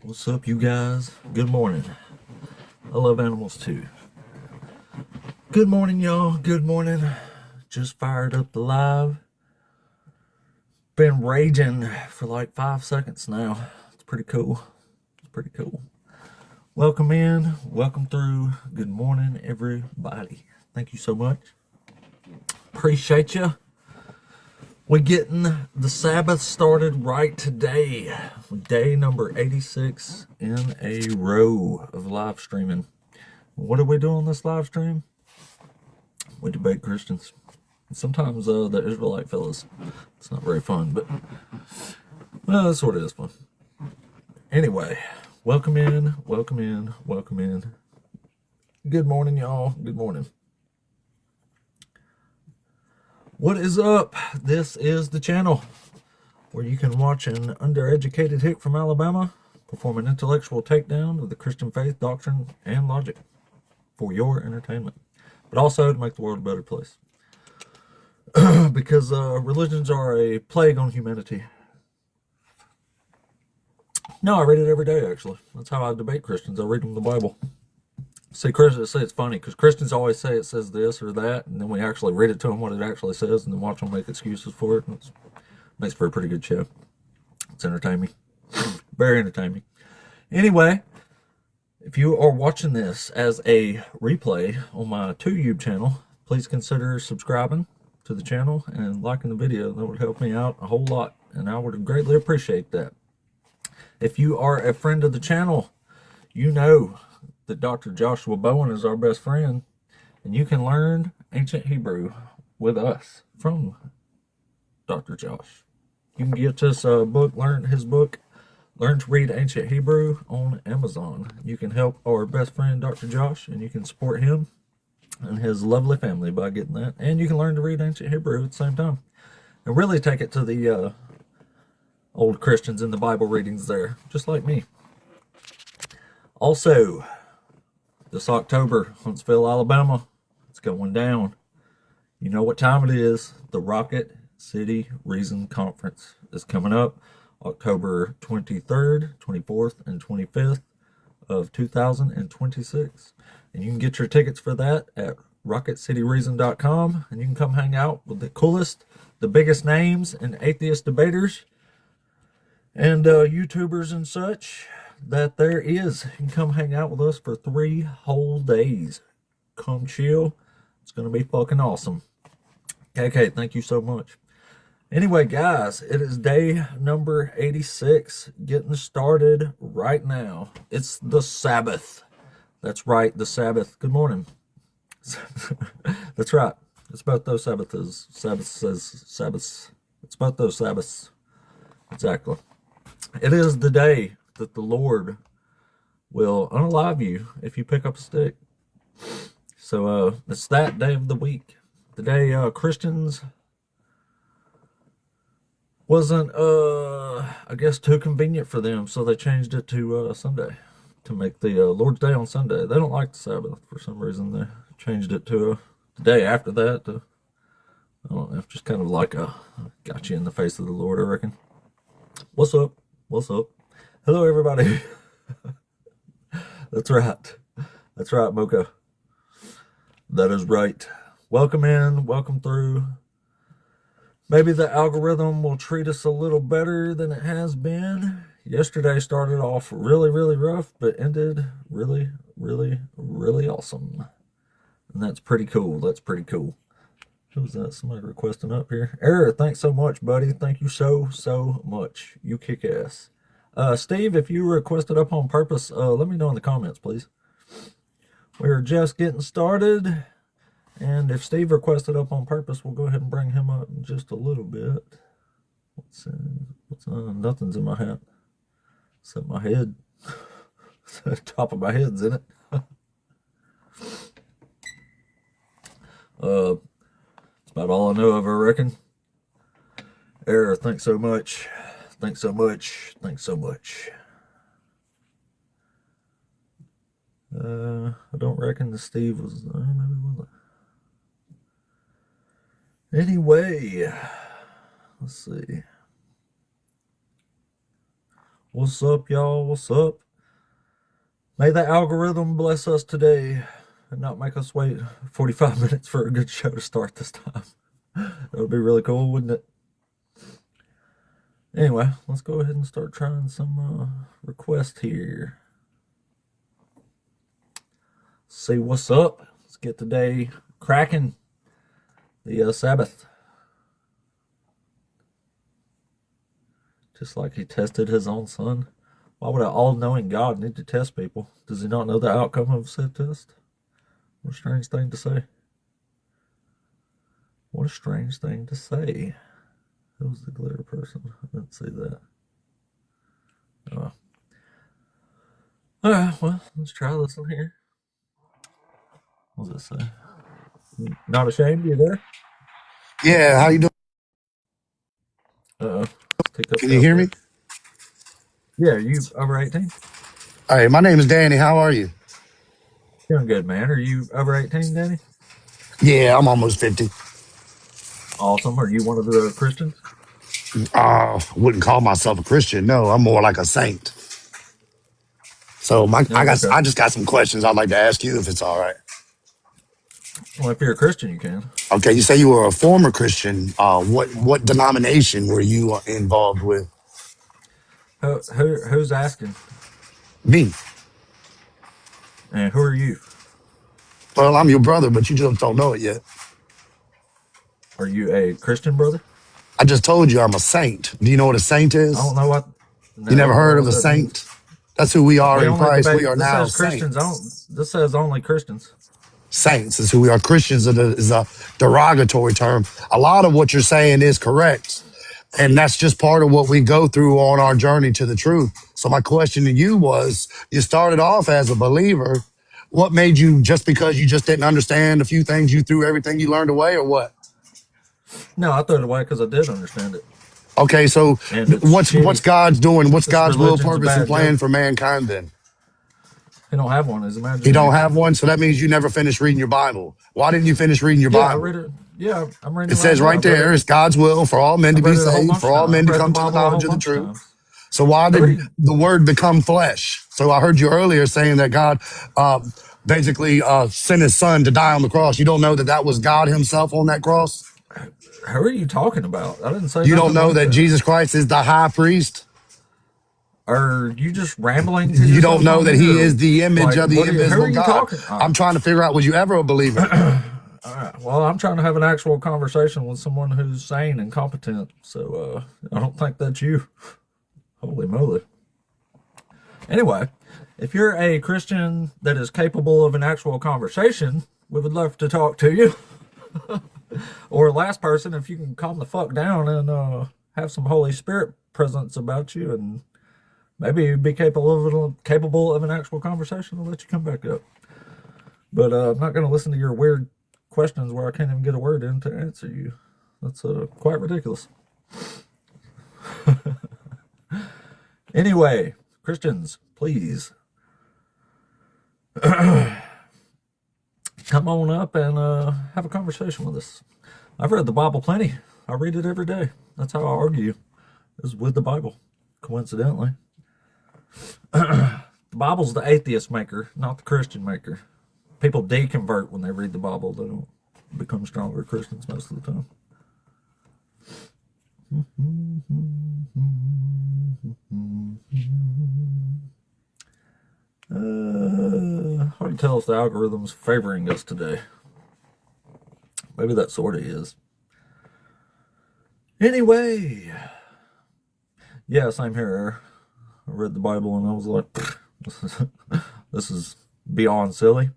What's up, you guys? Good morning. I love animals too. Good morning, y'all. Good morning. Just fired up the live. Been raging for like 5 seconds now. It's pretty cool. It's pretty cool. Welcome in. Welcome through. Good morning, everybody. Thank you so much. Appreciate you. We're getting the Sabbath started right today. Day number 86 in a row of live streaming. What do we do on this live stream? We debate Christians. Sometimes the Israelite fellas. It's not very fun, but well, it sort of is fun. Anyway, welcome in, welcome in, welcome in. Good morning, y'all. Good morning. What is up? This is the channel where you can watch an undereducated hick from Alabama perform an intellectual takedown of the Christian faith, doctrine, and logic for your entertainment, but also to make the world a better place. Because religions are a plague on humanity. No, I read it every day, actually. That's how I debate Christians. I read them the Bible. See, Christians say it's funny because Christians always say it says this or that, and then we actually read it to them what it actually says, and then watch them make excuses for it. It makes for a pretty good show. It's entertaining, very entertaining. Anyway, if you are watching this as a replay on my YouTube channel, please consider subscribing to the channel and liking the video. That would help me out a whole lot, and I would greatly appreciate that. If you are a friend of the channel, you know that Dr. Joshua Bowen is our best friend, and you can learn ancient Hebrew with us from Dr. Josh. You can get this book, his book, Learn to Read Ancient Hebrew, on Amazon. You can help our best friend, Dr. Josh, and you can support him and his lovely family by getting that. And you can learn to read ancient Hebrew at the same time. And really take it to the old Christians in the Bible readings there, just like me. Also, this October, Huntsville, Alabama, it's going down. You know what time it is. The Rocket City Reason Conference is coming up October 23rd, 24th, and 25th of 2026. And you can get your tickets for that at rocketcityreason.com, and you can come hang out with the coolest, the biggest names and atheist debaters and YouTubers and such that there is. You can come hang out with us for 3 whole days. Come chill. It's going to be fucking awesome. KK, thank you so much. Anyway, guys, it is day number 86, getting started right now. It's the Sabbath. That's right, the Sabbath. Good morning. That's right. It's about those Sabbaths. Sabbath says Sabbaths. It's about those Sabbaths. Exactly. It is the day that the Lord will unalive you if you pick up a stick. So it's that day of the week. The day Christians wasn't, I guess, too convenient for them, so they changed it to Sunday, to make the Lord's Day on Sunday. They don't like the Sabbath for some reason. They changed it to the day after that. I don't know, just kind of like a got you in the face of the Lord, I reckon. What's up? What's up? Hello, everybody. That's right. That's right, Mocha. That is right. Welcome in. Welcome through. Maybe the algorithm will treat us a little better than it has been. Yesterday started off really, really rough, but ended really, really, really awesome. And that's pretty cool. That's pretty cool. Who's that? Somebody requesting up here. Error, thanks so much, buddy. Thank you so much. You kick ass. Steve, if you requested up on purpose, let me know in the comments, please. We're just getting started. And if Steve requested up on purpose, we'll go ahead and bring him up in just a little bit. What's nothing's in my hat. Except my head. The top of my head's in it. That's about all I know of, I reckon. Error, thanks so much. Thanks so much. Thanks so much. I don't reckon the Steve was there. Maybe was it? Anyway, let's see. What's up, y'all? What's up? May the algorithm bless us today and not make us wait 45 minutes for a good show to start this time. That would be really cool, wouldn't it? Anyway, let's go ahead and start trying some requests here. See what's up. Let's get the day cracking. The Sabbath. Just like he tested his own son. Why would an all-knowing God need to test people? Does he not know the outcome of said test? What a strange thing to say. What a strange thing to say. Who's the glitter person? I didn't see that. Oh. Alright, well, let's try this one here. What does it say? Not ashamed? You there? Yeah, how you doing? Uh-oh. Let's take up Can the you hear me? alphabet. Yeah, are you over 18? All right, my name is Danny. How are you? Doing good, man. Are you over 18, Danny? Yeah, I'm almost 50. Awesome. Are you one of the Christians? Wouldn't call myself a Christian. No, I'm more like a saint. So No, okay. I just got some questions I'd like to ask you if it's all right. Well, if you're a Christian, you can. Okay, you say you were a former Christian. What denomination were you involved with? Who's asking? Me. And who are you? Well, I'm your brother, but you just don't know it yet. Are you a Christian brother? I just told you I'm a saint. Do you know what a saint I don't is? know what. You No, I never don't know heard of what a that means. saint? That's who we are We in only Christ. We debate. are This now says Christians. saints. This says only Christians. Saints is who we are. Christians is a derogatory term. A lot of what you're saying is correct. And that's just part of what we go through on our journey to the truth. So my question to you was, you started off as a believer. What made you, just because you just didn't understand a few things, you threw everything you learned away, or what? No, I threw it away because I did understand it, Okay, so and it's what's shitty. God's doing? What's This God's will, religion's a purpose, and bad plan joke. for mankind then? He don't have one. His You don't imagination. have one, so that means you never finished reading your Bible. Why didn't you finish reading your Yeah, I read Bible? it. Yeah, I'm reading It it right says now. right there, it's God's will for all men to I've be read it a whole saved, bunch for of all times. men I've to read the come to the Bible a whole knowledge of the bunch of truth. times. So why I did read. the word become flesh? So I heard you earlier saying that God basically sent his son to die on the cross. You don't know that that was God himself on that cross? Who are you talking about? I didn't say You don't nothing know like that that. Jesus Christ is the high priest? Are you just rambling to You don't yourself know on that here, he is or the image like of the what? Who are invisible you God? talking? I'm trying to figure out, was you ever a believer? All right. Well, I'm trying to have an actual conversation with someone who's sane and competent. So I don't think that's you. Holy moly. Anyway, if you're a Christian that is capable of an actual conversation, we would love to talk to you. Or last person, if you can calm the fuck down and have some Holy Spirit presence about you, and maybe you'd be capable of an actual conversation, I'll let you come back up. But I'm not going to listen to your weird questions where I can't even get a word in to answer you. That's quite ridiculous. Anyway, Christians, please come on up and have a conversation with us. I've read the Bible plenty. I read it every day. That's how I argue, is with the Bible, coincidentally. The Bible's the atheist maker, not the Christian maker. People deconvert when they read the Bible. They don't become stronger Christians most of the time. Hard to tell if the algorithm's favoring us today. Maybe that sort of is. Anyway, yeah, same here. I read the Bible and I was like, this is beyond silly.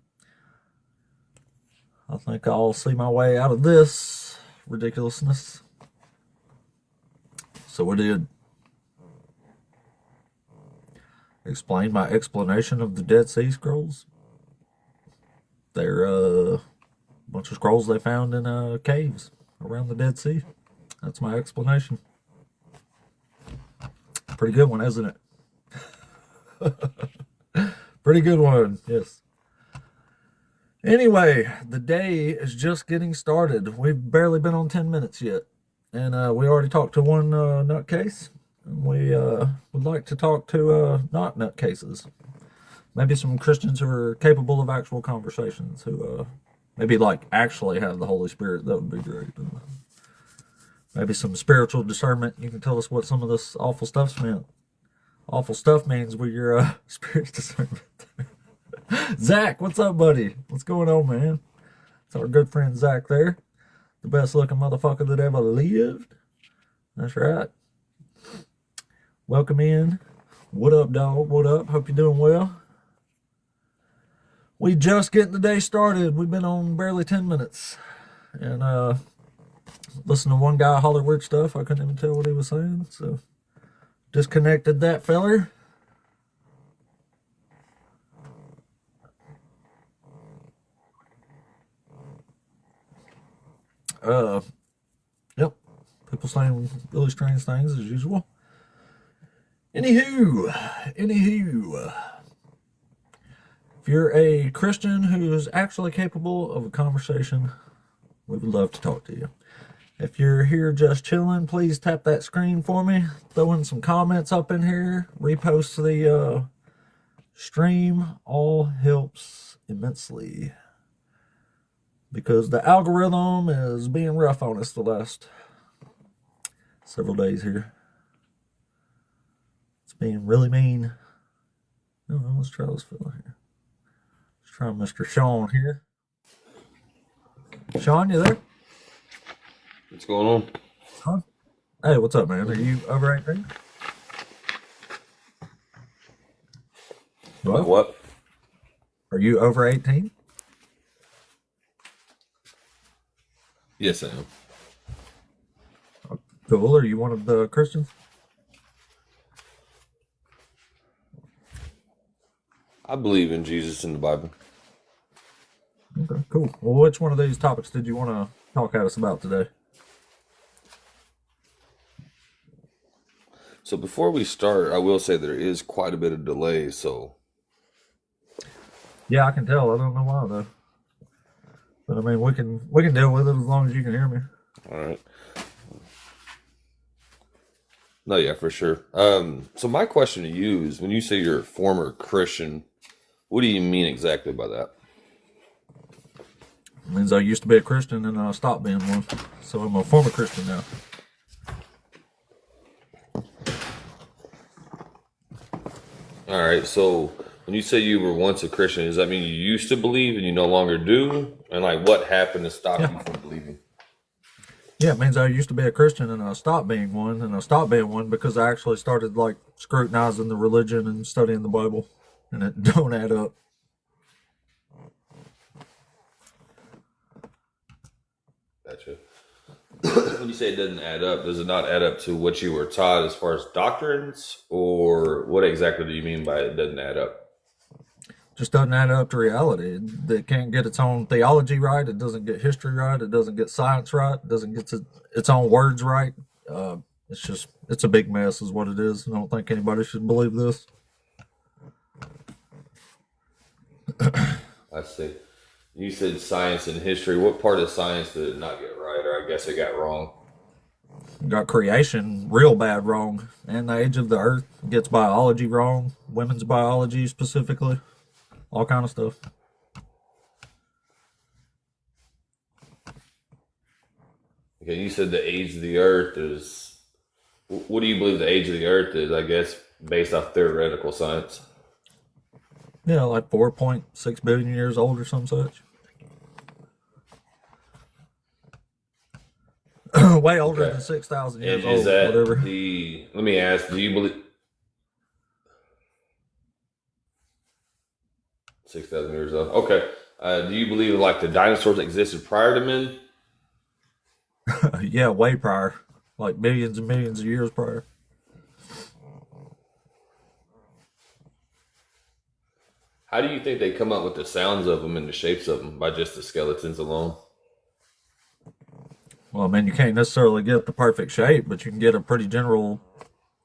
I think I'll see my way out of this ridiculousness. So I did. Explain my explanation of the Dead Sea Scrolls. They're a bunch of scrolls they found in caves around the Dead Sea. That's my explanation. Pretty good one, isn't it? Pretty good one, yes. Anyway, the day is just getting started. We've barely been on 10 minutes yet. And we already talked to one nutcase. We would like to talk to not nutcases. Maybe some Christians who are capable of actual conversations, who maybe like actually have the Holy Spirit. That would be great. Maybe some spiritual discernment. You can tell us what some of this awful stuff's meant. Awful stuff means with your spirit discernment. Zach, what's up, buddy? What's going on, man? It's our good friend Zach there. The best looking motherfucker that ever lived. That's right. Welcome in. What up, dog? What up? Hope you're doing well. We just getting the day started. We've been on barely 10 minutes. And listen to one guy holler weird stuff. I couldn't even tell what he was saying. So disconnected that feller. Yep. People saying really strange things as usual. Anywho, if you're a Christian who's actually capable of a conversation, we would love to talk to you. If you're here just chilling, please tap that screen for me. Throw in some comments up in here. Repost the stream. All helps immensely. Because the algorithm is being rough on us the last several days here. It's being really mean. Oh, let's try this fella here. Let's try Mr. Sean here. Sean, you there? What's going on? Sean? Hey, what's up, man? Are you over 18? What? Are you over 18? Yes, I am. Cool. Are you one of the Christians? I believe in Jesus in the Bible. Okay, cool. Well, which one of these topics did you want to talk at us about today? So before we start, I will say there is quite a bit of delay. So Yeah, I can tell. I don't know why though. But I mean, we can deal with it as long as you can hear me. all right. No, yeah, for sure. So my question to you is, when you say you're a former Christian, what do you mean exactly by that? It means I used to be a Christian and I stopped being one. So I'm a former Christian now. All right. So when you say you were once a Christian, does that mean you used to believe and you no longer do? And like, what happened to stop Yeah. you from believing? Yeah, it means I used to be a Christian and I stopped being one. And I stopped being one because I actually started like scrutinizing the religion and studying the Bible. And it don't add up. Gotcha. When you say it doesn't add up, does it not add up to what you were taught as far as doctrines, or what exactly do you mean by it doesn't add up? Just doesn't add up to reality. It can't get its own theology right. It doesn't get history right. It doesn't get science right. It doesn't get its own words right. It's a big mess is what it is. I don't think anybody should believe this. I see. You said science and history. What part of science did it not get right, or I guess it got wrong? Got creation real bad wrong. And the age of the earth gets biology wrong. Women's biology specifically. All kind of stuff. Okay, you said the age of the earth is. What do you believe the age of the earth is? I guess based off theoretical science. Yeah, like 4.6 billion years old or some such. Way older Okay. than 6,000 And years is old, that whatever. the? Let me ask. Do you believe 6,000 years old? Okay. Do you believe like the dinosaurs existed prior to men? Yeah, way prior. Like millions and millions of years prior. How do you think they come up with the sounds of them and the shapes of them by just the skeletons alone? Well, I mean, you can't necessarily get the perfect shape, but you can get a pretty general,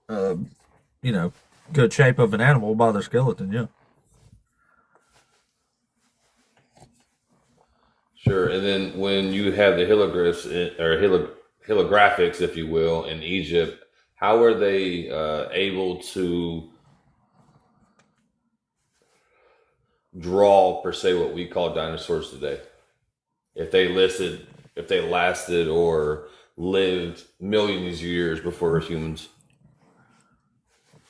uh, good shape of an animal by their skeleton, yeah. Sure. And then when you have the hieroglyphs or hieroglyphics, if you will, in Egypt, how are they able to draw, per se, what we call dinosaurs today? If they lasted or lived millions of years before humans.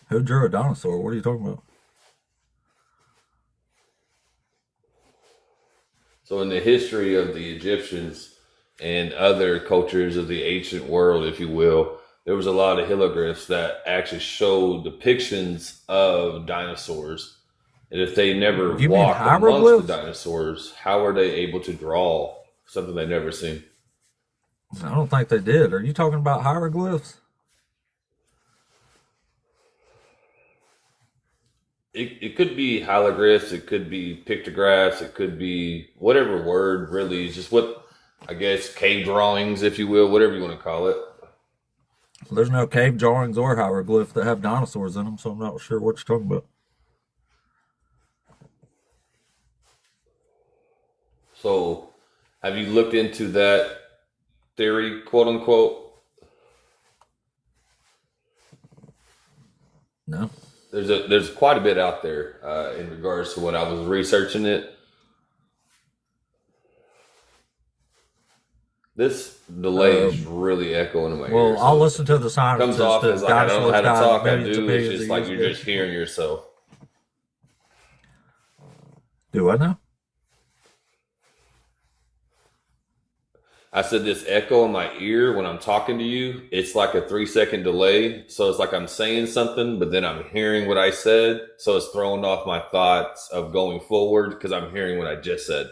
Who drew a dinosaur? What are you talking about? So in the history of the Egyptians and other cultures of the ancient world, if you will, there was a lot of hieroglyphs that actually showed depictions of dinosaurs. And if they never You mean walked amongst the hieroglyphs? dinosaurs, how are they able to draw something they've never seen? I don't think they did. Are you talking about hieroglyphs? It could be hieroglyphs, it could be pictographs, it could be whatever word really is just what, I guess, cave drawings, if you will, whatever you want to call it. There's no cave drawings or hieroglyphs that have dinosaurs in them, so I'm not sure what you're talking about. So have you looked into that theory, quote unquote? No. There's quite a bit out there in regards to when I was researching it. This delay is really echoing in my Well, ears. I'll listen to the scientists. Comes off that as like I don't know how to dinosaurs talk. died I millions of do. It's millions just of like years you're ago. just hearing yourself. Do I know? I said this echo in my ear when I'm talking to you. It's like a 3-second delay. So it's like I'm saying something, but then I'm hearing what I said. So it's throwing off my thoughts of going forward because I'm hearing what I just said.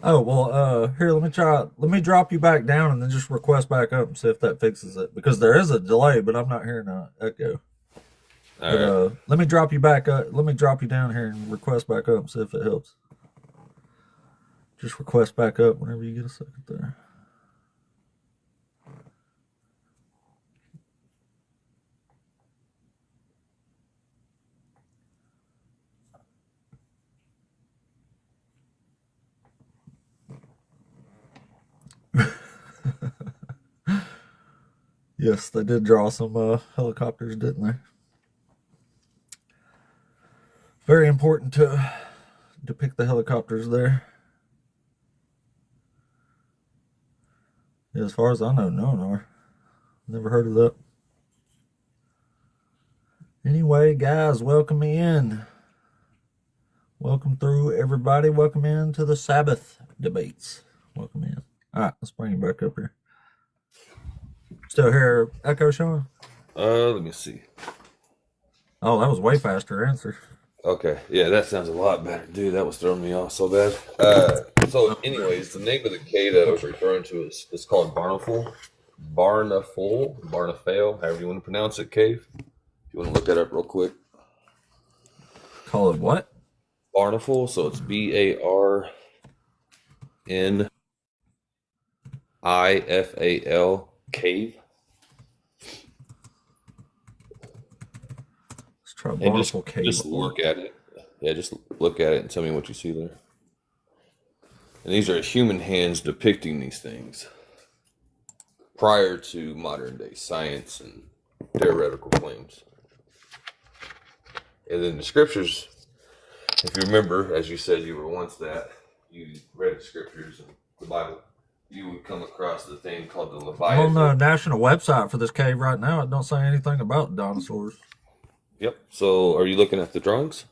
Oh, well, here, let me try. Let me drop you back down and then just request back up and see if that fixes it. Because there is a delay, but I'm not hearing an echo. All right. Let me drop you back up. Let me drop you down here and request back up and see if it helps. Just request back up whenever you get a second there. Yes, they did draw some helicopters, didn't they? Very important to depict the helicopters there. Yeah, as far as I know, none are. Never heard of that. Anyway, guys, welcome in. Welcome through, everybody. Welcome in to the Sabbath debates. Welcome in. All right, let's bring you back up here. Still hear echo, Sean? Let me see. Oh, that was way faster answer. Okay, yeah, that sounds a lot better, dude. That was throwing me off so bad. So, anyways, the name of the cave that I was referring to is called Barnaful, however you want to pronounce it. Cave. If you want to look that up real quick. Call it what? Barnaful. So it's BARNIFAL cave. Let's try And Barnaful Cave. just look at it. Yeah, just look at it and tell me what you see there. And these are human hands depicting these things prior to modern day science and theoretical claims. And then the scriptures, if you remember, as you said, you were once that, you read the scriptures and the Bible, you would come across the thing called the On Leviathan. the national website for this cave right now, it don't say anything about dinosaurs. Yep. So are you looking at the drawings?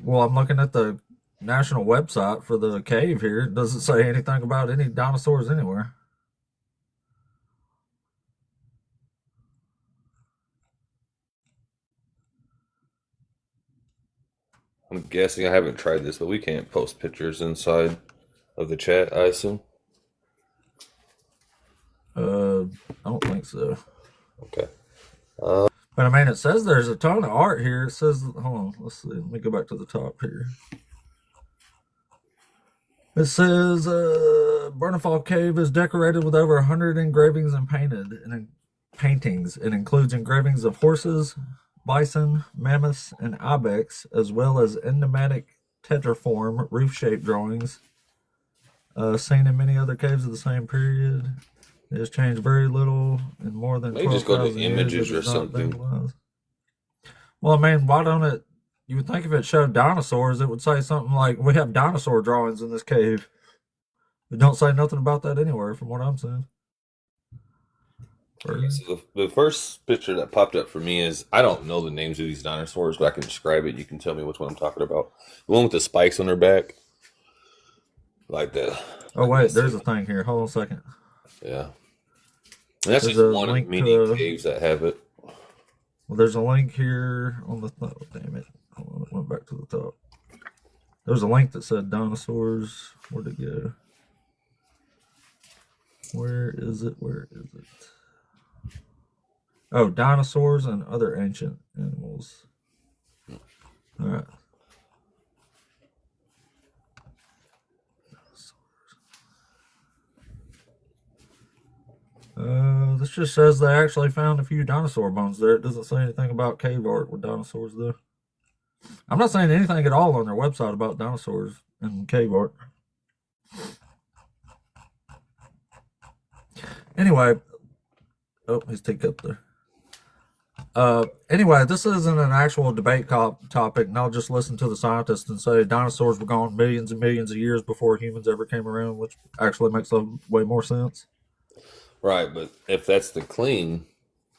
Well, I'm looking at the national website for the cave here. It doesn't say anything about any dinosaurs anywhere. I'm guessing, I haven't tried this, but we can't post pictures inside of the chat, I assume. I don't think so. Okay. But I mean, it says there's a ton of art here. It says, hold on, let's see. Let me go back to the top here. It says Bernafal Cave is decorated with over 100 engravings and paintings. It includes engravings of horses, bison, mammoths, and ibex, as well as enigmatic tetraform roof-shaped drawings seen in many other caves of the same period. It has changed very little in more than Maybe just go to 12,000 years. images It or has not been something. utilized. Well, I mean, why don't it? You would think if it showed dinosaurs, it would say something like, "We have dinosaur drawings in this cave." It don't say nothing about that anywhere, from what I'm saying. Okay, so the first picture that popped up for me is I don't know the names of these dinosaurs, but I can describe it. You can tell me which one I'm talking about. The one with the spikes on their back, like that. Oh wait, there's a thing here. Hold on a second. Yeah, and that's There's just a one of link many to. caves that have it. Well, there's a link here on the. Oh, damn it! Hold on, it went back to the top. There's a link that said dinosaurs. Where'd it go? Where is it? Where is it? Oh, dinosaurs and other ancient animals. All right. This just says they actually found a few dinosaur bones there. It doesn't say anything about cave art with dinosaurs there. I'm not saying anything at all on their website about dinosaurs and cave art. Anyway, oh, his teacup there. Anyway, this isn't an actual debate topic, and I'll just listen to the scientists and say dinosaurs were gone millions and millions of years before humans ever came around, which actually makes way more sense. Right, but if that's the claim,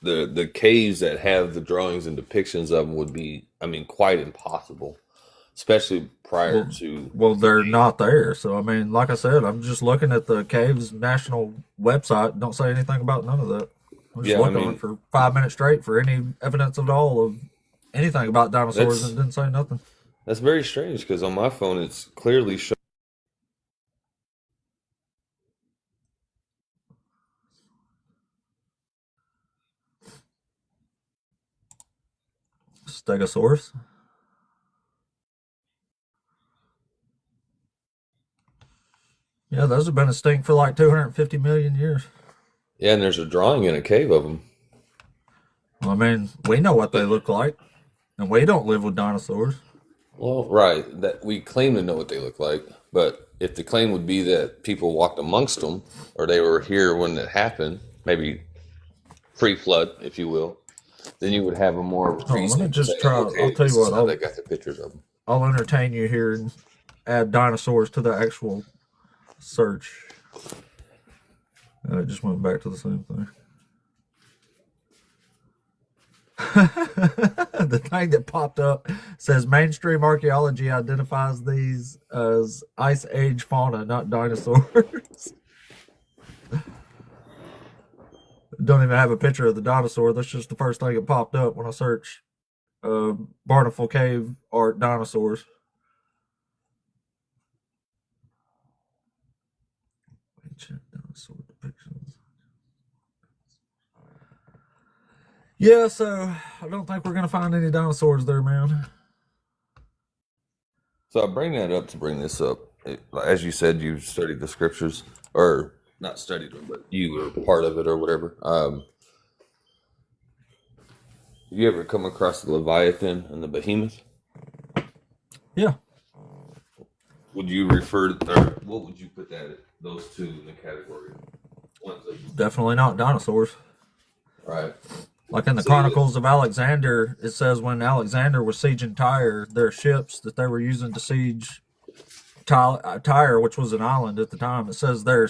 the caves that have the drawings and depictions of them would be, I mean, quite impossible, especially prior to. Well, they're not there. So, I mean, like I said, I'm just looking at the Caves National website. Don't say anything about none of that. I'm just looking on it for 5 minutes straight for any evidence at all of anything about dinosaurs, and it didn't say nothing. That's very strange because on my phone it's clearly showing. Stegosaurus. Yeah, those have been extinct for like 250 million years. Yeah, and there's a drawing in a cave of them. Well, I mean, we know what they look like, and we don't live with dinosaurs. Well, right, that we claim to know what they look like, but if the claim would be that people walked amongst them, or they were here when it happened, maybe pre-flood, if you will, then you would have a more reason. Let me just to say, try. okay, I'll tell you what. They got the pictures of them. I'll entertain you here and add dinosaurs to the actual search. It just went back to the same thing. The thing that popped up says mainstream archaeology identifies these as ice age fauna, not dinosaurs. Don't even have a picture of the dinosaur. That's just the first thing that popped up when I searched Barnacle Cave art dinosaurs. Ancient dinosaur depictions. Yeah, so I don't think we're going to find any dinosaurs there, man. So I bring that up to bring this up. As you said, you studied the scriptures, or not studied them, but you were part of it or whatever. You ever come across the Leviathan and the Behemoth? Yeah. Would you refer to, or what would you put those two in the category? Definitely not dinosaurs. Right. Like in the Chronicles of Alexander, it says when Alexander was sieging Tyre, their ships that they were using to siege Tyre, which was an island at the time, it says their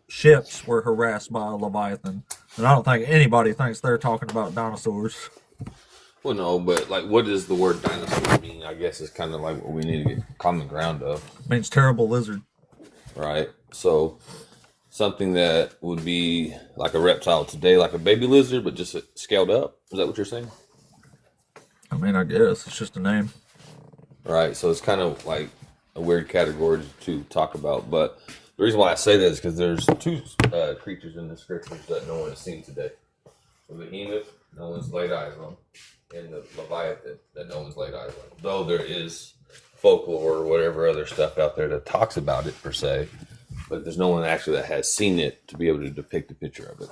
ships were harassed by a Leviathan. And I don't think anybody thinks they're talking about dinosaurs. Well, no, but like, what does the word dinosaur mean? I guess it's kind of like what we need to get common ground of. It means terrible lizard. Right. So something that would be like a reptile today, like a baby lizard, but just scaled up. Is that what you're saying? I mean, I guess it's just a name. Right. So it's kind of like a weird category to talk about. But the reason why I say that is because there's two creatures in the scriptures that no one has seen today. The behemoth, no one's laid eyes on, and the Leviathan that no one's laid eyes on. Though there is folklore or whatever other stuff out there that talks about it per se, but there's no one actually that has seen it to be able to depict a picture of it.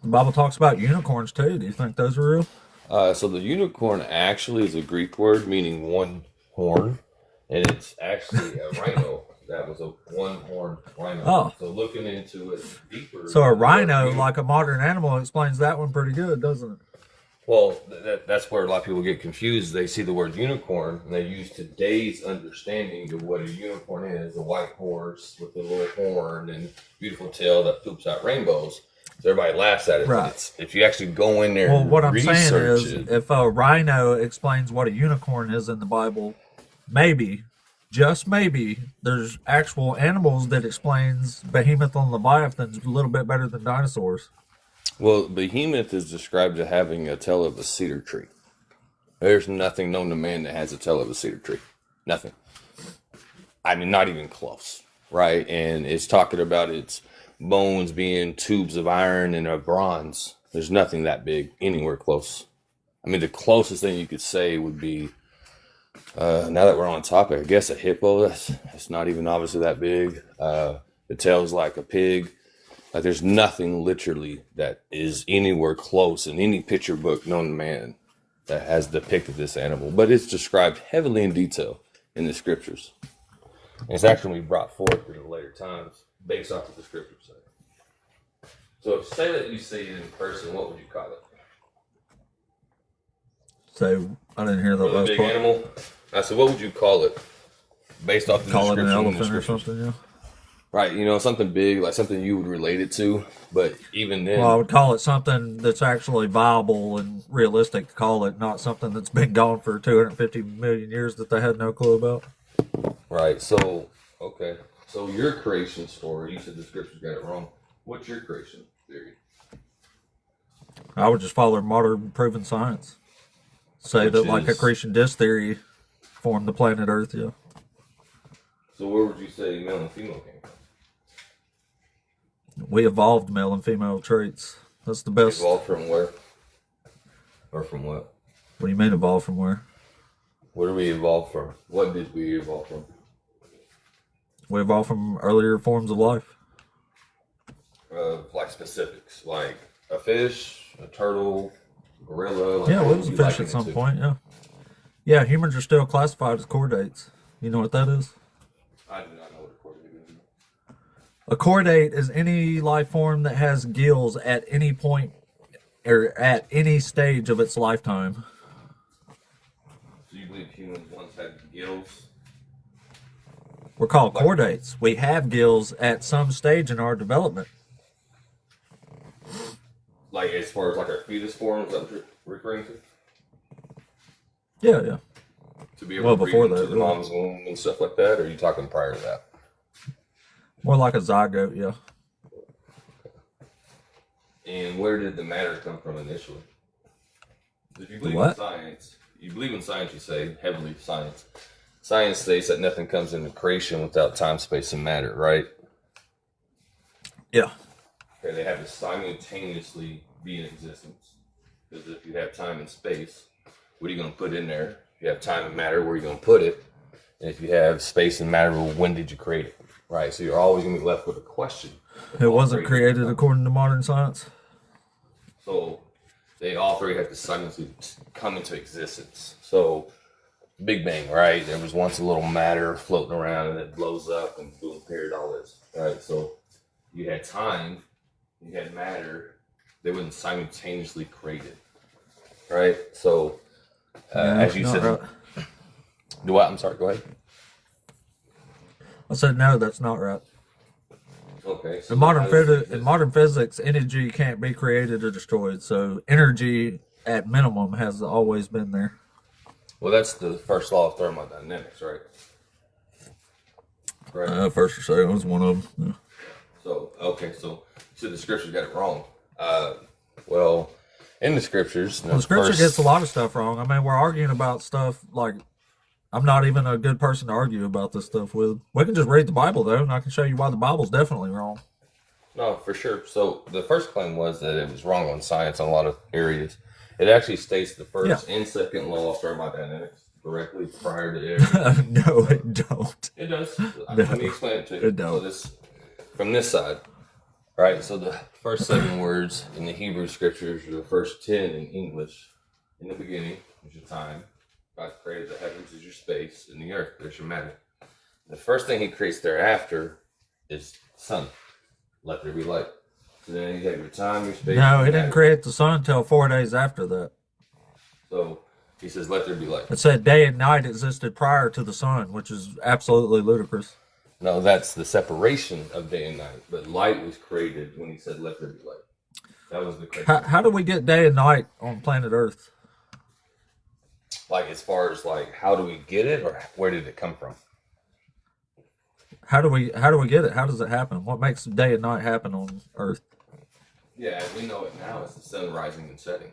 The Bible talks about unicorns too. Do you think those are real? So the unicorn actually is a Greek word meaning one horn, and it's actually a rhino. that was a one-horned rhino. Oh. So looking into it deeper. So a rhino, like a modern animal, explains that one pretty good, doesn't it? Well, that's where a lot of people get confused. They see the word unicorn, and they use today's understanding of what a unicorn is, a white horse with a little horn and beautiful tail that poops out rainbows. So everybody laughs at it. Right. But if you actually go in there Well, and what I'm saying is, it, if a rhino explains what a unicorn is in the Bible, maybe, just maybe, there's actual animals that explains Behemoth and Leviathan a little bit better than dinosaurs. well, behemoth is described as having a tail of a cedar tree. There's nothing known to man that has a tail of a cedar tree. Nothing. I mean, not even close, right? And it's talking about its bones being tubes of iron and of bronze. There's nothing that big anywhere close. I mean, the closest thing you could say would be, now that we're on topic, I guess a hippo. That's not even obviously that big. The tail's like a pig. Like, there's nothing literally that is anywhere close in any picture book known to man that has depicted this animal. But it's described heavily in detail in the scriptures. And it's actually brought forth in the later times based off of the scriptures say. So if say that you see it in person, what would you call it? So I didn't hear that Really last big part. animal? I said, what would you call it based off the Call it an description in the elephant or scriptures? something, yeah. Right, you know, something big, like something you would relate it to. But even then, Well, I would call it something that's actually viable and realistic to call it, not something that's been gone for 250 million years that they had no clue about. right, so, okay. So your creation story, you said the scriptures got it wrong. What's your creation theory? I would just follow modern proven science. Say Which that like is- accretion disk theory formed the planet Earth, yeah. So where would you say male and female came from? We evolved male and female traits. That's the best. Evolved from where? Or from what? What do you mean evolved from where? Where did we evolve from? What did we evolve from? We evolved from earlier forms of life. Like specifics, like a fish, a turtle, gorilla. Like Yeah, what we was a would you fish liken at it some to? point, yeah. Yeah, humans are still classified as chordates. You know what that is? I do not know what a coordinate is. A chordate is any life form that has gills at any point or at any stage of its lifetime. Do you believe humans once had gills? We're called chordates. We have gills at some stage in our development. Like as far as like our fetus form, is that what you're referring to? Yeah, yeah. To be able Well, to breathe before into that, the yeah. mom's womb and stuff like that, or are you talking prior to that? More like a zygote, yeah. And where did the matter come from initially? If you believe in what? science, you believe in science, you say, heavily science. Science states that nothing comes into creation without time, space, and matter, right? Yeah. Okay, they have to simultaneously be in existence. Because if you have time and space, what are you going to put in there? If you have time and matter, where are you going to put it? And if you have space and matter, well, when did you create it? Right, so you're always going to be left with a question. It wasn't created according to modern science. So they all three have to simultaneously come into existence. So Big Bang, right? There was once a little matter floating around and it blows up and boom, period, all this. Right? So you had time, you had matter, they wouldn't simultaneously created. Right? So as you not said, right. do what? I'm sorry, go ahead. I said no, that's not right. Okay. So In modern how does it in exist? modern physics, energy can't be created or destroyed. So energy, at minimum, has always been there. Well, that's the first law of thermodynamics, right? Right. First or second was one of them. So, okay, so the scriptures got it wrong. Well, in the scriptures, The scripture gets a lot of stuff wrong. I mean, we're arguing about stuff like I'm not even a good person to argue about this stuff with. We can just read the Bible though, and I can show you why the Bible's definitely wrong. No, for sure. So the first claim was that it was wrong on science in a lot of areas. It actually states the first and second law of thermodynamics directly prior to everything. No, it don't. It does. Let me explain it to you. It don't. So this, from this side, right? So the first 7 words in the Hebrew scriptures are the first 10 in English. In the beginning is your time. God created the heavens as your space, and the earth there's your matter. The first thing he creates thereafter is sun. Let there be light. So then you have your time, your space. No, he didn't create the sun until 4 days after that. So he says, let there be light. It said day and night existed prior to the sun, which is absolutely ludicrous. No, that's the separation of day and night. But light was created when he said, let there be light. That was the creation. How do we get day and night on planet Earth? Like, as far as, like, how do we get it, or where did it come from? How do we get it? How does it happen? What makes day and night happen on Earth? Yeah, as we know it now, it's the sun rising and setting.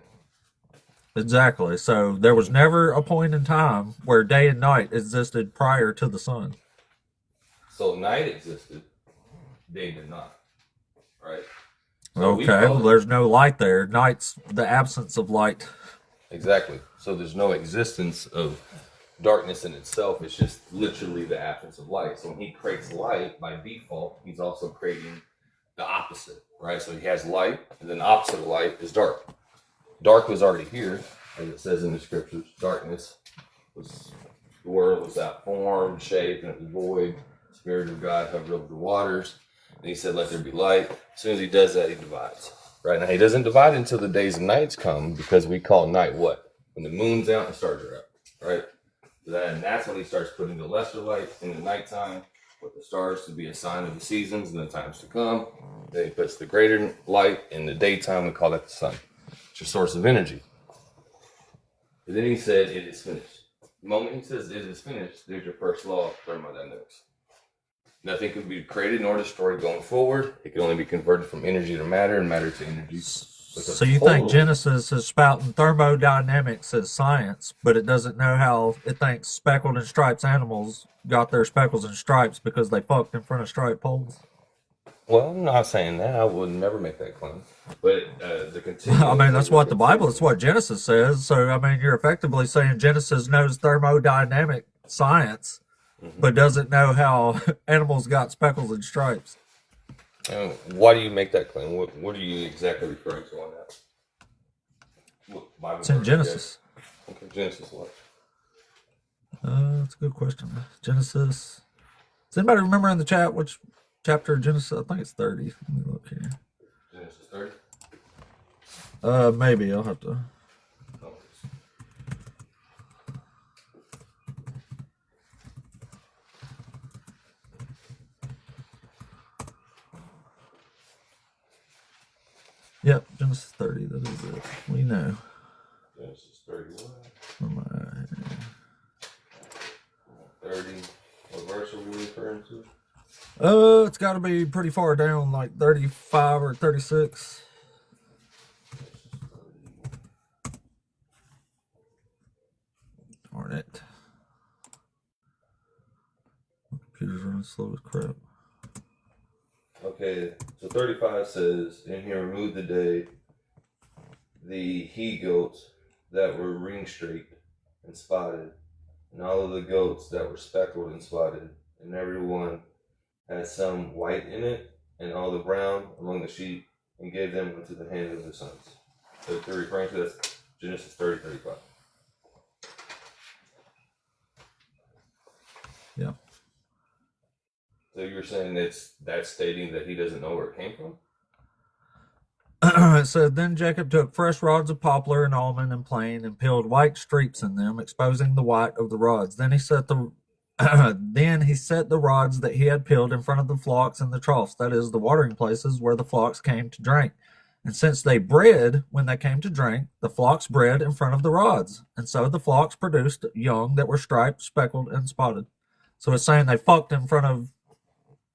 Exactly. So there was never a point in time where day and night existed prior to the sun. So night existed, day did not. Right? So Okay, well, there's no light there. Night's the absence of light. Exactly. So there's no existence of darkness in itself. It's just literally the absence of light. So when he creates light, by default, he's also creating the opposite, right? So he has light, and then the opposite of light is dark. Dark was already here, as it says in the scriptures. Darkness was, the word was without form, shape, and it was void. The Spirit of God hovered over the waters. And he said, let there be light. As soon as he does that, he divides. Right? Now, he doesn't divide until the days and nights come, because we call night what? When the moon's out and the stars are out, right? Then that's when he starts putting the lesser light in the nighttime, with the stars to be a sign of the seasons and the times to come. Then he puts the greater light in the daytime. We call that the sun. It's your source of energy. But then he said, it is finished. The moment he says it is finished, there's your first law of thermodynamics. Nothing can be created nor destroyed going forward. It can only be converted from energy to matter and matter to energy. So you think Genesis is spouting thermodynamics as science, but it doesn't know how it thinks speckled and striped animals got their speckles and stripes because they fucked in front of striped poles? Well, I'm not saying that. I would never make that claim. But the continuing... I mean, that's what the Bible, that's what Genesis says. So, I mean, you're effectively saying Genesis knows thermodynamic science, but doesn't know how animals got speckles and stripes. Why do you make that claim? What are you exactly referring to on that? What Bible It's in verse? Genesis. Okay, Genesis what? That's a good question. Genesis. Does anybody remember in the chat which chapter of Genesis? I think it's 30. Let me look here. Genesis 30? Maybe I'll have to. Yep, Genesis 30. That is it. We know. Genesis 31. Where am I? 30. What verse are we referring to? It's got to be pretty far down, like 35 or 36. Darn it. My computer's running slow as crap. Okay, so 35 says, and he removed the he goats that were ring straight and spotted, and all of the goats that were speckled and spotted, and every one had some white in it, and all the brown among the sheep, and gave them into the hand of the sons. So if they're referring to this, Genesis 30:35. Yeah. So you're saying that's stating that he doesn't know where it came from? It said, then Jacob took fresh rods of poplar and almond and plane and peeled white streaks in them, exposing the white of the rods. Then he set the rods that he had peeled in front of the flocks in the troughs, that is, the watering places where the flocks came to drink. And since they bred when they came to drink, the flocks bred in front of the rods. And so the flocks produced young that were striped, speckled, and spotted. So it's saying they fucked in front of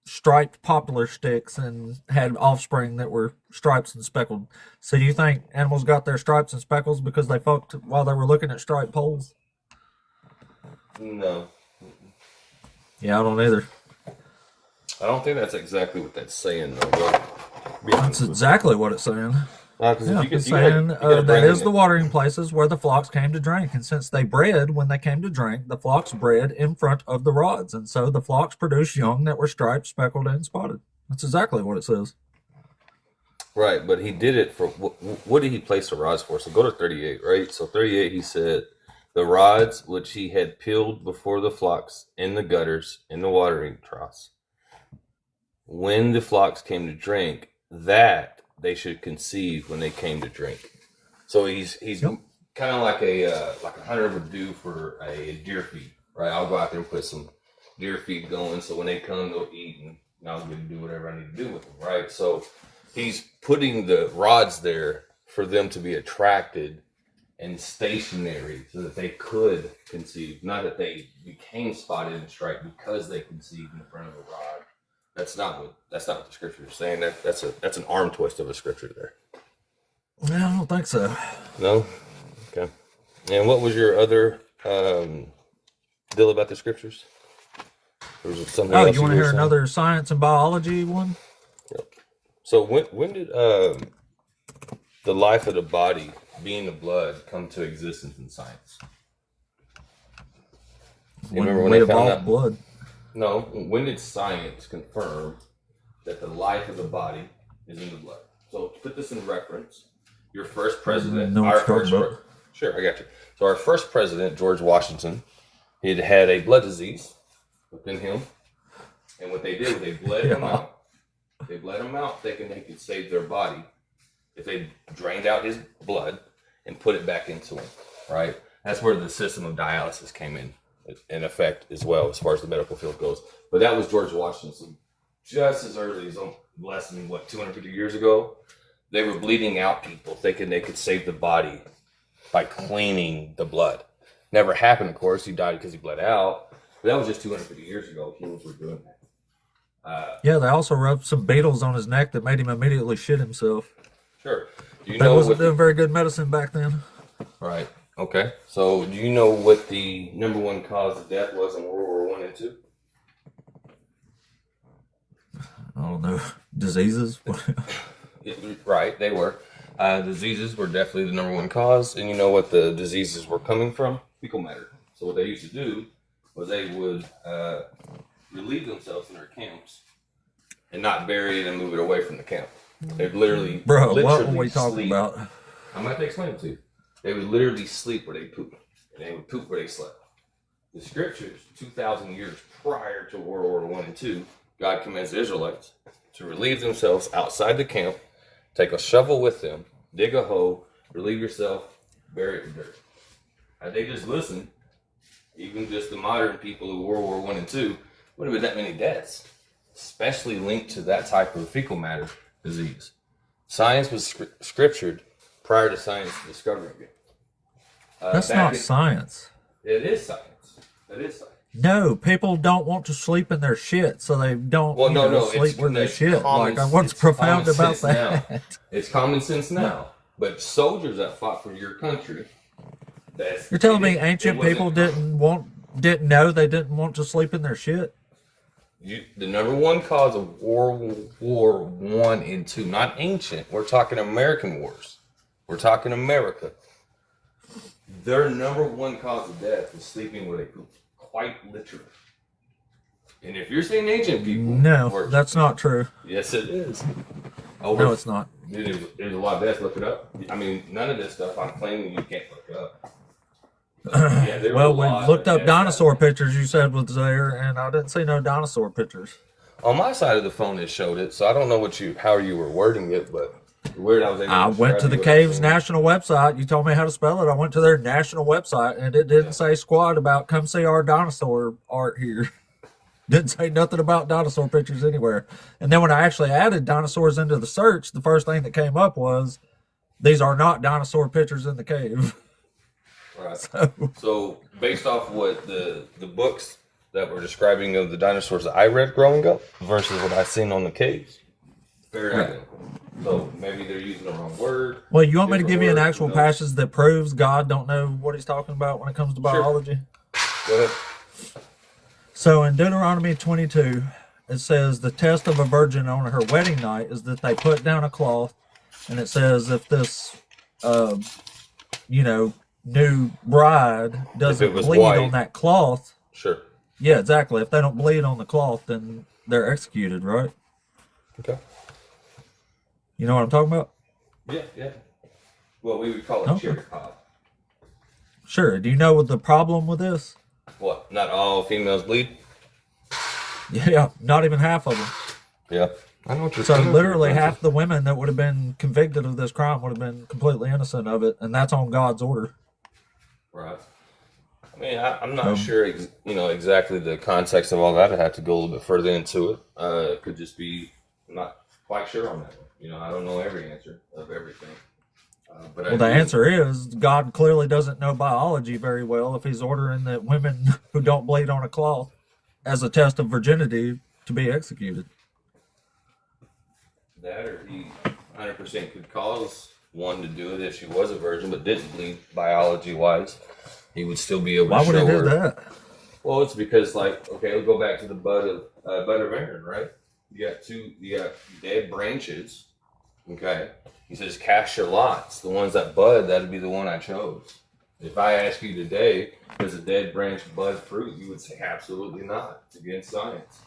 striped poplar sticks and had offspring that were stripes and speckled. So do you think animals got their stripes and speckles because they fucked while they were looking at striped poles? No. Yeah, I don't either. I don't think that's exactly what that's saying, though. That's exactly what it's saying. Yeah, It's saying that is the watering places where the flocks came to drink. And since they bred when they came to drink, the flocks bred in front of the rods. And so the flocks produced young that were striped, speckled, and spotted. That's exactly what it says. Right, but he did it for, what did he place the rods for? So go to 38, right? So 38, he said, The rods which he had peeled before the flocks in the gutters, in the watering troughs, when the flocks came to drink, that they should conceive when they came to drink. So he's Yep. kind of like a hunter would do for a deer feed, right? I'll go out there and put some deer feed going, so when they come, they'll eat, and I'll get to do whatever I need to do with them, right? So he's putting the rods there for them to be attracted and stationary, so that they could conceive, not that they became spotted and striped because they conceived in front of a rod. That's not what the scripture is saying. That's an arm twist of a scripture there. No, I don't think so. No? Okay. And what was your other deal about the scriptures? Or was it something Oh, else you want to were hear saying? another science and biology one? Yep. So when did the life of the body, being the blood, come to existence in science? You remember when we they found evolved out? blood. No. When did science confirm that the life of the body is in the blood? So to put this in reference, your first president, know what our you're talking first, about. sure, I got you. So our first president, George Washington, he'd had a blood disease within him, and what they did was they bled him Yeah. out. They bled him out, thinking they could save their body if they drained out his blood and put it back into him. Right? That's where the system of dialysis came in effect as well, as far as the medical field goes. But that was George Washington. Just as early as less than 250 years ago, they were bleeding out people, thinking they could save the body by cleaning the blood. Never happened, of course. He died because he bled out. But that was just 250 years ago. Humans were doing that. Yeah, they also rubbed some beetles on his neck that made him immediately shit himself. Sure. Do you That know wasn't what? doing very good medicine back then. Right. Okay. So, do you know what the number one cause of death was in World War I and II? I don't know. Diseases? Right, they were. Diseases were definitely the number one cause, and you know what the diseases were coming from? Fecal matter. So what they used to do was they would relieve themselves in their camps and not bury it and move it away from the camp. They'd literally, Bro, what literally were we talking sleep. about? I'm going to explain it to you. They would literally sleep where they poop, and they would poop where they slept. The scriptures, 2,000 years prior to World War I and II, God commands the Israelites to relieve themselves outside the camp, take a shovel with them, dig a hole, relieve yourself, bury it in dirt. Had they just listened, even just the modern people of World War I and II, wouldn't have been that many deaths, especially linked to that type of fecal matter disease. Science was scriptured prior to science discovering it. That's not science. It is science. It is science. No, people don't want to sleep in their shit, so they don't Well, no, sleep where they it's shit. common- Like, what's it's profound common about sense that? now. It's common sense now. But soldiers that fought for your country, You're telling me it ancient wasn't people common. didn't know they didn't want to sleep in their shit? The number one cause of World War I and II, not ancient. We're talking American wars. We're talking America. Their number one cause of death was sleeping where they poop. Quite literally. And if you're saying ancient people, No, that's not true. yes, it is. No, it's not. There's a lot of deaths. Look it up. I mean, none of this stuff I'm claiming you can't look up. Yeah, there Well, was a we lot looked of up deaths dinosaur out there. pictures you said was there, and I didn't see no dinosaur pictures. On my side of the phone, it showed it, so I don't know how you were wording it, but weird. I was able. I went to the Caves National website. You told me how to spell it. I went to their national website, and it didn't say squat about come see our dinosaur art here. Didn't say nothing about dinosaur pictures anywhere. And then when I actually added dinosaurs into the search, the first thing that came up was, these are not dinosaur pictures in the cave. Right. So based off what the books that were describing of the dinosaurs that I read growing up versus what I've seen on the caves, very identical. So maybe they're using the wrong word. Well, you want me to different give you an word, actual who knows? passage that proves God don't know what he's talking about when it comes to biology? Go ahead. So in Deuteronomy 22, it says the test of a virgin on her wedding night is that they put down a cloth, and it says if this, new bride doesn't was bleed white. on that cloth. Sure. Yeah, exactly. If they don't bleed on the cloth, then they're executed, right? Okay. You know what I'm talking about? Yeah. Well, we would call it Okay. cherry pop. Sure. Do you know what the problem with this? What? Not all females bleed? Yeah, not even half of them. Yeah. I know what you're So saying. literally half the women that would have been convicted of this crime would have been completely innocent of it, and that's on God's order. Right. I mean, I'm not sure, exactly the context of all that. I had to go a little bit further into it. It could just be, I'm not quite sure on that. I don't know every answer of everything. But Well, the answer is God clearly doesn't know biology very well if he's ordering that women who don't bleed on a cloth as a test of virginity to be executed. That, or he 100% could cause one to do it if she was a virgin but didn't bleed biology-wise. He would still be able to show her. Why would he do that? Well, it's because, okay, we'll go back to the bud of Aaron, right? You got dead branches, okay? He says, cast your lots. The ones that bud, that'd be the one I chose. If I ask you today, does a dead branch bud fruit? You would say, absolutely not. It's against science.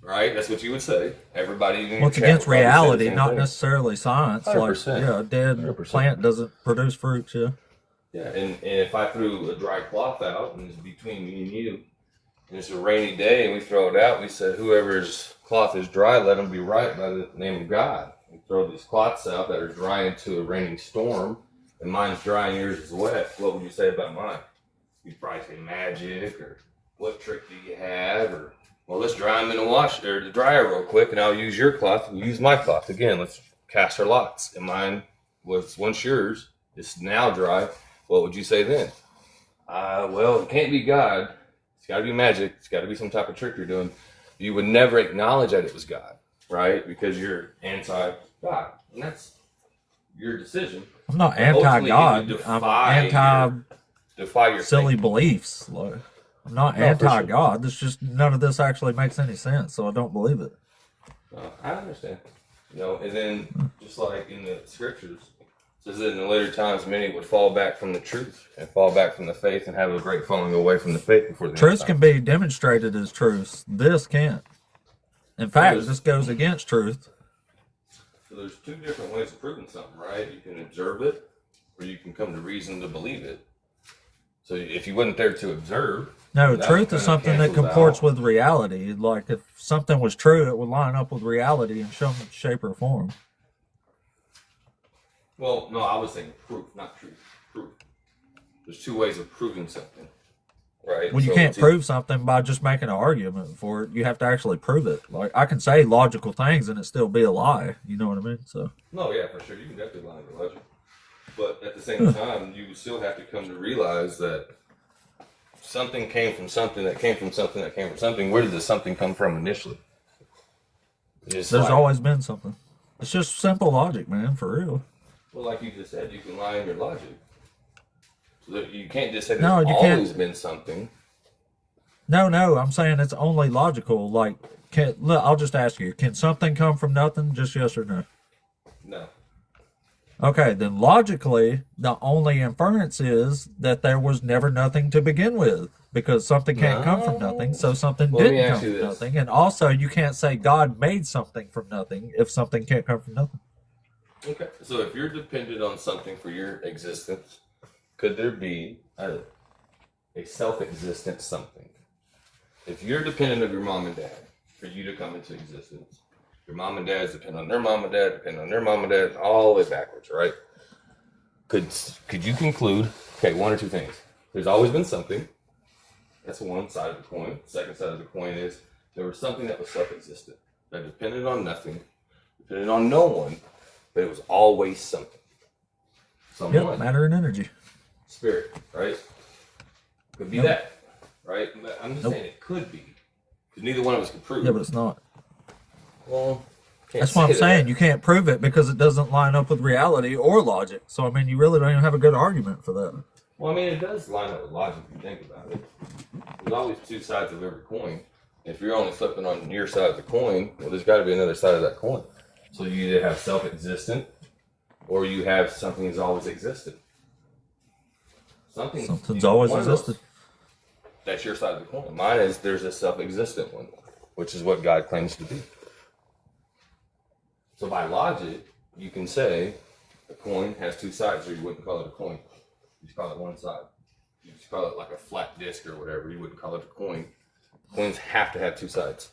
Right? That's what you would say. Everybody. Well, it's against reality, not necessarily science. 100%. A dead 100%. Plant doesn't produce fruits, yeah. Yeah, and if I threw a dry cloth out, and it's between me and you, and it's a rainy day, and we throw it out, we said, whoever's cloth is dry, let them be right by the name of God. We throw these cloths out that are dry into a raining storm, and mine's dry and yours is wet. What would you say about mine? You'd probably say magic, or what trick do you have, or, well, let's dry them in the dryer real quick, and I'll use your cloth, and you use my cloth. Again, let's cast our lots. And mine was once yours, it's now dry. What would you say then? Well, it can't be God. It's got to be magic. It's got to be some type of trick you're doing. You would never acknowledge that it was God, right? Because you're anti-God. And that's your decision. I'm not anti-God. I'm defy your silly beliefs. I'm not anti-God. It's just none of this actually makes any sense, so I don't believe it. I understand. And then just like in the scriptures, it says that in the later times, many would fall back from the truth and fall back from the faith and have a great falling away from the faith before the truth can be demonstrated as truth. This can't. In fact, this goes against truth. So there's two different ways of proving something, right? You can observe it, or you can come to reason to believe it. So if you wasn't there to observe, no, truth is something that comports with reality. Like if something was true, it would line up with reality in some shape or form. Well, no, I was saying proof, not truth. Proof. There's two ways of proving something, right? Well, you can't prove something by just making an argument for it. You have to actually prove it. Like I can say logical things and it still be a lie. You know what I mean? So. No, yeah, for sure. You can definitely lie to logic. But at the same time, you still have to come to realize that something came from something that came from something that came from something. Where did the something come from initially? There's always been something. It's just simple logic, man, for real. Well, like you just said, you can lie in your logic. So that you can't just say there's always been something. No, I'm saying it's only logical. Like, I'll just ask you, can something come from nothing? Just yes or no? No. Okay, then logically, the only inference is that there was never nothing to begin with. Because something can't come from nothing, so something didn't come from nothing. And also, you can't say God made something from nothing if something can't come from nothing. Okay, so if you're dependent on something for your existence, could there be a self-existent something? If you're dependent on your mom and dad for you to come into existence, your mom and dad's depend on their mom and dad, depend on their mom and dad, all the way backwards, right? Could you conclude, okay, one or two things. There's always been something. That's one side of the coin. The second side of the coin is there was something that was self-existent, that depended on nothing, depended on no one, but it was always something. Someone. Yep, matter and energy. Spirit, right? Could be that, right? But I'm just saying it could be. Because neither one of us could prove it. Yeah, but it's not. Well, that's what I'm saying. You can't prove it because it doesn't line up with reality or logic. So, I mean, you really don't even have a good argument for that. Well, I mean, it does line up with logic if you think about it. There's always two sides of every coin. If you're only flipping on your side of the coin, well, there's got to be another side of that coin. So you either have self-existent or you have something that's always existed. Something's always existed. That's your side of the coin. Mine is there's a self-existent one, which is what God claims to be. So by logic, you can say a coin has two sides, or you wouldn't call it a coin. You just call it one side. You just call it like a flat disc or whatever. You wouldn't call it a coin. Coins have to have two sides.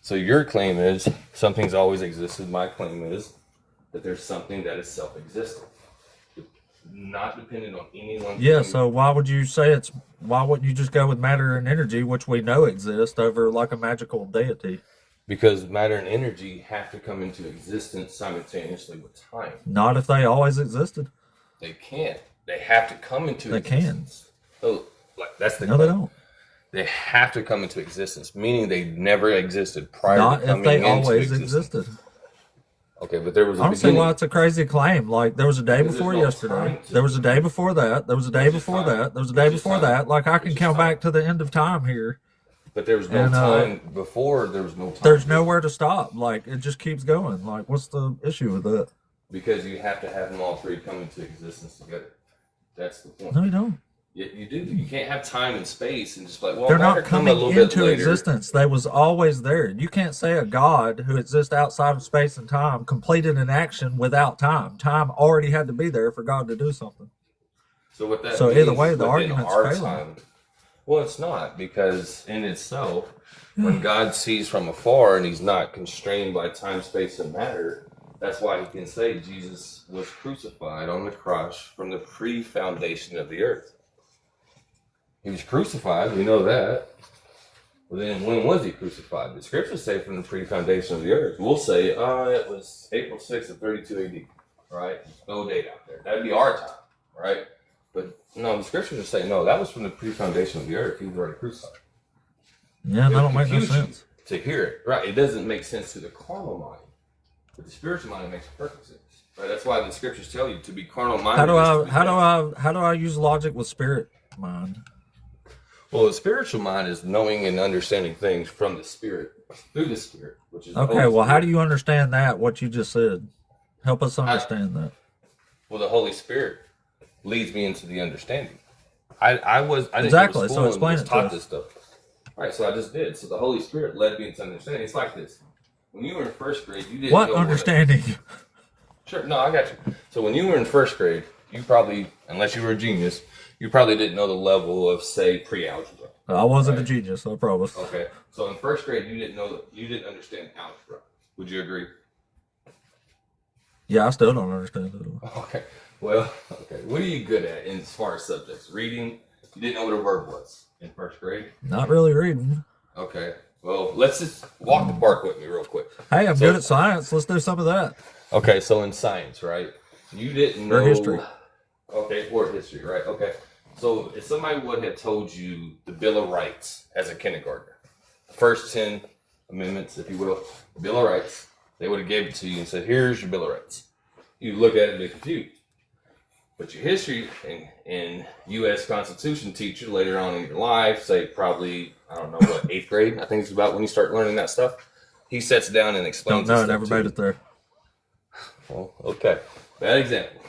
So your claim is something's always existed. My claim is that there's something that is self-existent, not dependent on anyone. Yeah, so why wouldn't you just go with matter and energy, which we know exist, over like a magical deity? Because matter and energy have to come into existence simultaneously with time. Not if they always existed. They can't. They have to come into existence. So, like, that's the No, they don't. They have to come into existence, meaning they never existed prior Not to coming if they into always existence. existed. Okay, but there was a I don't see beginning. why it's a crazy claim. Like, there was a day Because before there's no yesterday. time to- There was a day before that. There was a day It's just before time. that. There was a day It's just before time. that. Like, I can It's just count time. back to the end of time here. But there was no And, time before. There was no time. There's nowhere to stop. Like, it just keeps going. Like, what's the issue with that? Because you have to have them all three come into existence together. That's the point. No, you don't. You do. You can't have time and space and just like, well, They're matter not come a coming little bit into later. existence. They was always there. You can't say a God who exists outside of space and time completed an action without time. Time already had to be there for God to do something. So what that So means either way, is the within argument's our failing. time. Well, it's not, because in itself, when God sees from afar and he's not constrained by time, space, and matter, that's why he can say Jesus was crucified on the cross from the pre-foundation of the earth. He was crucified, we know that. Well, then when was he crucified? The scriptures say from the pre-foundation of the earth. We'll say, it was April 6th of 32 AD, right? There's no date out there. That'd be our time, right? But no, the scriptures are saying, no, that was from the pre-foundation of the earth. He was already crucified. Yeah, that don't make no Confuse you sense. to hear it, right? It doesn't make sense to the carnal mind, but the spiritual mind makes perfect sense, right? That's why the scriptures tell you to be carnal minded. How do I use logic with spirit mind? Well, the spiritual mind is knowing and understanding things from the spirit, through the spirit, which is the Okay, Holy well, how Spirit. do you understand that? What you just said? Help us understand that. Well, the Holy Spirit leads me into the understanding. I didn't Exactly, go to so school and explain was it to taught us. this stuff. All right, so I just did. So the Holy Spirit led me into understanding. It's like this: when you were in first grade, you didn't What know understanding? Sure, no, I got you. So when you were in first grade, you probably, unless you were a genius, you probably didn't know the level of, say, pre-algebra. I wasn't a Right. genius, I promise. Okay, so in first grade, you didn't understand algebra. Would you agree? Yeah, I still don't understand it. Okay. Well, okay. What are you good at in as far as subjects? Reading. You didn't know what a verb was in first grade. Not really reading. Okay. Well, let's just walk the park with me real quick. Hey, I'm good at science. Let's do some of that. Okay, so in science, right? You didn't know Or history. Okay, or history, right? Okay. So if somebody would have told you the Bill of Rights as a kindergartner, the first 10 amendments, if you will, the Bill of Rights, they would have gave it to you and said, "Here's your Bill of Rights." You look at it and be confused. But your history and U.S. Constitution teacher later on in your life, say probably, I don't know what, 8th grade, I think it's about when you start learning that stuff. He sits down and Don't explains know, this never stuff to made you. it there. Well, okay. Bad example.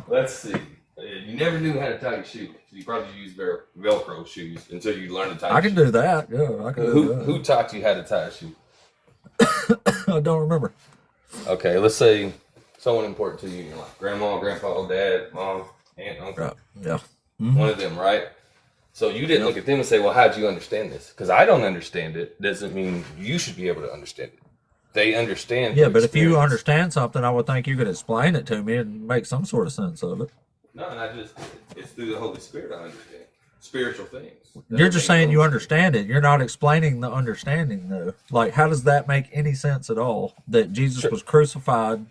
Let's see. You never knew how to tie your shoe. So you probably used Velcro shoes until you learned to tie I your can shoe. do that. Yeah, I can do that. Who taught you how to tie a shoe? I don't remember. Okay, let's say someone important to you in your life. Grandma, grandpa, dad, mom, aunt, uncle. Right. Yeah. One of them, right? So you didn't look at them and say, well, how'd you understand this? Because I don't understand it doesn't mean you should be able to understand it. They understand. Yeah, through but if you experience. understand something, I would think you could explain it to me and make some sort of sense of it. No, not just, it's through the Holy Spirit I understand. Spiritual things. You're just saying you understand it. You're not explaining the understanding, though. Like, how does that make any sense at all? That Jesus was crucified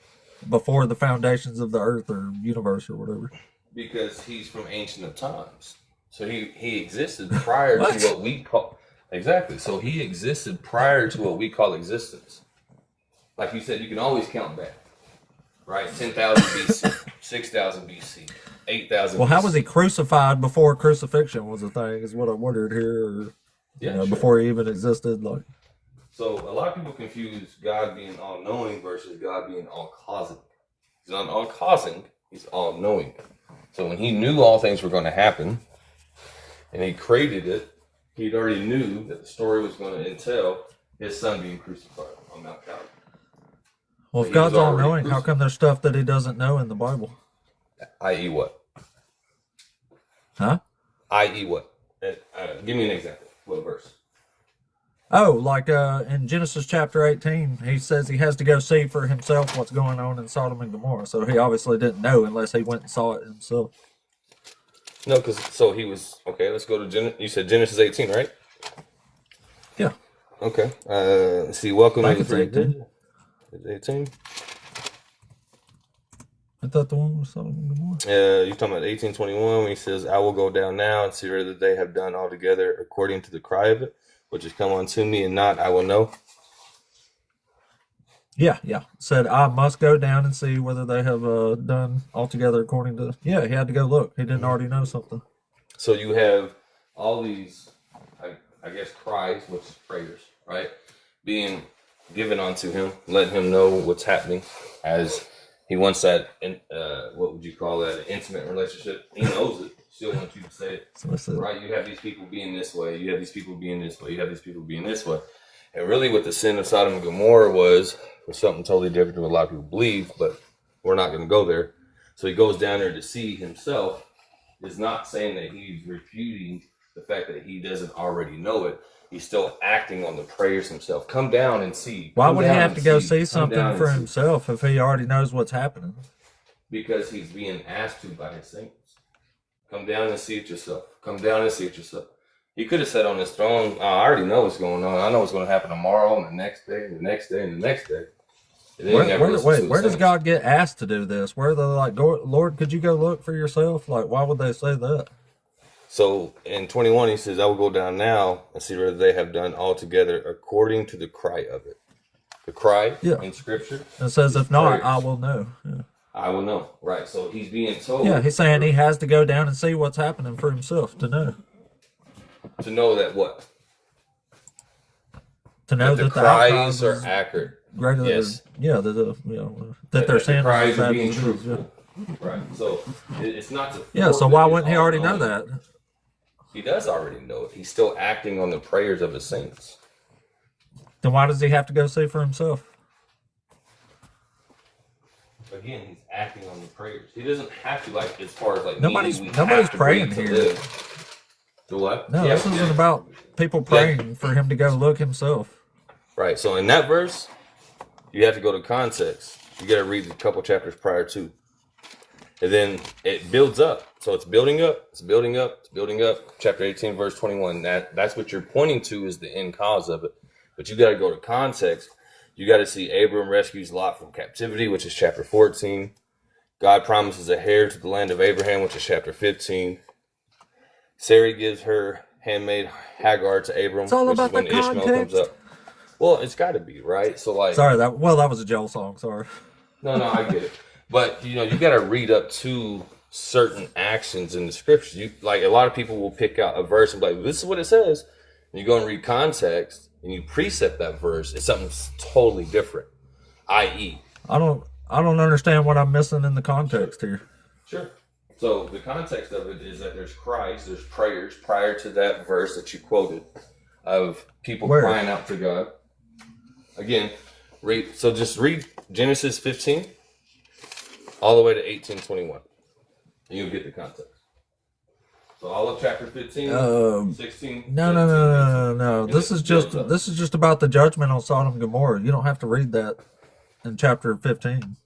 before the foundations of the earth or universe or whatever. Because he's from ancient of times. So he existed prior to what we call... Exactly. So he existed prior to what we call existence. Like you said, you can always count back. Right? 10,000 BC, 6,000 BC, 8,000 Well, BC. how was he crucified before crucifixion was a thing, is what I wondered here. Or, Yeah, you know, sure. before he even existed. Like, So a lot of people confuse God being all-knowing versus God being all-causing. He's not all-causing, he's all-knowing. So when he knew all things were going to happen, and he created it, he'd already knew that the story was going to entail his son being crucified on Mount Calvary. well, He if God's was already all knowing, how come there's stuff that he doesn't know in the Bible? I.e. what? Huh? I.e., what? Give me an example. What verse? Oh, like in Genesis chapter 18, he says he has to go see for himself what's going on in Sodom and Gomorrah. So he obviously didn't know unless he went and saw it himself. No, because so he was okay. Let's go to you said Genesis 18, right? Yeah. Okay. Let's see. Welcome I to think the it's 18. It's 18. I thought the one was Sodom and Gomorrah. You're talking about 18:21 when he says, "I will go down now and see whether they have done altogether according to the cry of it, which has come unto me, and not I will know." Yeah. Said, I must go down and see whether they have done altogether according to. Yeah, he had to go look. He didn't already know something. So you have all these, I guess, cries, which is prayers, right? Being given unto him, letting him know what's happening as he wants that, what would you call that, an intimate relationship. He knows it. Still wants you to say it, So right? You have these people being this way. You have these people being this way. You have these people being this way. And really what the sin of Sodom and Gomorrah was something totally different than what a lot of people believe, but we're not going to go there. So he goes down there to see himself. Is not saying that he's refuting the fact that he doesn't already know it. He's still acting on the prayers himself. Come down and see. Why would he have to go see something for himself if he already knows what's happening? Because he's being asked to by his saints. Come down and see it yourself. Come down and see it yourself. He could have sat on his throne. Oh, I already know what's going on. I know what's going to happen tomorrow and the next day and the next day and the next day. Where does God get asked to do this? Where they're like, Lord, could you go look for yourself? Like, why would they say that? So in 21, he says, I will go down now and see whether they have done altogether according to the cry of it. The cry in Scripture. It says, if not, I will know. Yeah. I will know. Right. So he's being told. Yeah, he's saying he has to go down and see what's happening for himself to know. To know that what? To know that the cries are accurate. Greater yes. That they're saying the cries are being truthful. Yeah. Right. So it's not to. Yeah. So why wouldn't he already know that? He does already know it. He's still acting on the prayers of his saints. Then why does he have to go see for himself? Again, he's acting on the prayers. He doesn't have to, like, as far as like nobody's praying here. The what? No, this isn't about people praying for him to go look himself. Right. So in that verse, you have to go to context. You got to read a couple chapters prior to. And then it builds up. So it's building up, it's building up, it's building up. Chapter 18, verse 21. That's what you're pointing to is the end cause of it. But you got to go to context. You got to see Abram rescues Lot from captivity, which is chapter 14. God promises a heir to the land of Abraham, which is chapter 15. Sarai gives her handmaid Hagar to Abram, it's all which about is when the Ishmael context. comes up. Well, it's got to be, right? So like, sorry, that was a Joel song. Sorry. No, I get it. But you got to read up to certain actions in the scriptures. You like a lot of people will pick out a verse and be like, "This is what it says." And you go and read context and you precept that verse. It's something totally different. I.e., I don't understand what I'm missing in the context here. Sure. So the context of it is that there's cries, there's prayers prior to that verse that you quoted of people crying out to God. Again, just read Genesis 15 all the way to 18:21. And you'll get the context. So all of chapter 15, 16. No. This is just about the judgment on Sodom and Gomorrah. You don't have to read that in chapter 15.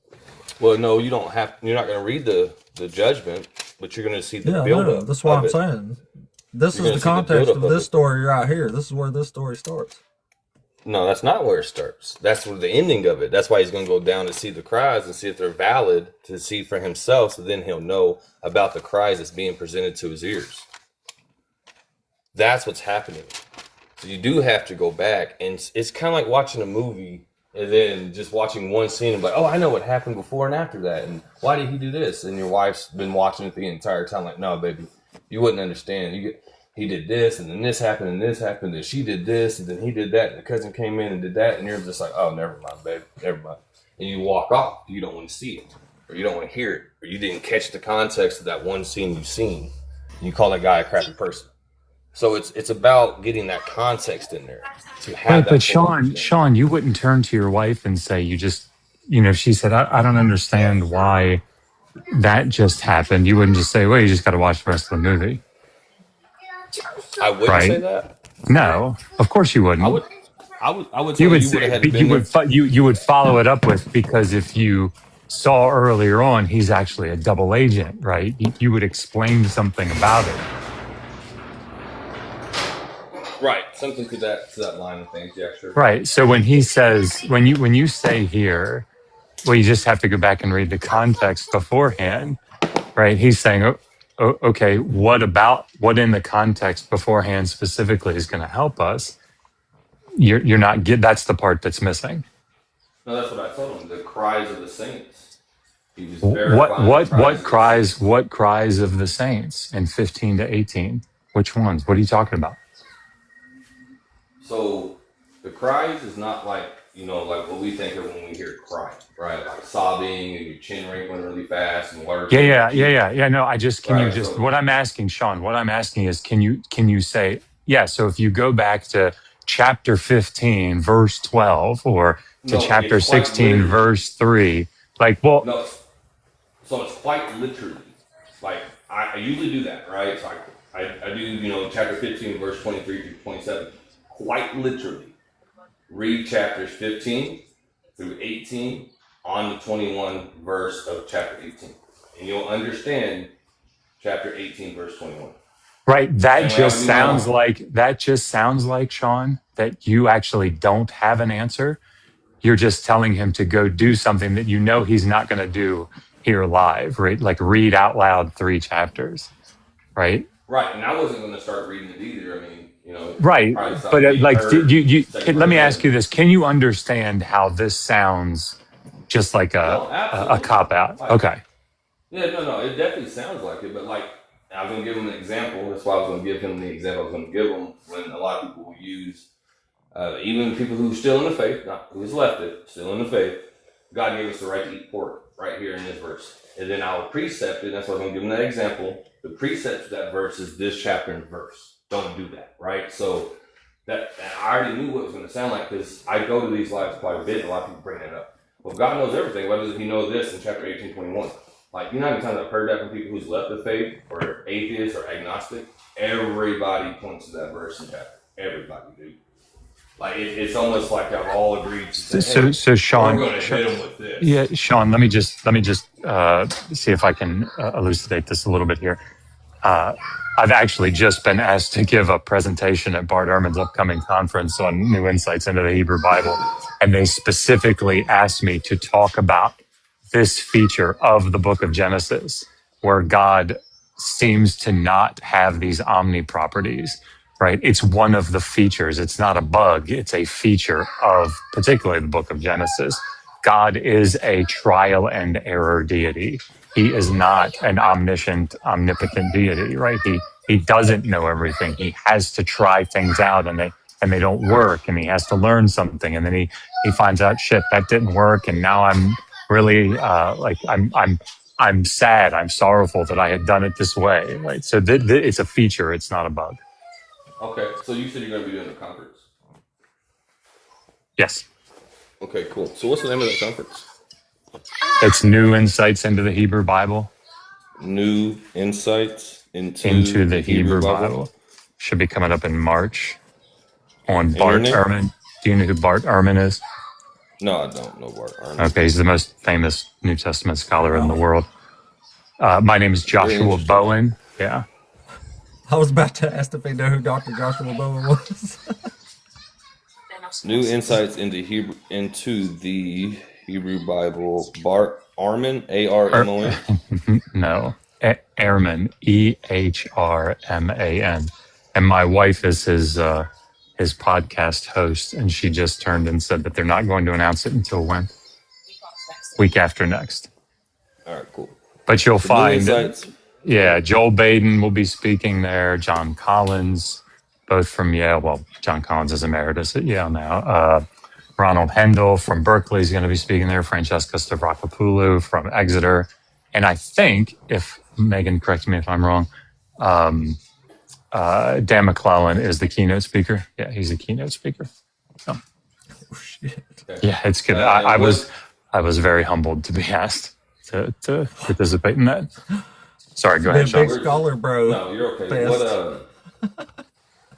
Well, no, you don't have. You're not going to read the judgment, but you're going to see the build-up. No, that's what I'm saying. This is the context of this story right here. This is where this story starts. No, that's not where it starts. That's where the ending of it. That's why he's going to go down to see the cries and see if they're valid, to see for himself, so then he'll know about the cries that's being presented to his ears. That's what's happening. So you do have to go back, and it's kind of like watching a movie and then just watching one scene and be like, oh, I know what happened before and after that, and why did he do this? And your wife's been watching it the entire time like, no, baby, you wouldn't understand. He did this, and then this happened, and she did this, and then he did that, and the cousin came in and did that, and you're just like, oh, never mind, babe, never mind. And you walk off. You don't want to see it, or you don't want to hear it, or you didn't catch the context of that one scene you've seen. And you call that guy a crappy person. So it's about getting that context in there to have that. But Sean, you wouldn't turn to your wife and say, she said, I don't understand why that just happened, you wouldn't just say, well, you just got to watch the rest of the movie, I wouldn't say right? that. No, of course you I wouldn't. would. I would You tell you would you would say, have had to but been there. you would follow it up with, because if you saw earlier on, he's actually a double agent, right? You would explain something about it. Right, something to that line of things. Yeah, sure. Right. So when he says, when you say here, well, you just have to go back and read the context beforehand, right? He's saying, okay, what in the context beforehand specifically is going to help us? You're not get. That's the part that's missing. No, that's what I told him. The cries of the saints. He was What verifying the what cries what of the saints. cries what cries of the saints in 15 to 18? Which ones? What are you talking about? So the cries is not like, like what we think of when we hear crying, right? Like sobbing and your chin wrinkling really fast and water coming out your cheek, Yeah. No, can you right? just, So what I'm asking, Sean, what I'm asking is, can you say, yeah, so if you go back to chapter 15, verse 12, or to no, chapter it's quite 16, literally. verse 3, like, well, No, so it's quite literally. Like I usually do that, right? So I do, chapter 15, verse 23 through 27, quite literally. Read chapters 15 through 18 on the 21 verse of chapter 18. And you'll understand chapter 18, verse 21. right, Same way I would do my own. that just sounds like, Sean, that you actually don't have an answer. You're just telling him to go do something that you know he's not going to do here live, right? Like read out loud 3 chapters, right? Right. And I wasn't going to start reading it either. I mean, Right. probably something But you heard second let me verse ask in. you this. Can you understand how this sounds just like No, a absolutely. cop out? Like, Okay. yeah, no. It definitely sounds like it. But like, I was going to give him an example. That's why I was going to give him the example I was going to give him when a lot of people will use, even people who are still in the faith, not who's left it, still in the faith. God gave us the right to eat pork right here in this verse. And then our precept, and that's why I'm going to give them that example. The precept to that verse is this chapter and verse. Don't do that, right? So that I already knew what it was going to sound like because I go to these lives quite a bit and a lot of people bring that up. Well, God knows everything. Why doesn't he know this in chapter 18:21? Like, you know how many times I've heard that from people who's left the faith or atheists or agnostic? Everybody points to that verse and chapter. Everybody, dude. Like it's almost like I've all agreed to say, hey, So we're Sean, going to hit them with this. yeah, Sean, let me just see if I can elucidate this a little bit here. I've actually just been asked to give a presentation at Bart Ehrman's upcoming conference on new insights into the Hebrew Bible. And they specifically asked me to talk about this feature of the book of Genesis, where God seems to not have these omni properties, right? It's one of the features. It's not a bug. It's a feature of particularly the book of Genesis. God is a trial and error deity. He is not an omniscient, omnipotent deity, right? He doesn't know everything. He has to try things out and they don't work, and he has to learn something, and then he finds out, shit, that didn't work, and now I'm really I'm sad, I'm sorrowful that I had done it this way, right? So it's a feature, it's not a bug. Okay, so you said you're going to be doing the conference. Yes. Okay, cool. So what's the name of that conference? It's New Insights into the Hebrew Bible. New Insights into the Hebrew Bible. Should be coming up in March on Bart Internet? Ehrman. Do you know who Bart Ehrman is? No, I don't know Bart Ehrman. Okay, he's the most famous New Testament scholar in the world. My name is Joshua Bowen. Yeah. I was about to ask if they know who Dr. Joshua Bowen was. New Insights into the Hebrew Bible. Bart Ehrman, Armon. No, Ehrman, Ehrman. And my wife is his podcast host, and she just turned and said that they're not going to announce it until when? Week after next. All right, cool. But you'll find, yeah, Joel Baden will be speaking there, John Collins, both from Yale. Well, John Collins is emeritus at Yale now. Ronald Hendel from Berkeley is going to be speaking there. Francesca Stavrakopoulou from Exeter. And I think, if Megan, correct me if I'm wrong, Dan McClellan is the keynote speaker. Yeah, he's a keynote speaker. So, oh, shit. Yeah, it's good. I was very humbled to be asked to participate in that. Sorry, go Be a ahead, Sean. big scholar, bro. No, you're okay.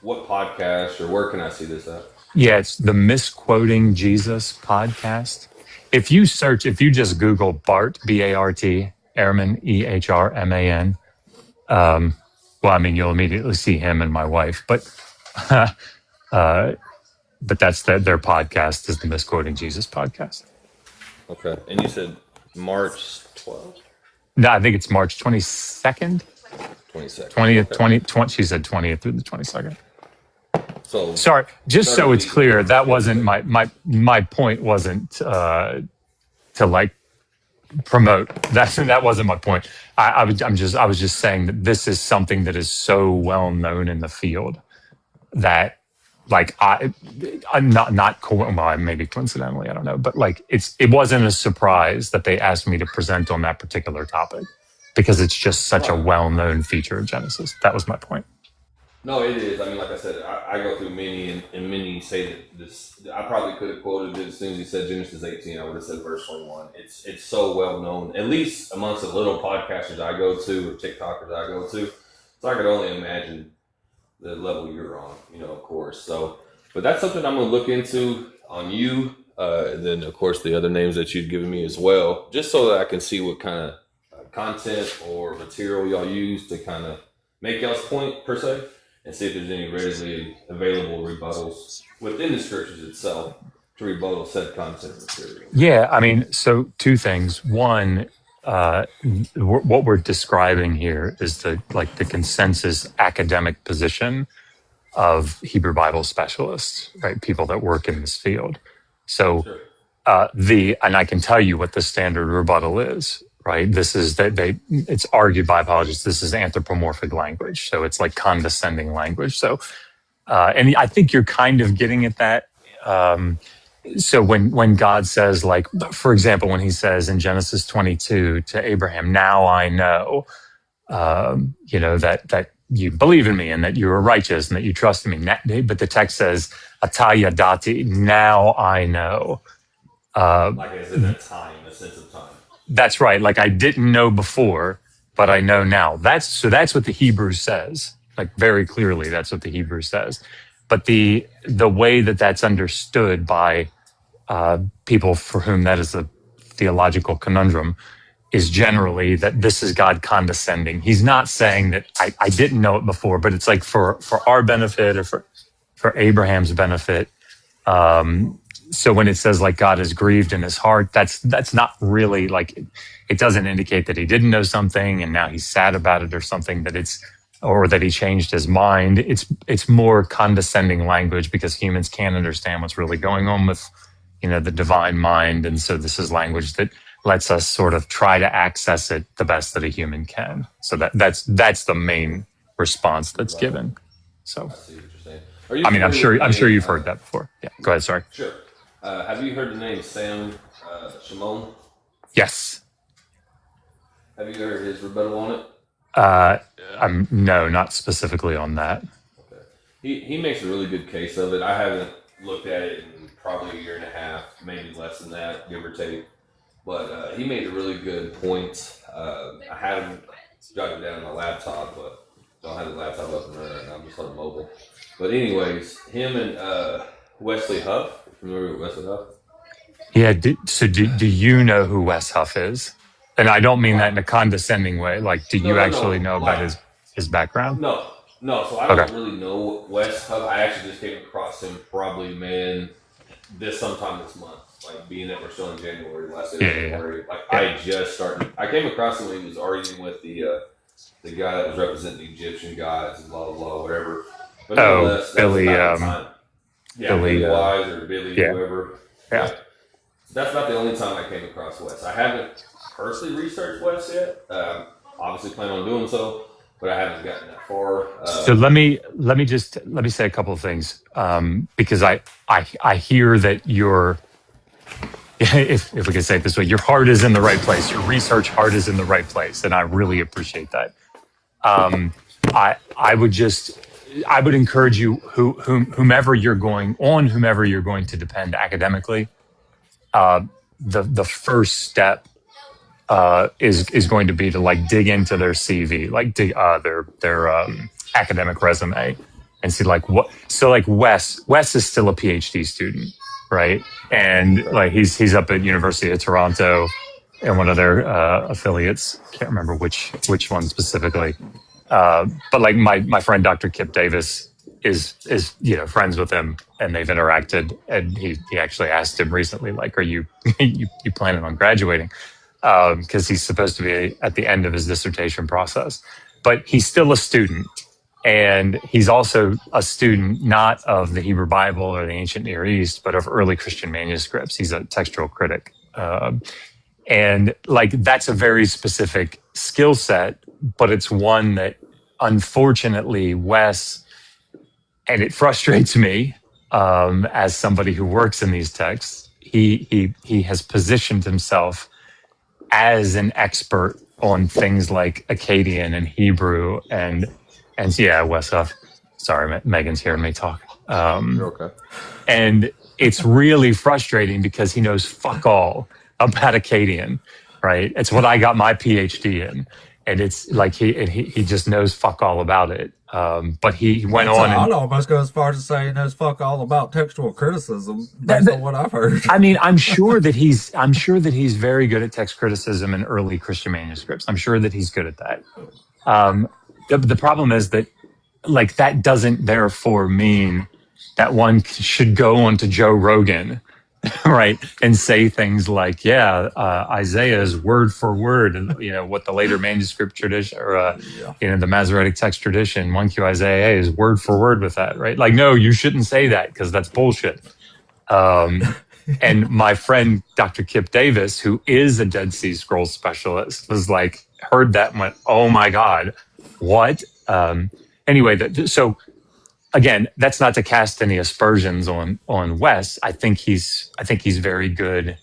What podcast or where can I see this at? Yeah, it's the Misquoting Jesus podcast. If you just Google Bart, B-A-R-T, Ehrman, E-H-R-M-A-N, well, I mean, you'll immediately see him and my wife, but that's their podcast is the Misquoting Jesus podcast. Okay. And you said March 12th? No, I think it's March 22nd, 22nd. 20th, Okay. 20, she said 20th through the 22nd. So Sorry, just so it's 30 clear, that wasn't my point wasn't to like promote. That wasn't my point. I was just saying that this is something that is so well known in the field that like I'm not well, maybe coincidentally, I don't know, but like it wasn't a surprise that they asked me to present on that particular topic because it's just such a well-known feature of Genesis. That was my point. no, it is. I mean, like I said, I go through many, and many say that this. I probably could have quoted it as soon as he said Genesis 18. I would have said verse 21. It's so well known, at least amongst the little podcasters I go to or TikTokers I go to. So I could only imagine the level you're on, of course. So, but that's something I'm going to look into on you. And then, of course, the other names that you've given me as well, just so that I can see what kind of content or material y'all use to kind of make y'all's point, per se, and see if there's any readily available rebuttals within the scriptures itself to rebuttal said content material. Yeah, I mean, so two things. One, what we're describing here is the consensus academic position of Hebrew Bible specialists, right? People that work in this field. So Sure. And I can tell you what the standard rebuttal is, right? This is it's argued by apologists. This is anthropomorphic language. So it's like condescending language. So, and I think you're kind of getting at that. So when God says, like, for example, when he says in Genesis 22 to Abraham, now I know, that you believe in me and that you are righteous and that you trust in me. But the text says, Ataya dati, now I know. Like as in a time, a sense of time. That's right. Like I didn't know before, but I know now. That's what the Hebrew says. Like very clearly, that's what the Hebrew says. But the way that that's understood by people for whom that is a theological conundrum is generally that this is God condescending. He's not saying that I didn't know it before, but it's like for our benefit or for Abraham's benefit. So when it says like God is grieved in his heart, that's not really like it doesn't indicate that he didn't know something and now he's sad about it or something or that he changed his mind. It's more condescending language because humans can't understand what's really going on with the divine mind, and so this is language that lets us sort of try to access it the best that a human can. So that's the main response that's given. So I see what you're saying. I mean, I'm sure you've heard that before. Yeah, go ahead. Sorry. Sure. Have you heard the name Sam Shimon? Yes. Have you heard his rebuttal on it? No, not specifically on that. Okay. He makes a really good case of it. I haven't looked at it in probably a year and a half, maybe less than that, give or take. But he made a really good point. I had him jotted down on my laptop, but don't have the laptop up and running right now. I'm just on mobile. But anyways, him and Wesley Huff. Familiar with Wesley Huff? Yeah. Do you know who Wes Huff is? And I don't mean that in a condescending way. Like, do you actually know about his background? No. So I don't really know Wes Huff. I actually just came across him probably, sometime this month. Like, being that we're still in January, last day of January. Like, I came across him when he was arguing with the guy that was representing the Egyptian gods and blah, blah, blah, whatever. But nonetheless, Billy, Billy Wise or Billy, whoever. Yeah. That's not the only time I came across Wes. I haven't personally researched Wes yet. Obviously plan on doing so, but I haven't gotten that far. So let me say a couple of things because I hear that your if we can say it this way, your heart is in the right place. Your research heart is in the right place, and I really appreciate that. I would encourage you, whomever you're going to depend academically. The first step is going to be to like dig into their CV, like their academic resume, and see like what. So like Wes is still a PhD student, right? And like he's up at University of Toronto and one of their affiliates. Can't remember which one specifically. But like my friend Dr. Kip Davis is friends with him, and they've interacted, and he actually asked him recently, like, are you you planning on graduating? Because he's supposed to be at the end of his dissertation process, but he's still a student, and he's also a student not of the Hebrew Bible or the ancient Near East, but of early Christian manuscripts. He's a textual critic. And like that's a very specific skill set, but it's one that unfortunately Wes, and it frustrates me as somebody who works in these texts, he has positioned himself as an expert on things like Akkadian and Hebrew and yeah, Wes, sorry, Megan's hearing me talk. You're okay. And it's really frustrating because he knows fuck all about Akkadian, right? It's what I got my PhD in. And it's like he just knows fuck all about it. But he went on. I'd almost go as far as to say he knows fuck all about textual criticism based on what I've heard. I mean, I'm sure that he's very good at text criticism in early Christian manuscripts. I'm sure that he's good at that. The problem is that like that doesn't therefore mean that one should go on to Joe Rogan, right, and say things like, yeah, Isaiah is word for word, and what the later manuscript tradition or the Masoretic text tradition, 1Q Isaiah is word for word with that, right? Like, no, you shouldn't say that because that's bullshit. And my friend Dr. Kip Davis, who is a Dead Sea Scrolls specialist, was like, heard that and went, oh my God, what? Anyway, so again, that's not to cast any aspersions on Wes. I think he's very good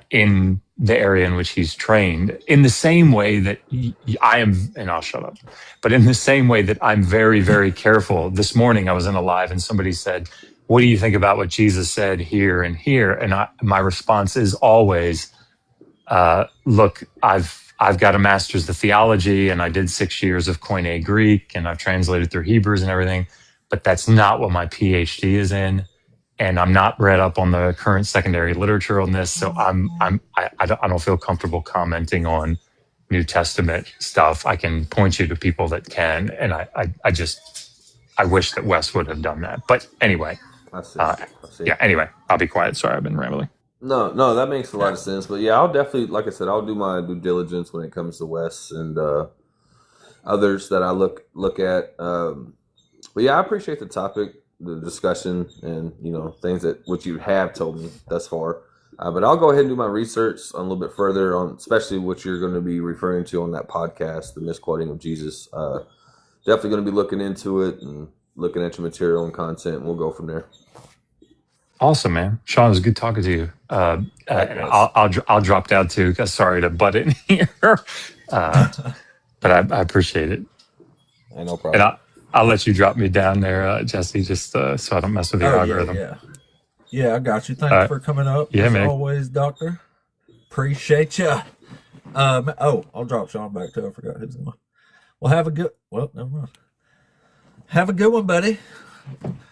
in the area in which he's trained. In the same way that I am, and I'll shut up. But in the same way that I'm very, very careful. This morning I was in a live and somebody said, "What do you think about what Jesus said here and here?" And my response is always, "Look, I've got a master's of theology, and I did 6 years of Koine Greek, and I've translated through Hebrews and everything, but that's not what my PhD is in, and I'm not read up on the current secondary literature on this, so I don't feel comfortable commenting on New Testament stuff. I can point you to people that can, and I wish that Wes would have done that. But anyway, I see. Yeah. Anyway, I'll be quiet. Sorry, I've been rambling. No, that makes a lot of sense. But yeah, I'll definitely, like I said, I'll do my due diligence when it comes to Wes and others that I look at. But yeah, I appreciate the topic, the discussion, and things that what you have told me thus far. But I'll go ahead and do my research on a little bit further on, especially what you're going to be referring to on that podcast, the misquoting of Jesus. Definitely going to be looking into it and looking at your material and content. And we'll go from there. Awesome, man. Sean, it was good talking to you. I'll drop down too. Sorry to butt in here, but I appreciate it. No problem. And I'll let you drop me down there, Jesse, just so I don't mess with your algorithm. Yeah, I got you. Thanks for coming up. Yeah, as man. always, Doctor. Appreciate you. I'll drop Sean back too. I forgot who's going. Well, never mind. Have a good one, buddy.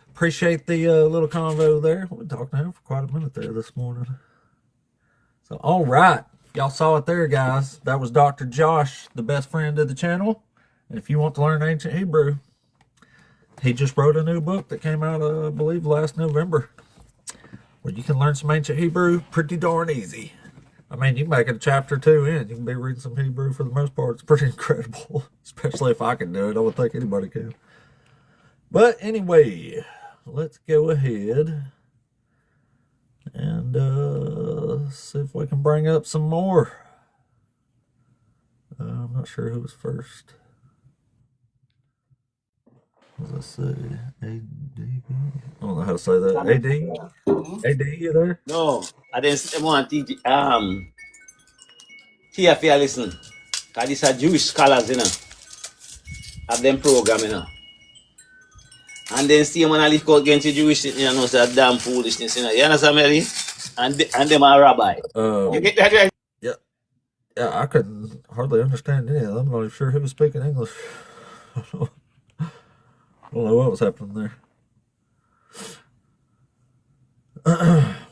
Appreciate the little convo there. We've been talking to him for quite a minute there this morning. So, all right. Y'all saw it there, guys. That was Dr. Josh, the best friend of the channel. And if you want to learn ancient Hebrew, he just wrote a new book that came out, I believe, last November, where you can learn some ancient Hebrew pretty darn easy. I mean, you can make it a chapter 2 in. You can be reading some Hebrew for the most part. It's pretty incredible, especially if I can do it. I would think anybody can. But anyway, let's go ahead and see if we can bring up some more. I'm not sure who was first. Let's see. AD. I don't know how to say that. AD, you there? No, I didn't want to here for you listen. Because these are Jewish scholars, have them program, And then see when I live out against the Jewish, it's a damn foolishness, You understand, Mary? And them are rabbi. Oh. You get that right? Yeah. Yeah, I couldn't hardly understand any of them. I'm not even sure who was speaking English. I don't know what was happening there.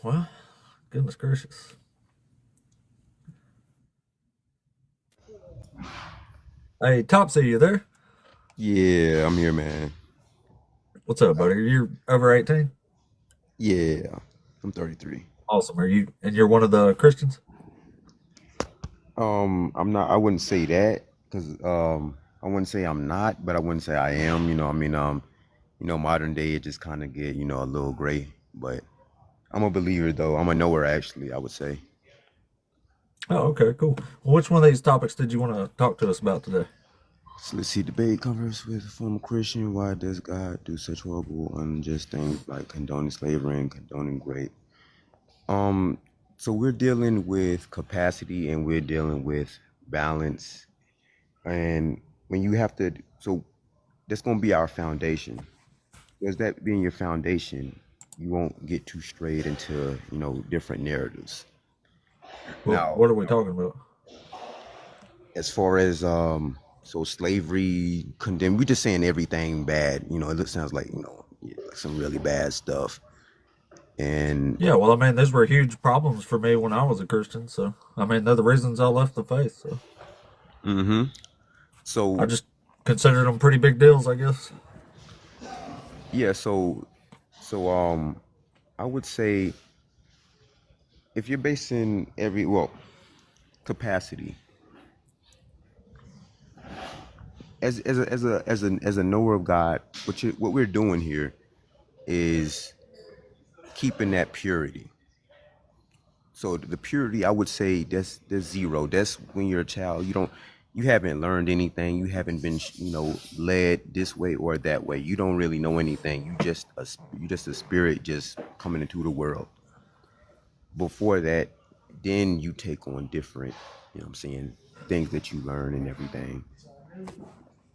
Well, goodness gracious. Hey, Topsy, you there? Yeah, I'm here, man. What's up, buddy? You're over 18? Yeah, I'm 33. Awesome. And you're one of the Christians? I'm not. I wouldn't say that because I wouldn't say I'm not, but I wouldn't say I am. Modern day it just kind of get a little gray. But I'm a believer though. I'm a knower actually. I would say. Oh, okay, cool. Well, which one of these topics did you want to talk to us about today? So let's see. Debate converse with a former Christian. Why does God do such horrible, unjust things like condoning slavery and condoning rape? Um, so we're dealing with capacity and we're dealing with balance. And when you have to, so that's going to be our foundation. Because that being your foundation, you won't get too straight into, different narratives. Well, Now, what are we talking about? as far as so slavery, condemn, we're just saying everything bad. It sounds like, some really bad stuff. And Yeah, well, I mean, those were huge problems for me when I was a Christian. So, I mean, they're the reasons I left the faith. So, mm-hmm. I So just considered them pretty big deals, I guess. yeah, so I would say if you're basing capacity as a knower of God, what we're doing here is keeping that purity. So the purity, I would say that's zero. That's when you're a child. You haven't learned anything. You haven't been, led this way or that way. You don't really know anything. You just a spirit just coming into the world. Before that, then you take on different, what I'm saying, things that you learn and everything.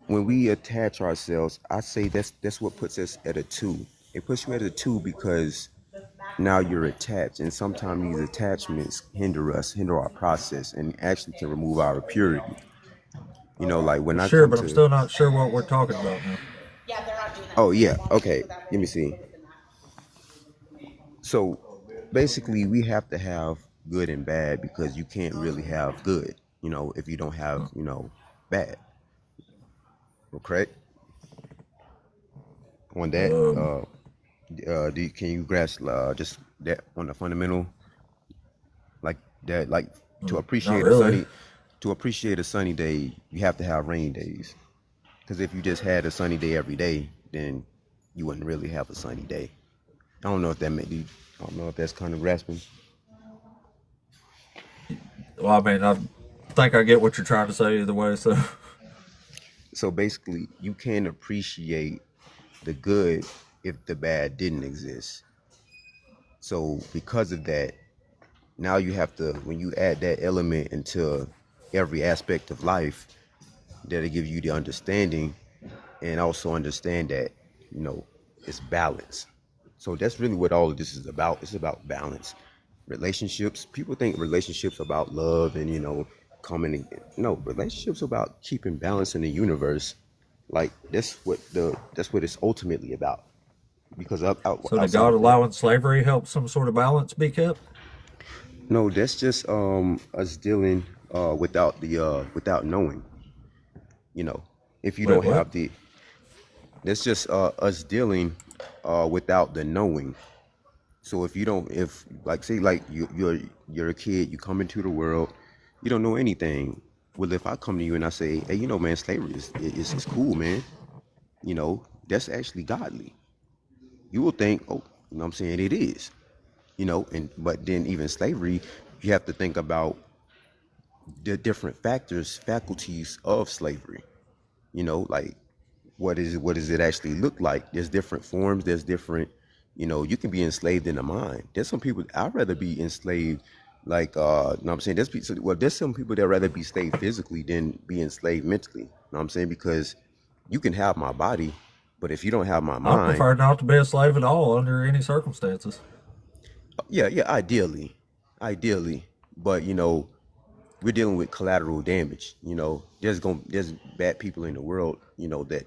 When we attach ourselves, I say that's what puts us at a 2. It puts you at a 2 because now you're attached, and sometimes these attachments hinder our process and actually can remove our purity. Like when I Sure, come but I'm to, still not sure what we're talking about now. oh yeah, okay, let me see. So basically we have to have good and bad because you can't really have good, if you don't have, bad. Correct? On that, Um, can you grasp just that on the fundamental, like that, like to not appreciate a really. sunny day, you have to have rainy days. Because if you just had a sunny day every day, then you wouldn't really have a sunny day. I don't know if that I don't know if that's kind of grasping. Well, I mean, I think I get what you're trying to say either way. So, So basically, you can't appreciate the good if the bad didn't exist. So because of that, now you have to, when you add that element into every aspect of life, that'll give you the understanding and also understand that, it's balance. So that's really what all of this is about. It's about balance. Relationships, people think relationships about love and, coming in. No, relationships about keeping balance in the universe. Like that's what it's ultimately about. Because so did outside God of that, allowing slavery help some sort of balance be kept? no, that's just us dealing without knowing. You know, if you Wait, don't what? have the, that's just us dealing without the knowing. So if you don't, if like say like you're a kid, you come into the world, you don't know anything. Well, if I come to you and I say, hey, man, slavery is cool, man. That's actually godly. You will think, oh, what I'm saying, it is. And but then even slavery, you have to think about the different faculties of slavery. Like what does it actually look like? There's different forms, there's different, you can be enslaved in the mind. There's some people I'd rather be enslaved, like I'm saying, there's some people that rather be enslaved physically than be enslaved mentally. I'm saying? Because you can have my body, but if you don't have my I mind, prefer not to be a slave at all under any circumstances. yeah, ideally. But we're dealing with collateral damage. There's bad people in the world, that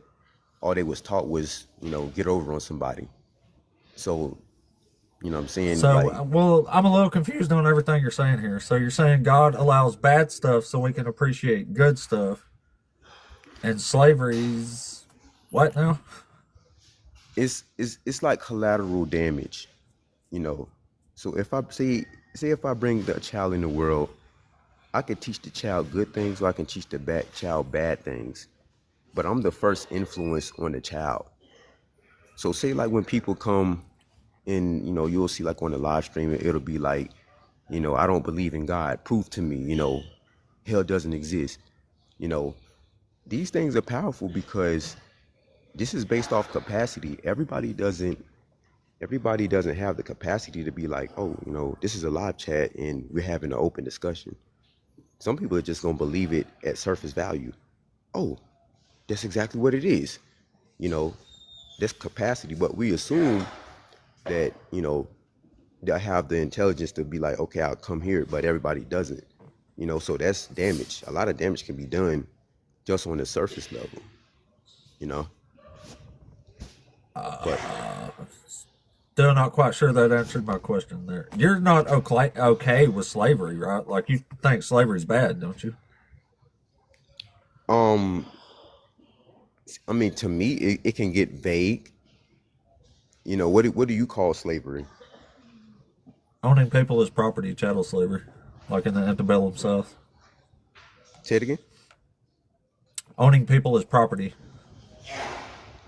all they was taught was, get over on somebody. So, what I'm saying? Like, So, well, I'm a little confused on everything you're saying here. So you're saying God allows bad stuff so we can appreciate good stuff, and slavery's what now? it's like collateral damage, you know. So if I say if I bring the child in the world, I can teach the child good things or I can teach the child bad things. But I'm the first influence on the child. So say like when people come in, you'll see like on the live stream, it'll be like, I don't believe in God. Prove to me, hell doesn't exist. You know, these things are powerful because this is based off capacity. Everybody doesn't have the capacity to be like, oh, this is a live chat and we're having an open discussion. Some people are just gonna believe it at surface value. Oh, that's exactly what it is. You know, that's capacity. But we assume that, they'll have the intelligence to be like, okay, I'll come here, but everybody doesn't. So that's damage. A lot of damage can be done just on the surface level, you know. But Still not quite sure that answered my question there. You're not okay with slavery, right? Like you think slavery's bad, don't you? um, I mean, to me, it can get vague. What do you call slavery? Owning people as property, chattel slavery, like in the antebellum South. Say it again. Owning people as property,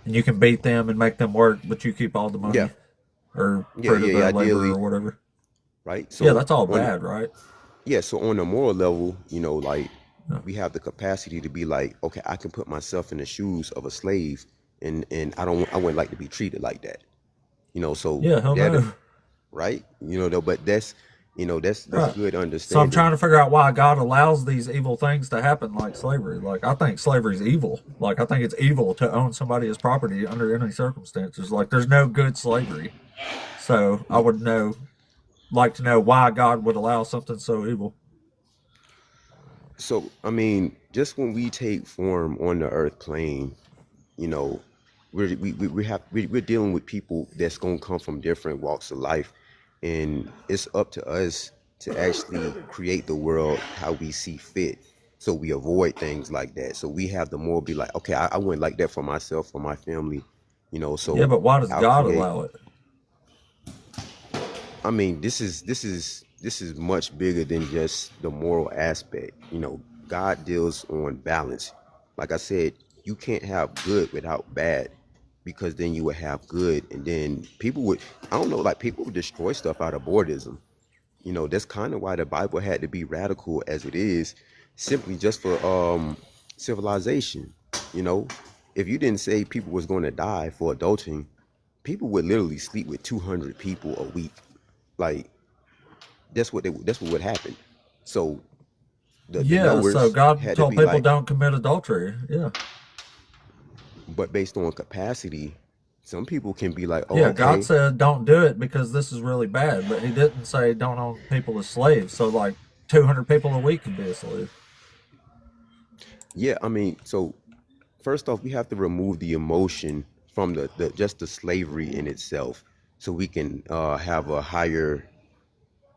and you can beat them and make them work, but you keep all the money Yeah, or yeah, fruit of yeah, their yeah. labor Ideally, or whatever. right? Yeah, So that's all on bad, right? yeah, so on a moral level, like No. we have the capacity to be like, okay, I can put myself in the shoes of a slave, and I wouldn't like to be treated like that. So Yeah, hell that, no. right? Though, but that's Right. good So I'm understanding. trying to figure out why God allows these evil things to happen, like slavery. Like I think slavery's evil. Like I think it's evil to own somebody as property under any circumstances. Like there's no good slavery. So I would like to know why God would allow something so evil. So I mean, just when we take form on the earth plane, you know, we're dealing with people that's gonna come from different walks of life, and it's up to us to actually create the world how we see fit. So we avoid things like that. So we have the moral be like, okay, I wouldn't like that for myself, for my family, Yeah, so but why does I'll God create. allow it? I mean, this is much bigger than just the moral aspect. God deals on balance. Like I said, you can't have good without bad, because then you would have good, and then people would, I don't know, like people would destroy stuff out of boredom. That's kind of why the Bible had to be radical as it is, simply just for civilization. You know, if you didn't say people was going to die for adulting, people would literally sleep with 200 people a week. Like that's what would happen. So the Yeah, so knowers God had to told be people like, don't commit adultery. Yeah. but based on capacity, some people can be like, oh, Yeah, God okay, said don't do it because this is really bad, but he didn't say don't own people as slaves. So like 200 people a week could be a slave. yeah. I mean, so first off, we have to remove the emotion from the just the slavery in itself, so we can have a higher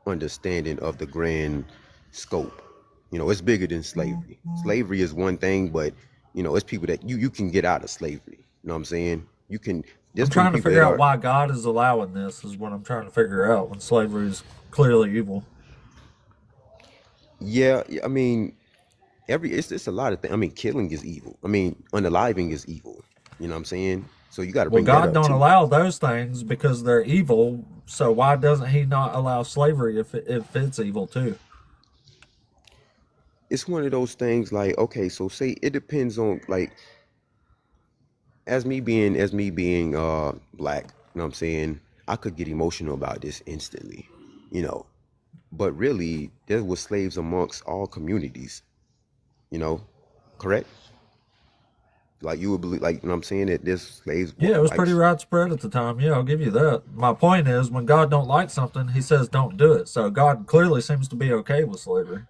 understanding of the grand scope. It's bigger than slavery. Slavery is one thing, but it's people that you can get out of slavery. You know what I'm saying? You can. I'm There's been trying to people figure that out are. why God is allowing this is what I'm trying to figure out when slavery is clearly evil. Yeah, yeah, I mean, it's a lot of things. I mean, killing is evil. I mean, unaliving is evil. You know what I'm saying? So you got to Well, bring that God up don't too. allow those things because they're evil. So why doesn't he not allow slavery if it's evil too? It's one of those things like, okay, so say it depends on, like, as me being black, you know what I'm saying? I could get emotional about this instantly, you know. But really, there was slaves amongst all communities, you know, correct? Like you would believe, like, you know what I'm saying, that there's slaves, Yeah, it was like, pretty widespread at the time. Yeah, I'll give you that. My point is, when God don't like something, he says don't do it. So God clearly seems to be okay with slavery.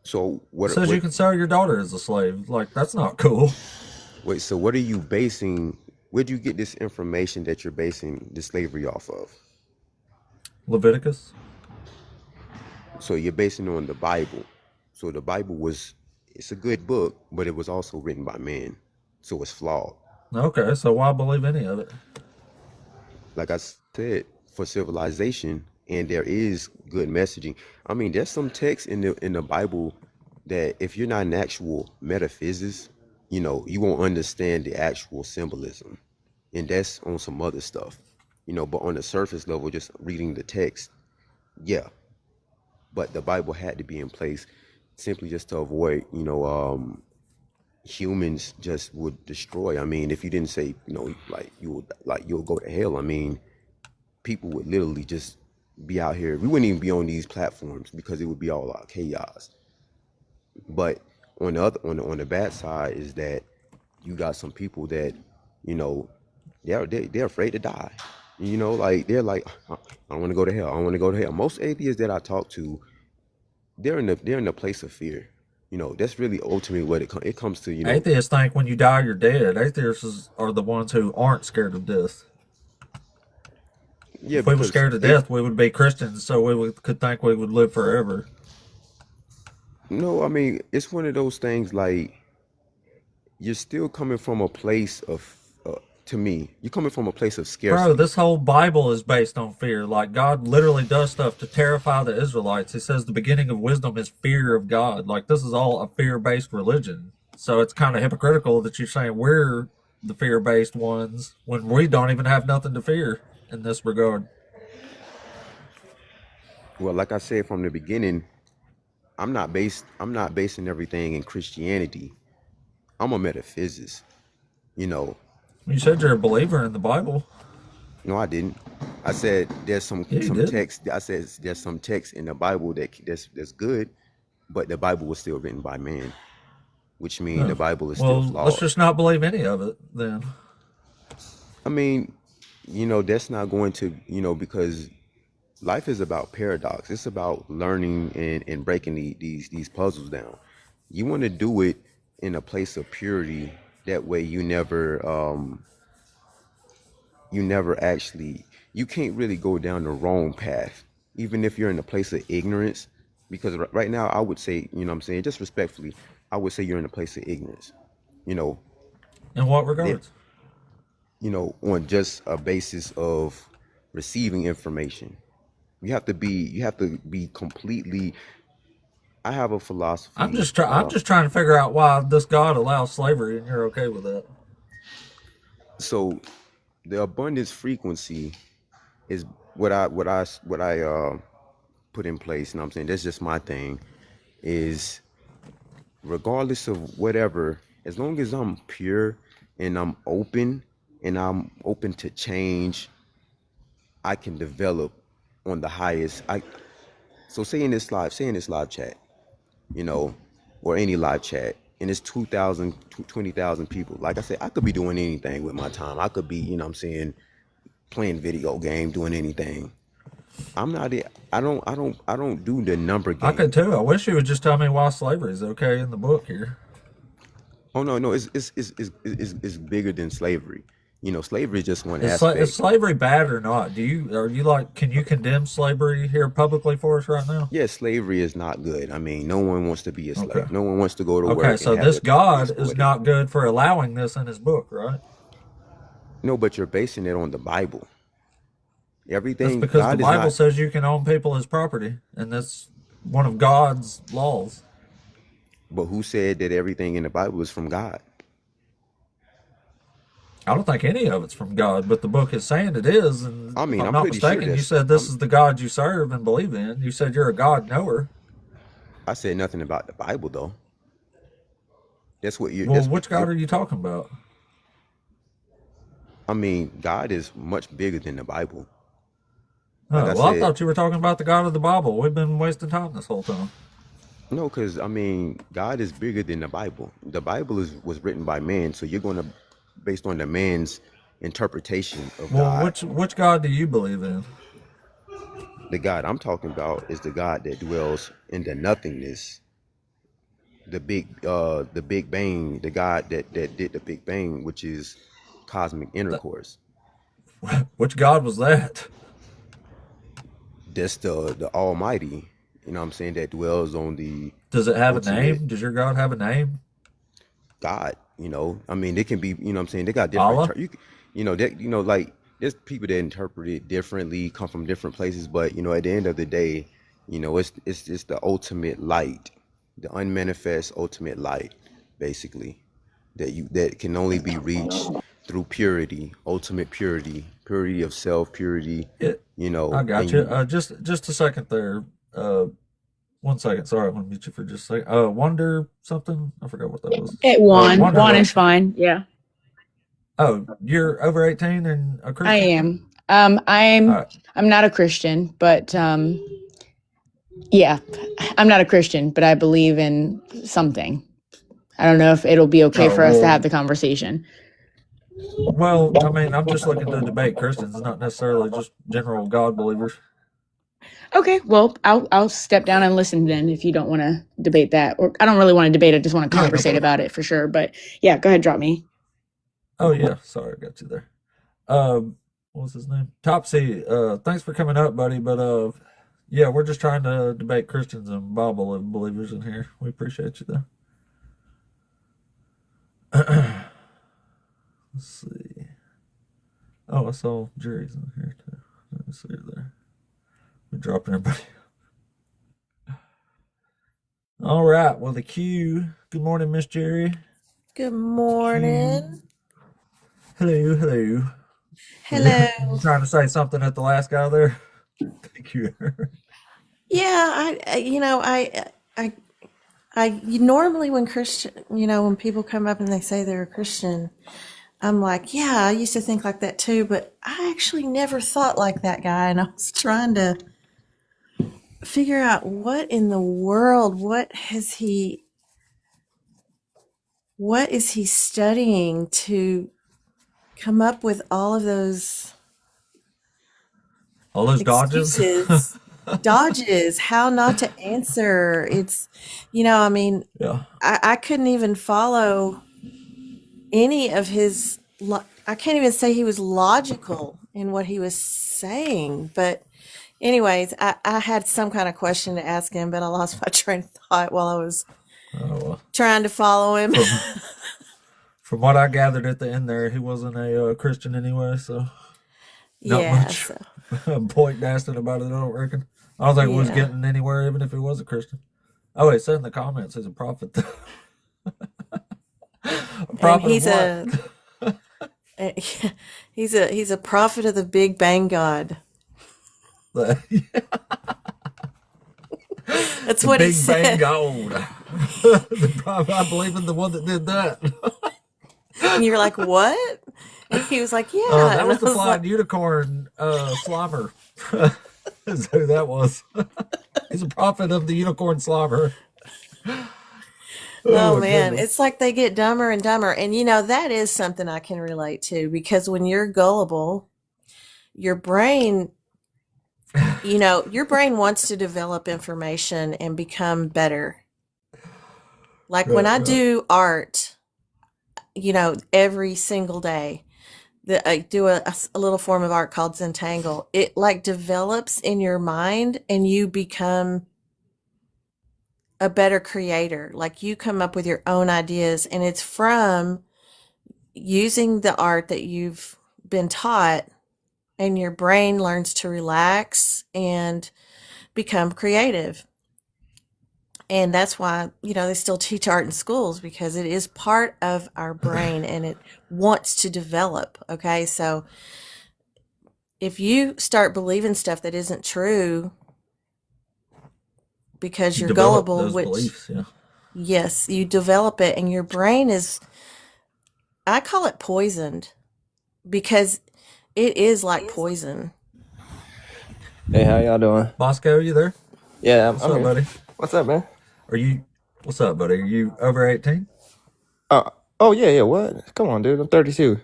So It says you can sell your daughter as a slave. Like, that's not cool. wait, so what are you basing, where'd you get this information that you're basing the slavery off of? Leviticus. So you're basing it on the Bible. So the Bible it's a good book, but it was also written by men. So it's flawed. Okay, so why believe any of it? Like I said, for civilization, and there is good messaging. I mean, there's some text in the Bible that if you're not an actual metaphysicist, you won't understand the actual symbolism. And that's on some other stuff. But on the surface level, just reading the text, yeah. But the Bible had to be in place simply just to avoid, humans just would destroy. I mean, if you didn't say, you'll go to hell. I mean, people would literally just be out here. We wouldn't even be on these platforms because it would be all out chaos. But on the bad side is that you got some people that, they're afraid to die. Like they're like, I don't want to go to hell. I don't want to go to hell. Most atheists that I talk to, they're in the place of fear. That's really ultimately what it comes to. Atheists think when you die, you're dead. Atheists are the ones who aren't scared of death. Yeah, if we were scared of death, we would be Christians, so could think we would live forever. No, I mean, it's one of those things like you're still coming from a place of, to me, you're coming from a place of scarcity. Bro, this whole Bible is based on fear. Like, God literally does stuff to terrify the Israelites. He says the beginning of wisdom is fear of God. Like, this is all a fear-based religion. So it's kind of hypocritical that you're saying we're the fear-based ones when we don't even have nothing to fear in this regard. Well, like I said from the beginning, I'm not basing everything in Christianity. I'm a metaphysicist. You said you're a believer in the Bible. No, I didn't. I said there's some text. I said there's some text in the Bible that's good, but the Bible was still written by man, which means the Bible is still flawed. Let's just not believe any of it then. I mean, that's not going to, because life is about paradox. It's about learning and breaking these puzzles down. You want to do it in a place of purity. That way you never actually, you can't really go down the wrong path, even if you're in a place of ignorance. Because right now I would say, just respectfully, I would say you're in a place of ignorance. In what regards? On just a basis of receiving information. You have to be completely. I have a philosophy. I'm just trying to figure out why this God allows slavery, and you're okay with that. So, the abundance frequency is what I put in place. And I'm saying that's just my thing. Is regardless of whatever, as long as I'm pure and I'm open to change, I can develop on the highest. So say in this live chat, or any live chat, and it's 2,000, 20,000 people. Like I said, I could be doing anything with my time. I could be, playing video game, doing anything. I'm not. I don't do the number game. I could too. I wish you would just tell me why slavery is okay in the book here. Oh no, it's bigger than slavery. Slavery is just one aspect. Is slavery bad or not? Can you condemn slavery here publicly for us right now? Yeah, slavery is not good. I mean, no one wants to be a slave. Okay. No one wants to go to work. Okay, so this God is not good for allowing this in his book, right? No, but you're basing it on the Bible. Everything. That's because the Bible says you can own people as property, and that's one of God's laws. But who said that everything in the Bible is from God? I don't think any of it's from God, but the book is saying it is. And I mean, if I'm not mistaken, you said this is the God you serve and believe in. You said you're a God knower. I said nothing about the Bible, though. That's what you. Well, which God are you talking about? I mean, God is much bigger than the Bible. Like I thought you were talking about the God of the Bible. We've been wasting time this whole time. No, because I mean, God is bigger than the Bible. The Bible was written by man, so you're going to. Based on the man's interpretation of God. Which God do you believe in? The God I'm talking about is the God that dwells in the nothingness the Big Bang, the God that did the Big Bang, which is cosmic intercourse. Which God was that? That's the Almighty. You know what I'm saying? That dwells on the Does it have a ultimate name? Does your God have a name? God. You know, I mean, they can be. You know what I'm saying? They got different. Allah? Like there's people that interpret it differently, come from different places, but at the end of the day, it's the ultimate light, the unmanifest ultimate light, basically, that can only be reached through purity, ultimate purity, purity of self, purity. I got And you. Just a second there. 1 second. Sorry, I'm gonna mute you for just a second. Wonder something. I forgot what that was. At one. Wonder One what? is fine. Yeah, Oh, you're over 18 and a I Christian? am. I'm All right. I'm not a Christian, but yeah, I'm not a Christian, but I believe in something. I don't know if it'll be okay Oh for us to well. have the conversation. Well, I mean, I'm just looking to debate Christians, not necessarily just general God believers. Okay, well, I'll step down and listen then if you don't want to debate that. Or I don't really want to debate, I just want to Yeah, no conversate problem. about it for sure. But yeah, go ahead, drop me. Oh yeah, sorry, I got you there. What was his name? Topsy. Thanks for coming up, buddy. But yeah, we're just trying to debate Christians and Bible believers in here. We appreciate you though. Let's see. Oh, I saw Jerry's in here too. Let me see her there. We're dropping everybody. All right. Well, the Q. Good morning, Miss Jerry. Good Q. morning. Hello, hello. Hello. Trying to say something at the last guy there. Thank you. Yeah, normally when when people come up and they say they're a Christian, I'm like, yeah, I used to think like that too, but I actually never thought like that guy, and I was trying to figure out what in the world, what is he studying to come up with all of those All those dodges. excuses, dodges, how not to answer. It's, I mean, Yeah. I couldn't even follow any of his, I can't even say he was logical in what he was saying. But anyways, I had some kind of question to ask him, but I lost my train of thought while I was Oh well. trying to follow him. From what I gathered at the end there, he wasn't a Christian anyway, so not Yeah, much so point asking about it. I don't reckon. I don't think we was yeah. getting anywhere, even if he was a Christian. Oh, it said in the comments he's a prophet. A And prophet of he's what? he's a prophet of the Big Bang God. The That's what he Big Bang said. Gold. I believe in the one that did that. And you're like, what? And he was like, yeah. That And was I the was flying like, unicorn Slimer. That's who that was. He's a prophet of the unicorn Slimer. oh Oh my man, goodness. it's like they get dumber and dumber. And that is something I can relate to, because when you're gullible, your brain, your brain wants to develop information and become better. Like when Right, I right. do art, every single day, I do a little form of art called Zentangle. It like develops in your mind and you become a better creator. Like you come up with your own ideas, and it's from using the art that you've been taught, and your brain learns to relax and become creative. And that's why, they still teach art in schools, because it is part of our brain and it wants to develop. Okay. So if you start believing stuff that isn't true because You you're develop gullible, those which, beliefs, yeah. yes, you develop it, and your brain is, I call it poisoned, because it is like poison. Hey, how y'all doing? Bosco, you there? Yeah, What's I'm up, here. buddy? What's up, man? What's up, buddy? Are you over 18? Oh yeah. What? Come on, dude. I'm 32.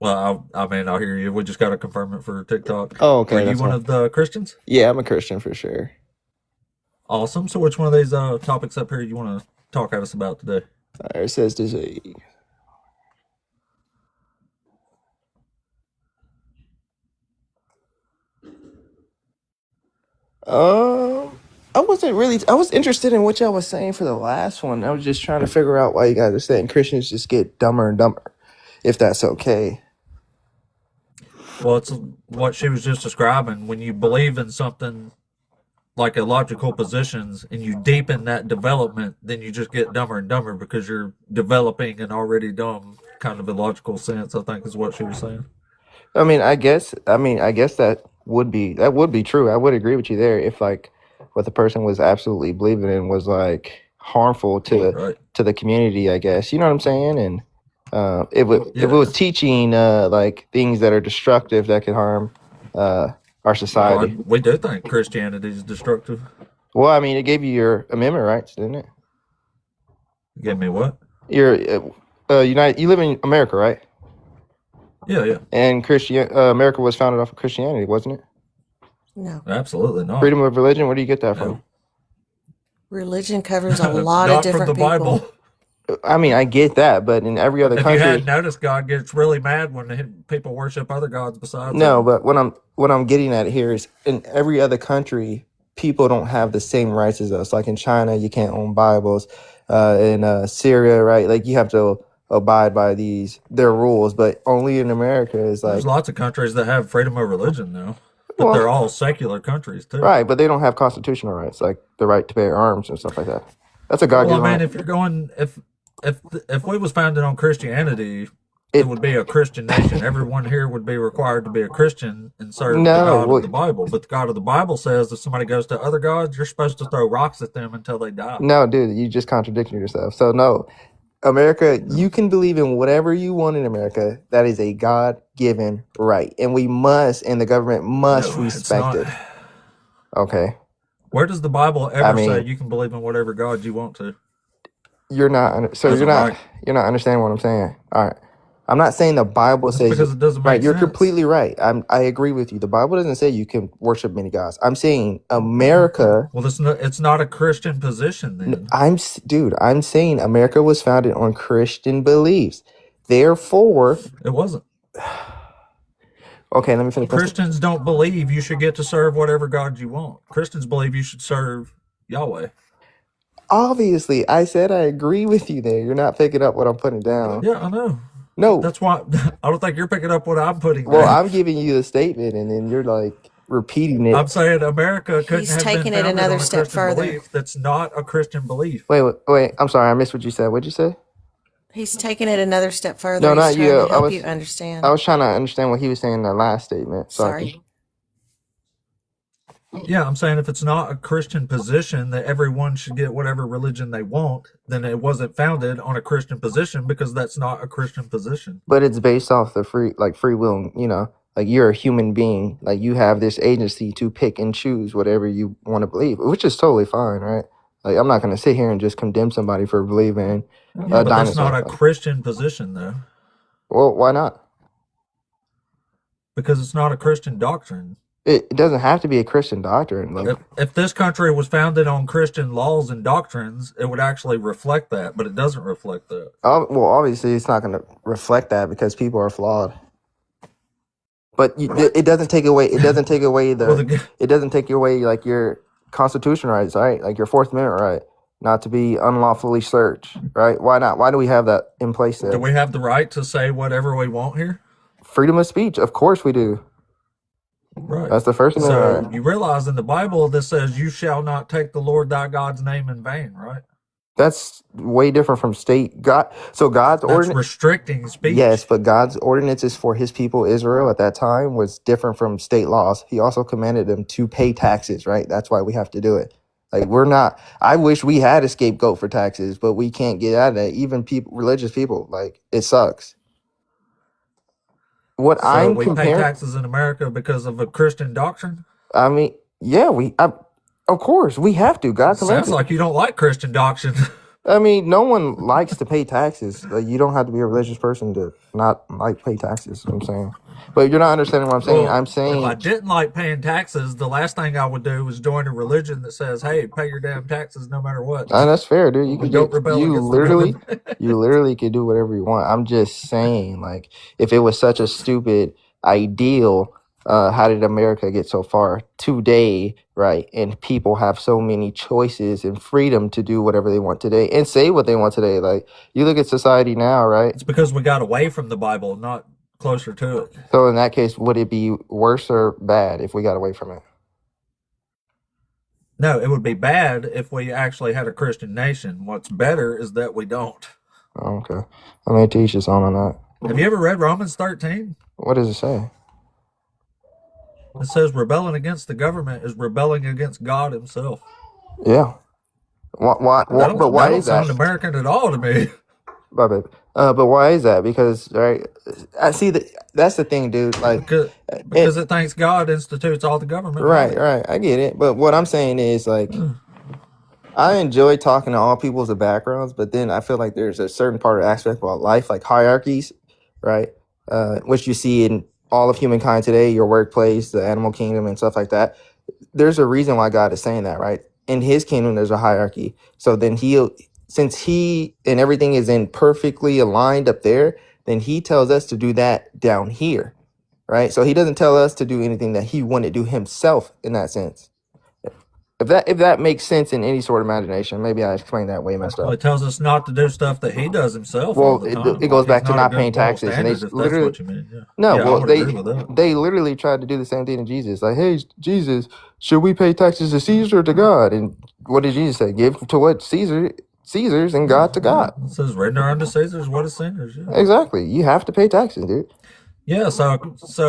Well, I mean, I'll hear you. We just got to confirm it for TikTok. Oh, Are okay, you that's one fine. of the Christians? Yeah, I'm a Christian for sure. Awesome. So, which one of these topics up here you want to talk at us about today? It says this. I wasn't really. I was interested in what y'all was saying for the last one. I was just trying to figure out why you guys are saying Christians just get dumber and dumber, if that's okay. Well, it's what she was just describing. When you believe in something like illogical positions and you deepen that development, then you just get dumber and dumber because you're developing an already dumb kind of illogical sense, I think is what she was saying. I guess that would be true. I would agree with you there if like what the person was absolutely believing in was like harmful to the community, I guess. You know what I'm saying? And if it was teaching like things that are destructive that can harm our society. We do think Christianity is destructive. Well, I mean, it gave you your amendment rights, didn't it? Give me what? You're you live in America, right? Yeah. And America was founded off of Christianity, wasn't it? No. Absolutely not. Freedom of religion, where do you get that from? Religion covers a lot of Not different from the people. Bible. I mean, I get that, but in every other If country, you hadn't noticed, God gets really mad when people worship other gods besides no. him. But what I'm getting at here is in every other country, people don't have the same rights as us. Like in China, you can't own Bibles. In Syria, right? Like you have to abide by their rules, but only in America is like There's lots of countries that have freedom of religion now, but they're all secular countries too. right, but they don't have constitutional rights, like the right to bear arms and stuff like that. That's a God-given Well, I mean, right. if you're going, if we was founded on Christianity, it would be a Christian nation. Everyone here would be required to be a Christian and serve the God of the Bible. But the God of the Bible says if somebody goes to other gods, you're supposed to throw rocks at them until they die. No, dude, you just contradicting yourself. So no, America, you can believe in whatever you want in America. That is a God-given right, and we must, and the government must respect it. Okay. Where does the Bible ever say you can believe in whatever God you want to? You're not. So you're not understanding what I'm saying. All right. I'm not saying the Bible says because it doesn't make right. You're sense. completely right. I agree with you. The Bible doesn't say you can worship many gods. I'm saying America. Well, it's not a Christian position then. I'm saying America was founded on Christian beliefs. Therefore, it wasn't. Okay, let me finish. Christians don't believe you should get to serve whatever God you want. Christians believe you should serve Yahweh. Obviously, I said I agree with you there. You're not picking up what I'm putting down. Yeah, I know. No. That's why I don't think you're picking up what I'm putting down. Well, I'm giving you the statement, and then you're like repeating it. I'm saying America couldn't have taking been it another on a step Christian further. belief that's not a Christian belief. Wait. I'm sorry. I missed what you said. What'd you say? He's taking it another step further. No, not He's trying you. to help you understand. I was trying to understand what he was saying in the last statement. Sorry. Yeah, I'm saying if it's not a Christian position that everyone should get whatever religion they want, then it wasn't founded on a Christian position because that's not a Christian position. But it's based off the free will, like you're a human being. Like you have this agency to pick and choose whatever you want to believe, which is totally fine, right? Like I'm not going to sit here and just condemn somebody for believing but that's not a Christian position, though. Well, why not? Because it's not a Christian doctrine. It doesn't have to be a Christian doctrine. Like, if this country was founded on Christian laws and doctrines, it would actually reflect that, but it doesn't reflect that. Well, obviously, it's not going to reflect that because people are flawed. But it doesn't take away. It doesn't take away it doesn't take away like your constitutional rights, right? Like your Fourth Amendment right, not to be unlawfully searched, right? Why not? Why do we have that in place there? Do we have the right to say whatever we want here? Freedom of speech, of course we do. Right. That's the first thing. So you realize in the Bible this says you shall not take the Lord thy God's name in vain, right? That's way different from state God. So God's ordinance restricting speech. Yes, but God's ordinances for his people Israel at that time was different from state laws. He also commanded them to pay taxes, right? That's why we have to do it. Like I wish we had a scapegoat for taxes, but we can't get out of that. Even religious people, like it sucks. We pay taxes in America because of a Christian doctrine? I mean, yeah, of course, we have to. God commands. Sounds like you don't like Christian doctrine. I mean, no one likes to pay taxes. Like, you don't have to be a religious person to not like pay taxes. You know what I'm saying. But you're not understanding what I'm saying. Well, I'm if I saying didn't like paying taxes, the last thing I would do was join a religion that says, "Hey, pay your damn taxes no matter what." that's fair, dude. You could Don't just rebel against the government. you literally could do whatever you want. I'm just saying, like, if it was such a stupid ideal, how did America get so far today, right? And people have so many choices and freedom to do whatever they want today and say what they want today. Like, you look at society now, right? It's because we got away from the Bible, not closer to it. So in that case, would it be worse or bad if we got away from it? No, it would be bad if we actually had a Christian nation. What's better is that we don't. Oh, okay. I mean, to each his own on that. Have you ever read Romans 13? What does it say? It says rebelling against the government is rebelling against God himself. Yeah. Why? But why is that? Sound American at all to me. Bye, baby. But why is that? Because, right, I see that. That's the thing, dude. Like, because it thinks God institutes all the government. Right. I get it. But what I'm saying is, like, I enjoy talking to all people's backgrounds, but then I feel like there's a certain part of aspect about life, like hierarchies, right? Which you see in all of humankind today, your workplace, the animal kingdom, and stuff like that. There's a reason why God is saying that, right? In his kingdom, there's a hierarchy. So then since he and everything is in perfectly aligned up there, then he tells us to do that down here, right? So he doesn't tell us to do anything that he wouldn't do himself in that sense. If that makes sense in any sort of imagination, maybe I explained that way messed up. Well, it tells us not to do stuff that he does himself. Well, all the time. it goes back to not paying taxes, and they literally. That's what you mean. Yeah. No, yeah, well, they literally tried to do the same thing to Jesus. Like, hey, Jesus, should we pay taxes to Caesar or to God? And what did Jesus say? Give to what Caesar's and God to God. It says, render unto Caesar's what is Caesar's. Yeah. Exactly. You have to pay taxes, dude. Yeah, so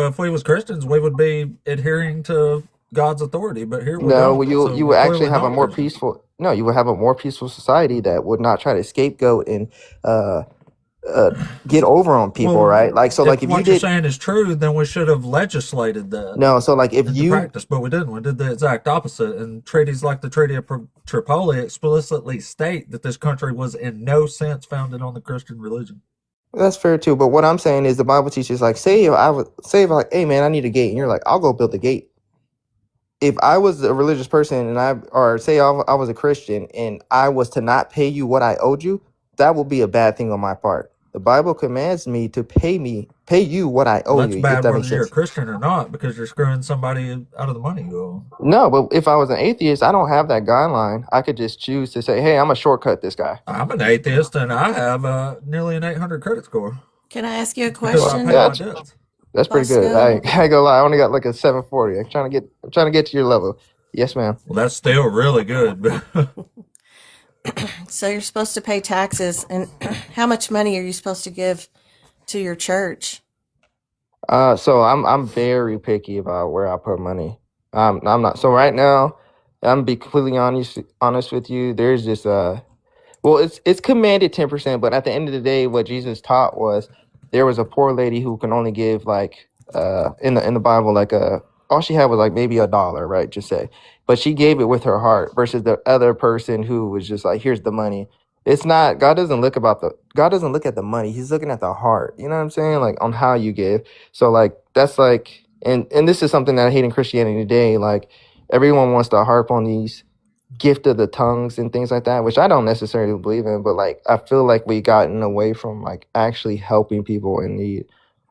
if we was Christians, we would be adhering to God's authority, but here we don't. You would actually have a more peaceful. No, you would have a more peaceful society that would not try to scapegoat and get over on people, right? Like, so, like, if what you're saying is true, then we should have legislated that. No, so like if you practice, but we didn't. We did the exact opposite. And treaties like the Treaty of Tripoli explicitly state that this country was in no sense founded on the Christian religion. That's fair too. But what I'm saying is the Bible teaches, like, say if like, hey man, I need a gate, and you're like, I'll go build the gate. If I was a religious person or say I was a Christian and I was to not pay you what I owed you, that would be a bad thing on my part. The Bible commands me to pay you what I owe you. That's bad whether you're a Christian or not, because you're screwing somebody out of the money you owe. No, but if I was an atheist, I don't have that guideline. I could just choose to say, hey, I'm going to shortcut this guy. I'm an atheist and I have nearly an 800 credit score. Can I ask you a question? That's pretty good. I ain't gonna lie. I only got like a 740. I'm trying to get to your level. Yes, ma'am. Well, that's still really good. So you're supposed to pay taxes, and how much money are you supposed to give to your church? So I'm very picky about where I put money. I'm not. So right now, I'm be completely honest with you. There's this well, it's commanded 10%, but at the end of the day, what Jesus taught was there was a poor lady who can only give like in the Bible like all she had was like maybe $1, right? Just say, but she gave it with her heart versus the other person who was just like, here's the money. It's not, God doesn't look at the money. He's looking at the heart. You know what I'm saying? Like on how you give. So like, that's like, and this is something that I hate in Christianity today. Like everyone wants to harp on these gift of the tongues and things like that, which I don't necessarily believe in, but like, I feel like we gotten away from like actually helping people in need.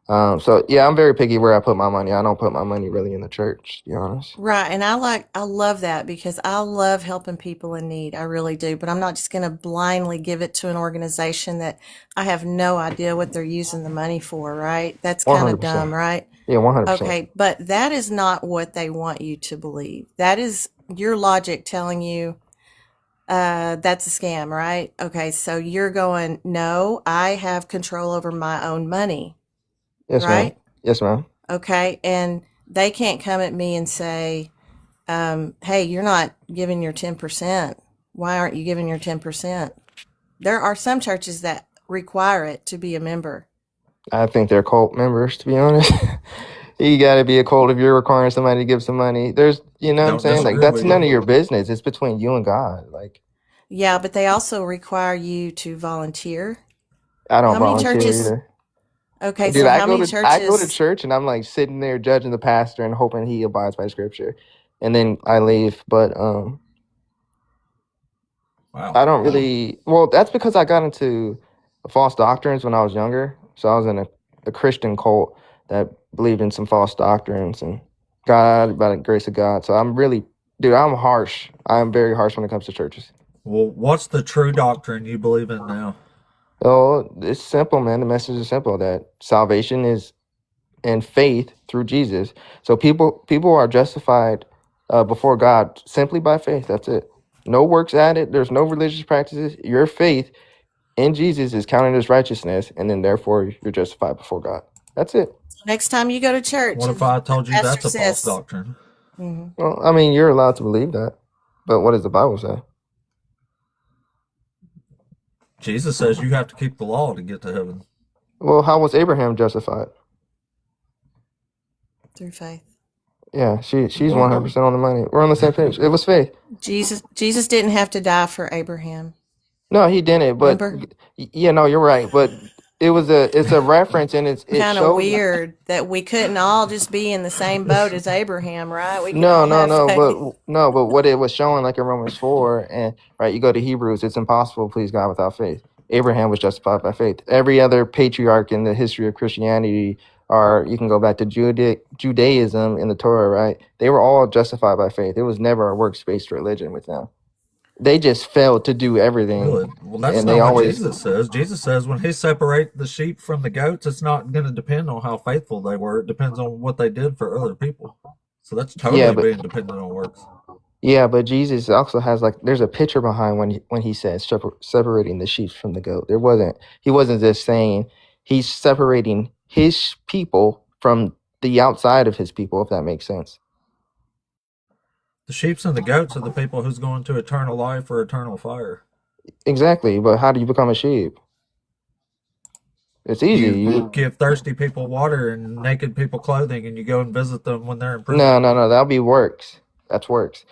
So yeah, I'm very picky where I put my money. I don't put my money really in the church, to be honest. Right. And I love that because I love helping people in need. I really do. But I'm not just going to blindly give it to an organization that I have no idea what they're using the money for, right? That's kind of dumb, right? Yeah, 100%. Okay. But that is not what they want you to believe. That is your logic telling you that's a scam, right? Okay. So you're going, no, I have control over my own money. Yes, right? ma'am. Yes, ma'am. Okay. And they can't come at me and say, hey, you're not giving your 10%. Why aren't you giving your 10%? There are some churches that require it to be a member. I think they're cult members, to be honest. You got to be a cult if you're requiring somebody to give some money. There's, you know what I'm saying? Like, that's none of your business. It's between you and God. Like, yeah, but they also require you to volunteer. I don't volunteer either. Okay, Dude, so I how go many to I go to churches? church and I'm like sitting there judging the pastor and hoping he abides by scripture, and then I leave. But Wow. I don't really. Well, that's because I got into false doctrines when I was younger. So I was in a Christian cult that believed in some false doctrines and got out by the grace of God. So I'm really, dude, I'm harsh. I'm very harsh when it comes to churches. Well, what's the true doctrine you believe in now? Oh, it's simple, man. The message is simple that salvation is in faith through Jesus. So people are justified before God simply by faith. That's it. No works added. There's no religious practices. Your faith in Jesus is counted as righteousness, and then therefore you're justified before God. That's it. Next time you go to church, What and if I told the you pastor that's a false says, doctrine? Mhm. Well, I mean, you're allowed to believe that, but what does the Bible say? Jesus says you have to keep the law to get to heaven. Well, how was Abraham justified? through faith. Yeah, she's 100% on the money. We're on the same page. It was faith. Jesus didn't have to die for Abraham. No, he didn't. But Remember? yeah, no, you're right. But it's a reference, and it Kind of shows. weird that we couldn't all just be in the same boat as Abraham, right? We could No, all no, have no, faith. but what it was showing, like in Romans 4, and right, you go to Hebrews, it's impossible to please God without faith. Abraham was justified by faith. Every other patriarch in the history of Christianity, or you can go back to Judaism in the Torah, right? They were all justified by faith. It was never a works-based religion with them. They just failed to do everything. Really? Well, that's and not they what always, Jesus says. Jesus says when he separates the sheep from the goats, it's not going to depend on how faithful they were. It depends on what they did for other people. So that's totally being dependent on works. Yeah, but Jesus also has there's a picture behind when he says separating the sheep from the goat. He wasn't just saying he's separating his people from the outside of his people, if that makes sense. The sheep and the goats are the people who's going to eternal life or eternal fire. Exactly, but how do you become a sheep? It's easy. You give thirsty people water and naked people clothing, and you go and visit them when they're in prison. No, that'll be works. That's works.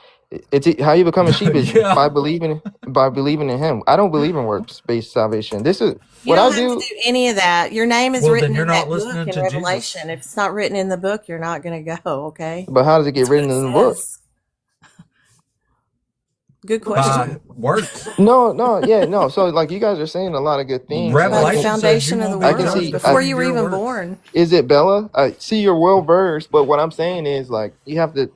It's how you become a sheep is by believing in him. I don't believe in works-based salvation. This is You don't have to do any of that. Your name is written in that book listening in to Revelation. Jesus. If it's not written in the book, you're not going to go, okay? But how does it get written in the book? Good question. Works. No. So you guys are saying a lot of good things. By the foundation of the world, before you were even born. Is it Bella? I see you're well versed, but what I'm saying is you have to.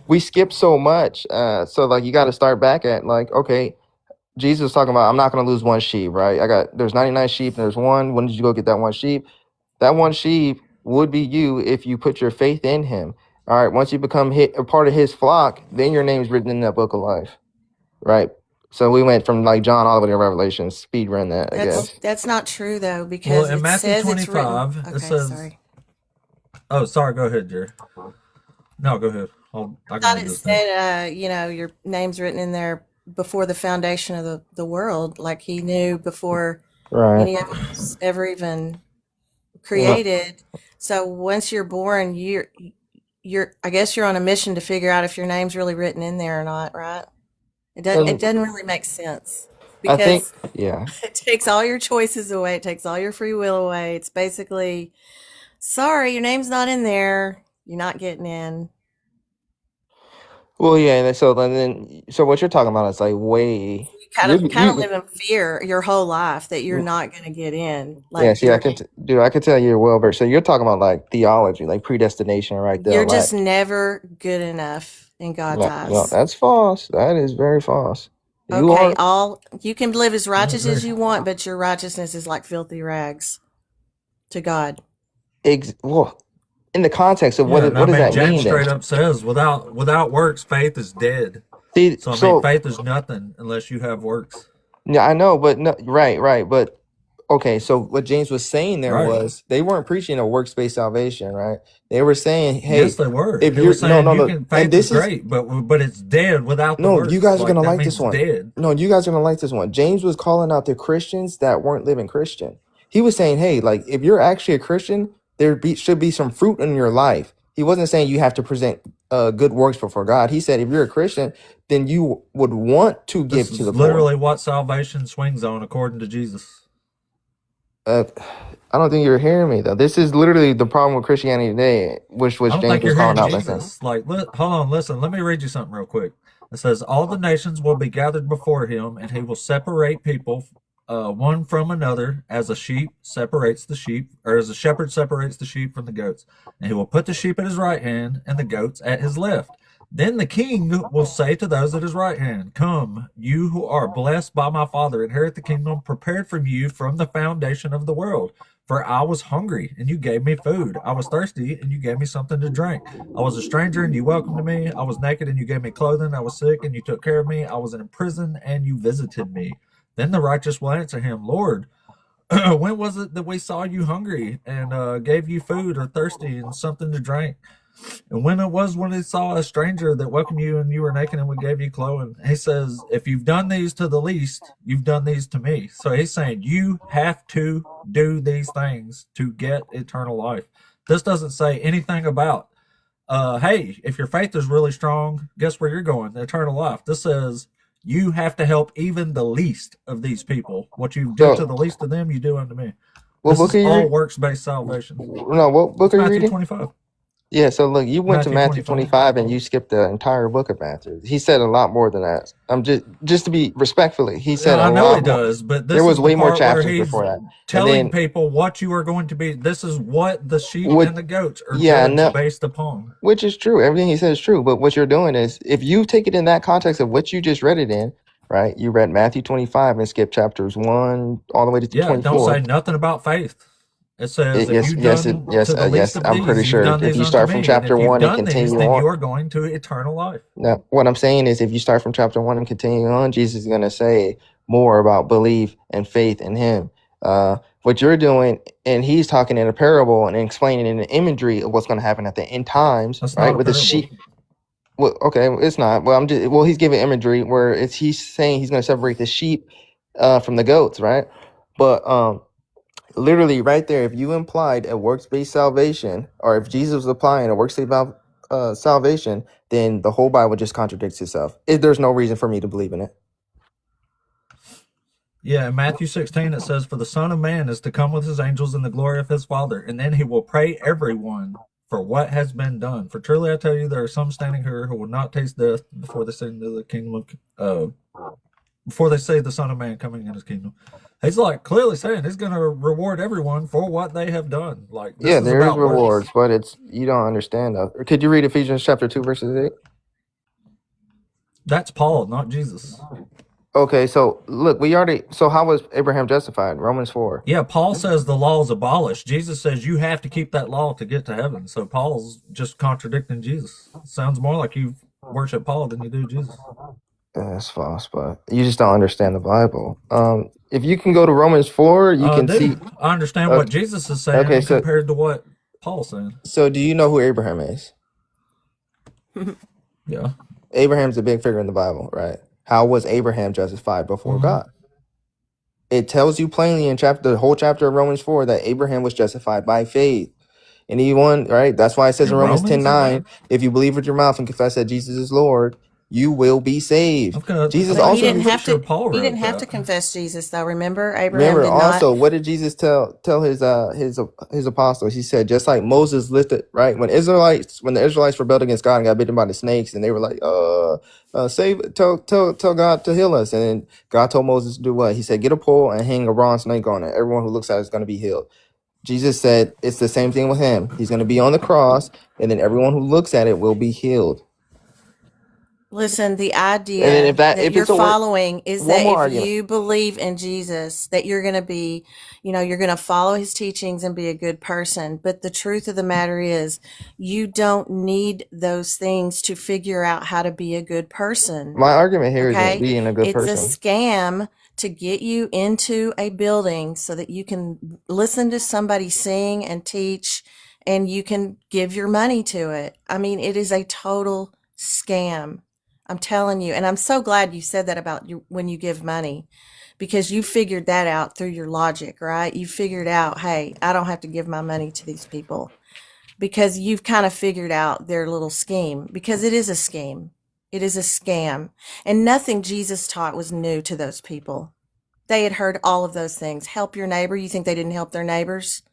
We skip so much, so you got to start back at okay. Jesus was talking about I'm not going to lose one sheep, right? There's 99 sheep and there's one. When did you go get that one sheep? That one sheep would be you if you put your faith in him. All right. Once you become a part of his flock, then your name's written in that book of life. Right. So we went from John all the way to Revelation. Speed run that, I guess. That's not true though, because in Matthew 25, it says. Sorry. Oh, sorry. Go ahead, Jerry. No, go ahead. I thought it said, your name's written in there before the foundation of the world, like he knew before any of it was ever even created. So once you're born, you're I guess you're on a mission to figure out if your name's really written in there or not, right? It doesn't really make sense because I think, yeah, it takes all your choices away. It takes all your free will away. It's basically, sorry, your name's not in there. You're not getting in. Well, yeah. So what you're talking about is way. You kind of live in fear your whole life that you're not going to get in. I can tell you're well versed. So you're talking about theology, predestination, right there. You're just never good enough in God's eyes. No, that's false. That is very false. You can live as righteous as you want, but your righteousness is like filthy rags to God. Well, in the context of what does that mean? James straight up says, without works, faith is dead. So faith is nothing unless you have works. Yeah, I know, but no, right. But okay, so what James was saying there was they weren't preaching a works-based salvation, right? They were saying, hey, yes, they were. If you're saying faith is great, but it's dead without the works. You guys are gonna like this one. Dead. No, you guys are gonna like this one. James was calling out the Christians that weren't living Christian. He was saying, hey, if you're actually a Christian, should be some fruit in your life. He wasn't saying you have to present good works before God. He said if you're a Christian, then you would want to give to the poor. Literally what salvation swings on according to Jesus. I don't think you're hearing me though. This is literally the problem with Christianity today, which I don't James think was you're calling hearing out back then. Jesus. Like, hold on, listen. Let me read you something real quick. It says, "All the nations will be gathered before him, and he will separate people, one from another, as a sheep separates the sheep, or as a shepherd separates the sheep from the goats. And he will put the sheep at his right hand, and the goats at his left. Then the king will say to those at his right hand, 'Come, you who are blessed by my Father, inherit the kingdom prepared for you from the foundation of the world. For I was hungry, and you gave me food. I was thirsty, and you gave me something to drink. I was a stranger, and you welcomed me. I was naked, and you gave me clothing. I was sick, and you took care of me. I was in prison, and you visited me.' Then the righteous will answer him, 'Lord, when was it that we saw you hungry and gave you food, or thirsty and something to drink? And when it was when we saw a stranger that welcomed you and you were naked and we gave you clothing?' He says, 'If you've done these to the least, you've done these to me.' So he's saying you have to do these things to get eternal life. This doesn't say anything about, hey, if your faith is really strong, guess where you're going? Eternal life. This says you have to help even the least of these people. What you do to the least of them, you do unto me. What This book is are you all reading? works-based salvation. No, what book It's are you Matthew reading? 25. Yeah, so look, you went to Matthew Matthew 25. 25 and you skipped the entire book of Matthew. He said a lot more than that. I'm just to be respectfully, he said Yeah, a I know he lot more. does, but There this was is the way more part where chapters he's before that. And telling then people what you are going to be. This is what the sheep what and the goats are yeah, judged no, based upon. which is true. Everything he says is true. But what you're doing is if you take it in that context of what you just read it in, right? You read Matthew 25 and skipped chapters 1 all the way to Yeah, it don't 24. say nothing about faith. It says, if you've Yes, done to the least of I'm pretty these, you've sure. done If these you unto start from me. And chapter if you've 1 and done these, continue then on, you are going to eternal life. now, what I'm saying is, if you start from chapter 1 and continue on, Jesus is going to say more about belief and faith in Him. What you're doing, and He's talking in a parable and explaining in the imagery of what's going to happen at the end times, That's right? not a With the parable. sheep. Well, okay, it's not. Well, He's giving imagery where He's saying He's going to separate the sheep from the goats, right? But literally right there, if you implied a works-based salvation, or if Jesus was applying a works-based salvation, then the whole Bible just contradicts itself. There's no reason for me to believe in it. Yeah, in Matthew 16, it says, "For the Son of Man is to come with his angels in the glory of his Father, and then he will pray everyone for what has been done. For truly I tell you, there are some standing here who will not taste death before they see the kingdom of before they see the Son of Man coming in his kingdom." He's like clearly saying he's going to reward everyone for what they have done. Like, this is There is about rewards, works. but you don't understand that. Could you read Ephesians chapter 2, verses 8? That's Paul, not Jesus. Okay, so look, so how was Abraham justified? Romans 4. Yeah, Paul says the law is abolished. Jesus says you have to keep that law to get to heaven. So Paul's just contradicting Jesus. Sounds more like you worship Paul than you do Jesus. That's false, but you just don't understand the Bible. If you can go to Romans 4, you can see. I understand what Jesus is saying compared to what Paul's saying. So do you know who Abraham is? Yeah. Abraham's a big figure in the Bible, right? How was Abraham justified before God? It tells you plainly in the whole chapter of Romans 4 that Abraham was justified by faith. Anyone, right? That's why it says in Romans 10:9, if you believe with your mouth and confess that Jesus is Lord, you will be saved. Jesus But also he didn't have to confess Jesus, though. Remember, Abraham did also not. what did Jesus tell his apostles? He said, just like Moses lifted, right, when the Israelites rebelled against God and got bitten by the snakes, and they were like, tell God to heal us, and then God told Moses to do what? He said, get a pole and hang a bronze snake on it. Everyone who looks at it is going to be healed. Jesus said it's the same thing with him. He's going to be on the cross, and then everyone who looks at it will be healed. Listen, the idea that you're following is that if you believe in Jesus, that you're going to be, you're going to follow his teachings and be a good person. But the truth of the matter is, you don't need those things to figure out how to be a good person. My argument here is being a good person. It's a scam to get you into a building so that you can listen to somebody sing and teach and you can give your money to it. I mean, it is a total scam. I'm telling you, and I'm so glad you said that about when you give money, because you figured that out through your logic, right? You figured out, hey, I don't have to give my money to these people, because you've kind of figured out their little scheme, because it is a scheme. It is a scam. And nothing Jesus taught was new to those people. they had heard all of those things. Help your neighbor. You think they didn't help their neighbors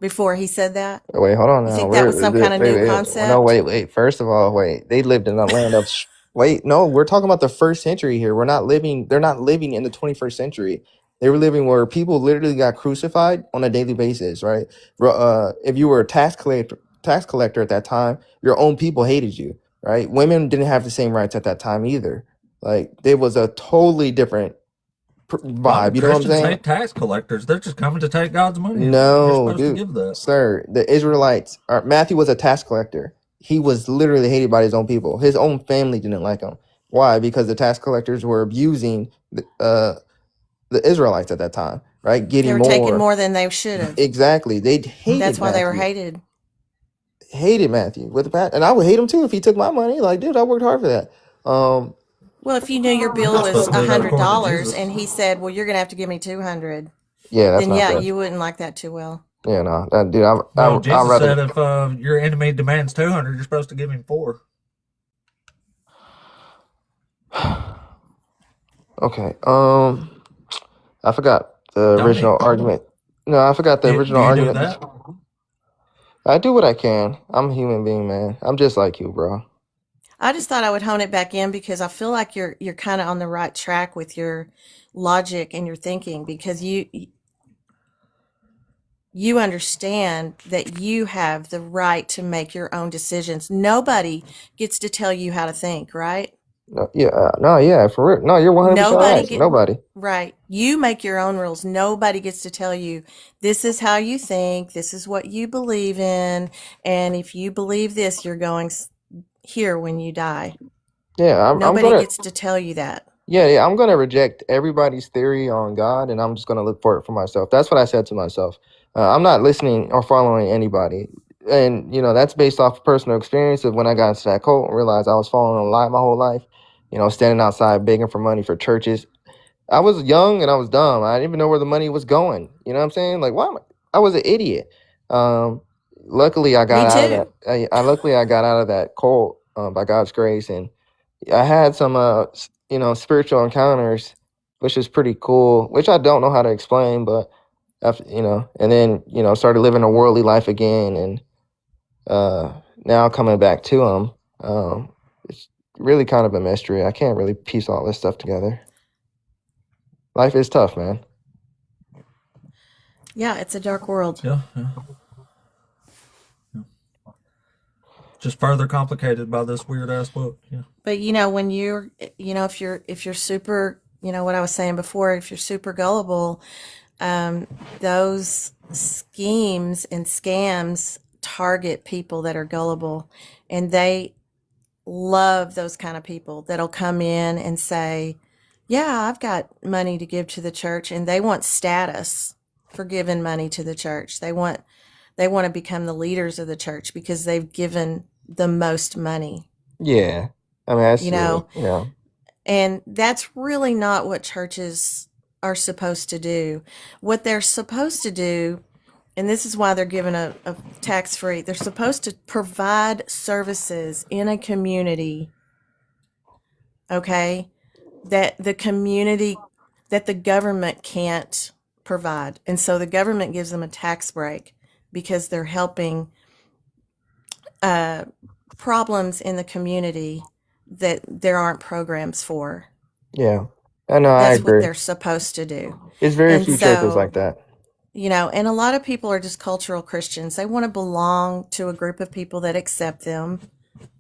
before he said that? Wait, hold on You now. think that was some kind of new No, concept? wait. First of all, wait. They lived in a land of. Wait, no, we're talking about the first century here. We're not living. They're not living in the 21st century. They were living where people literally got crucified on a daily basis, right? If you were a tax collector at that time, your own people hated you, right? Women didn't have the same rights at that time either. Like, there was a totally different vibe. You know what I'm Christians saying? hate tax collectors. They're just coming to take God's money. You're No, supposed to dude, give that. sir. The Israelites, Matthew was a tax collector. He was literally hated by his own people. His own family didn't like him. Why? Because the tax collectors were abusing the Israelites at that time, right? They Getting were taking more than they should have. Exactly. They hated That's why they were Matthew. hated. Matthew with the pat, and I would hate him too if he took my money. Like, dude, I worked hard for that. Well, if you knew your bill Not was supposed to do that according to $100 Jesus. and he said, "Well, you're gonna have to give me 200," Yeah, that's then not yeah, fair. you wouldn't like that too well. Yeah, no, dude, Well, I'd Jesus rather. said if your enemy demands 200, you're supposed to give him 4. Okay. I forgot the Don't original argument. No, I forgot the original do you argument. do that? I do what I can. I'm a human being, man. I'm just like you, bro. I just thought I would hone it back in because I feel like you're kind of on the right track with your logic and your thinking, because you understand that you have the right to make your own decisions. Nobody gets to tell you how to think, right? No, yeah, for real. No, you're 100% Nobody right. get Nobody. right. You make your own rules. Nobody gets to tell you this is how you think, this is what you believe in, and if you believe this, you're going here when you die. Yeah, I'm Nobody gonna. gets to tell you that. Yeah, I'm gonna reject everybody's theory on God, and I'm just gonna look for it for myself. That's what I said to myself. I'm not listening or following anybody, and that's based off personal experience of when I got into that cult and realized I was following a lie my whole life. Standing outside begging for money for churches. I was young and I was dumb. I didn't even know where the money was going. You know what I'm saying? Like, why? I was an idiot. Luckily, I got Me out of too. that. Luckily, I got out of that cult by God's grace, and I had some, spiritual encounters, which is pretty cool. Which I don't know how to explain, but after, and then started living a worldly life again, and now coming back to him. It's really kind of a mystery. I can't really piece all this stuff together. Life is tough, man. Yeah, it's a dark world. Yeah. Just further complicated by this weird ass book. Yeah. But when you're, if you're super, what I was saying before, if you're super gullible, those schemes and scams target people that are gullible, and they love those kind of people that'll come in and say, yeah, I've got money to give to the church, and they want status for giving money to the church. They want to become the leaders of the church because they've given the most money. Yeah. I mean, that's, and that's really not what churches are supposed to do. What they're supposed to do, and this is why they're given a tax-free, they're supposed to provide services in a community, okay, that the government can't provide. And so the government gives them a tax break because they're helping problems in the community that there aren't programs for. Yeah. I know, I That's what agree. they're supposed to do. It's very And few churches so, like that. and a lot of people are just cultural Christians. They want to belong to a group of people that accept them.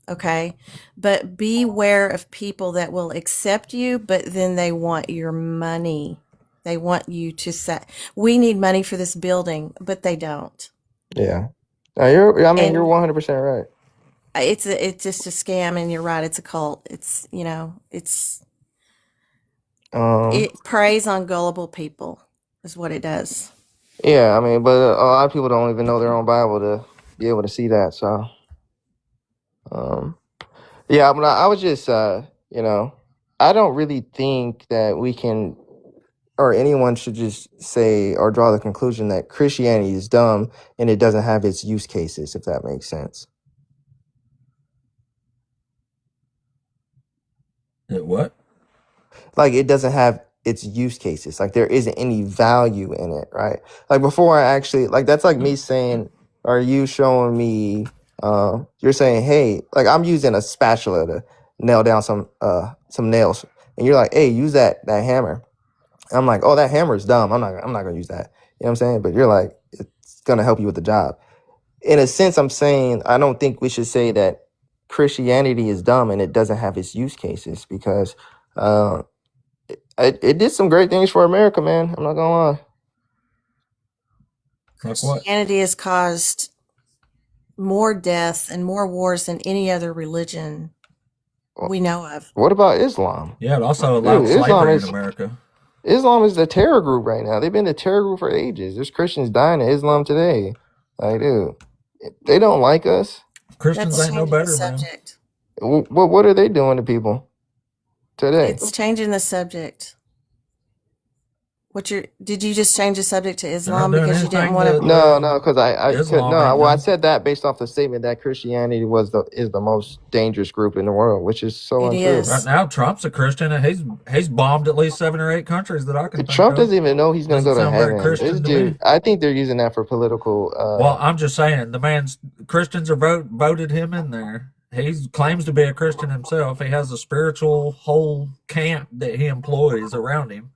Okay. But beware of people that will accept you, but then they want your money. They want you to say, we need money for this building, but they don't. Yeah. No, you're And 100% right. it's just a scam, and you're right. It's a cult. It's, it preys on gullible people is what it does. Yeah, I mean, but a lot of people don't even know their own Bible to be able to see that. So, yeah, but I was just, I don't really think that we can, or anyone should just say or draw the conclusion that Christianity is dumb and it doesn't have its use cases, if that makes sense. It what? Like, it doesn't have its use cases. Like there isn't any value in it, right? Like before I actually like that's like me saying, are you showing me you're saying, hey, like I'm using a spatula to nail down some nails. And you're like, hey, use that hammer. I'm like, oh, that hammer is dumb. I'm not gonna use that. You know what I'm saying? But you're like, it's gonna help you with the job. In a sense, I'm saying I don't think we should say that Christianity is dumb and it doesn't have its use cases because it did some great things for America, man. I'm not gonna lie. Like what? Christianity has caused more death and more wars than any other religion we know of. What about Islam? Yeah, it also allowed slavery in America. Islam is the terror group right now. They've been the terror group for ages. There's Christians dying in Islam today. Like, dude, they don't like us. Christians ain't no better, man. What are they doing to people today? It's changing the subject. Did you just change the subject to Islam because you didn't want to? No, because I said that based off the statement that Christianity is the most dangerous group in the world, which is so untrue. Right now, Trump's a Christian, and he's bombed at least 7 or 8 countries that I can think Trump of. doesn't even know he's going to go to heaven. This dude, I think they're using that for political. Well, I'm just saying, Christians are voted him in there. He claims to be a Christian himself. He has a spiritual whole camp that he employs around him.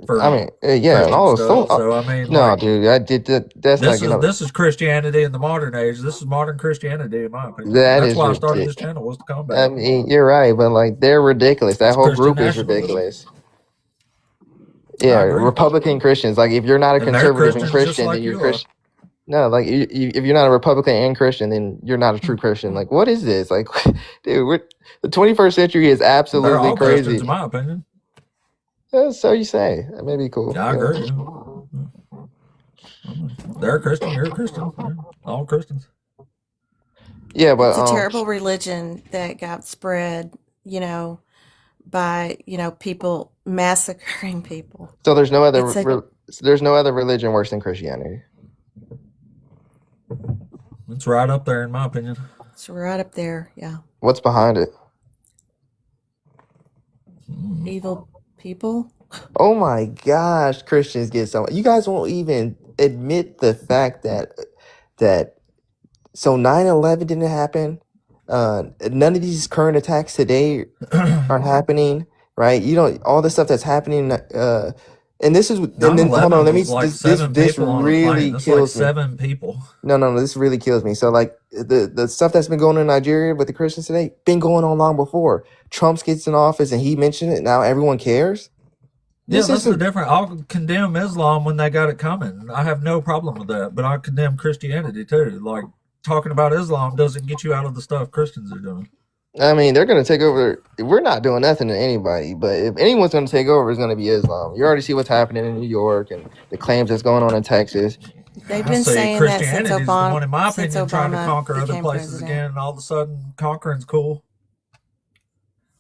And all stuff. So I mean, no, dude, I did that. This is Christianity in the modern age. This is modern Christianity, in my opinion. That's why I started this channel, was to combat. I mean, you're right, but like they're ridiculous. That whole group is ridiculous. Yeah, Republican Christians. Like if you're not a conservative and Christian, then you're Christian. No, like if you're not a Republican and Christian, then you're not a true Christian. Like what is this? Like, dude, the 21st century is absolutely crazy. Christians, in my opinion. So you say. That may be cool. Yeah, I agree. They're a Christian. You're a Christian. They're all Christians. Yeah, but it's a terrible religion that got spread, by people massacring people. So there's no other religion worse than Christianity. It's right up there, in my opinion. It's right up there. Yeah. What's behind it? Evil people. Oh my gosh, Christians get so. You guys won't even admit the fact that so 9/11 didn't happen. None of these current attacks today are happening, right? You don't all the stuff that's happening. And this is and then hold on. Let me. This really kills me. 7 people. No. This really kills me. So like the stuff that's been going on in Nigeria with the Christians today been going on long before Trump gets in office and he mentioned it. Now everyone cares. Yeah, that's the difference. I'll condemn Islam when they got it coming. I have no problem with that, but I condemn Christianity too. Like talking about Islam doesn't get you out of the stuff Christians are doing. I mean, they're going to take over. We're not doing nothing to anybody, but if anyone's going to take over, it's going to be Islam. You already see what's happening in New York and the claims that's going on in Texas. They've been saying that since Obama. The one, in my opinion, trying to conquer other places again, and all of a sudden, conquering's cool.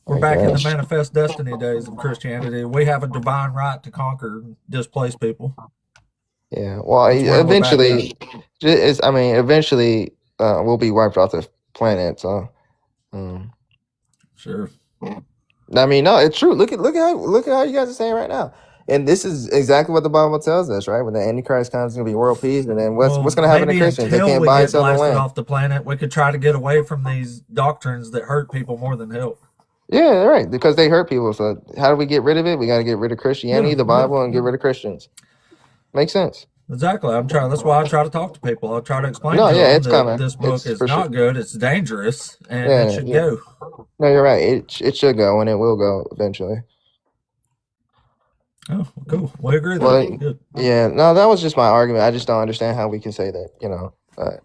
We're back in the manifest destiny days of Christianity. We have a divine right to conquer and displace people. Yeah, well, eventually, we'll be wiped off the planet. So, sure. I mean, no, it's true. Look at how you guys are saying right now, and this is exactly what the Bible tells us, right? When the Antichrist comes, it's going to be world peace, and then what's going to happen to Christians? They can't buy and sell the land off the planet. We could try to get away from these doctrines that hurt people more than help. Yeah, right. Because they hurt people. So how do we get rid of it? We got to get rid of Christianity, the Bible, and get rid of Christians. Makes sense. Exactly. That's why I try to talk to people. I try to explain to them that this book is not good. It's dangerous, and it should go. No, you're right. It should go, and it will go eventually. Oh, cool. We agree. Good. Yeah. No, that was just my argument. I just don't understand how we can say that.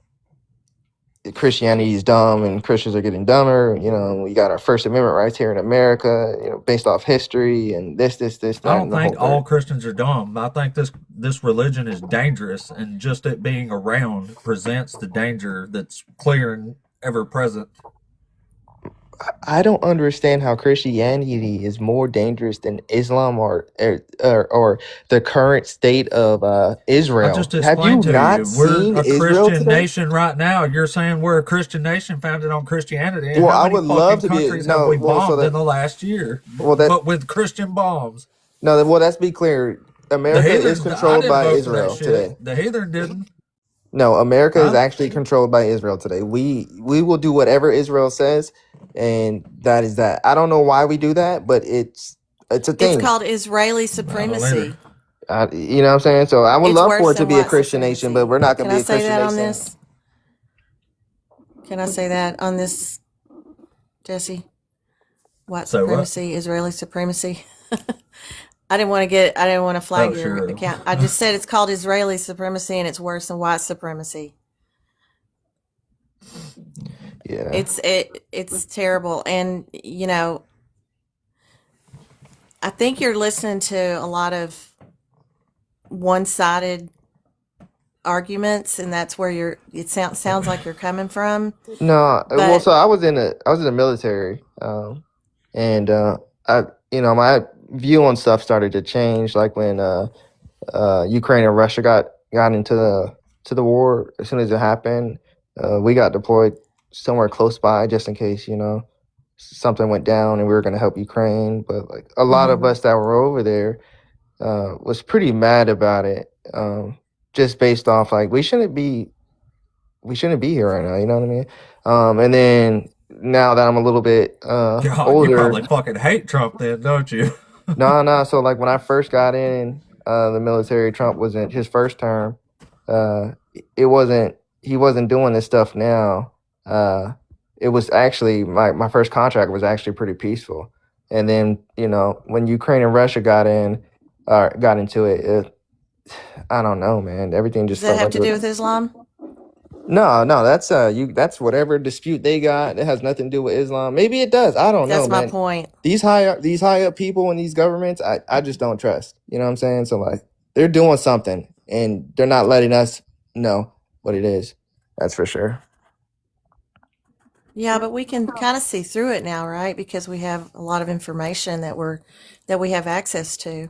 Christianity is dumb and Christians are getting dumber. We got our First Amendment rights here in America, based off history and this, that. I don't think all Christians are dumb. I think this religion is dangerous, and just it being around presents the danger that's clear and ever present. I don't understand how Christianity is more dangerous than Islam or the current state of Israel. I just explained to you, we're a Christian nation right now. You're saying we're a Christian nation founded on Christianity. And well, how I many would love to be. Countries have we bombed in the last year? But with Christian bombs. No, well, let's be clear. The America is heathens, I controlled didn't by vote for that Israel today. shit. The heathen didn't. No, America is Huh? actually controlled by Israel today. We will do whatever Israel says, and that is that. I don't know why we do that, but it's a It's thing. called Israeli I supremacy. You know what I'm saying? So I would It's love worse for it to than be a white Christian nation, but supremacy. we're not going Can to be I a say Christian that on nation. this? Can I say that on this, Jesse? White So what? supremacy, Israeli supremacy. I didn't want to flag Oh, your sure. account. I just said it's called Israeli supremacy and it's worse than white supremacy. Yeah. It's terrible. And you know, I think you're listening to a lot of one-sided arguments, and that's where it sounds like you're coming from. No, well, But so I was in the military, and I, my view on stuff started to change, like when Ukraine and Russia got into the war. As soon as it happened, we got deployed somewhere close by just in case, something went down and we were going to help Ukraine. But like a lot of us that were over there was pretty mad about it, just based off like we shouldn't be here right now. You know what I mean? And then now that I'm a little bit God, you older, probably fucking hate Trump then, don't you? no. So like when I first got in the military, Trump was in his first term. He wasn't doing this stuff now. It was actually my first contract was actually pretty peaceful. And then, when Ukraine and Russia got into it, I don't know, man. Everything just does that felt have like to do with Islam? No, that's whatever dispute they got. It has nothing to do with Islam. Maybe it does. I don't know, That's my man. point. These high up people in these governments, I just don't trust. You know what I'm saying? So like they're doing something and they're not letting us know what it is. That's for sure. Yeah, but we can kind of see through it now, right? Because we have a lot of information that we have access to.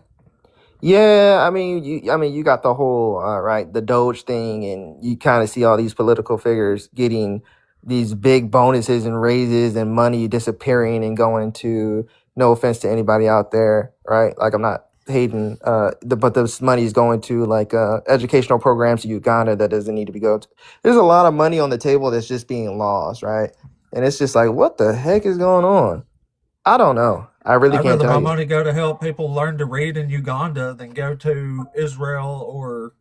Yeah, I mean, you got the whole right, the Doge thing, and you kind of see all these political figures getting these big bonuses and raises and money disappearing and going to. No offense to anybody out there, right? Like I'm not hating, but this money is going to like educational programs to Uganda that doesn't need to be go to. There's a lot of money on the table that's just being lost, right? And it's just like, what the heck is going on? I don't know. I really I'd can't rather tell my you. money go to help people learn to read in Uganda than go to Israel or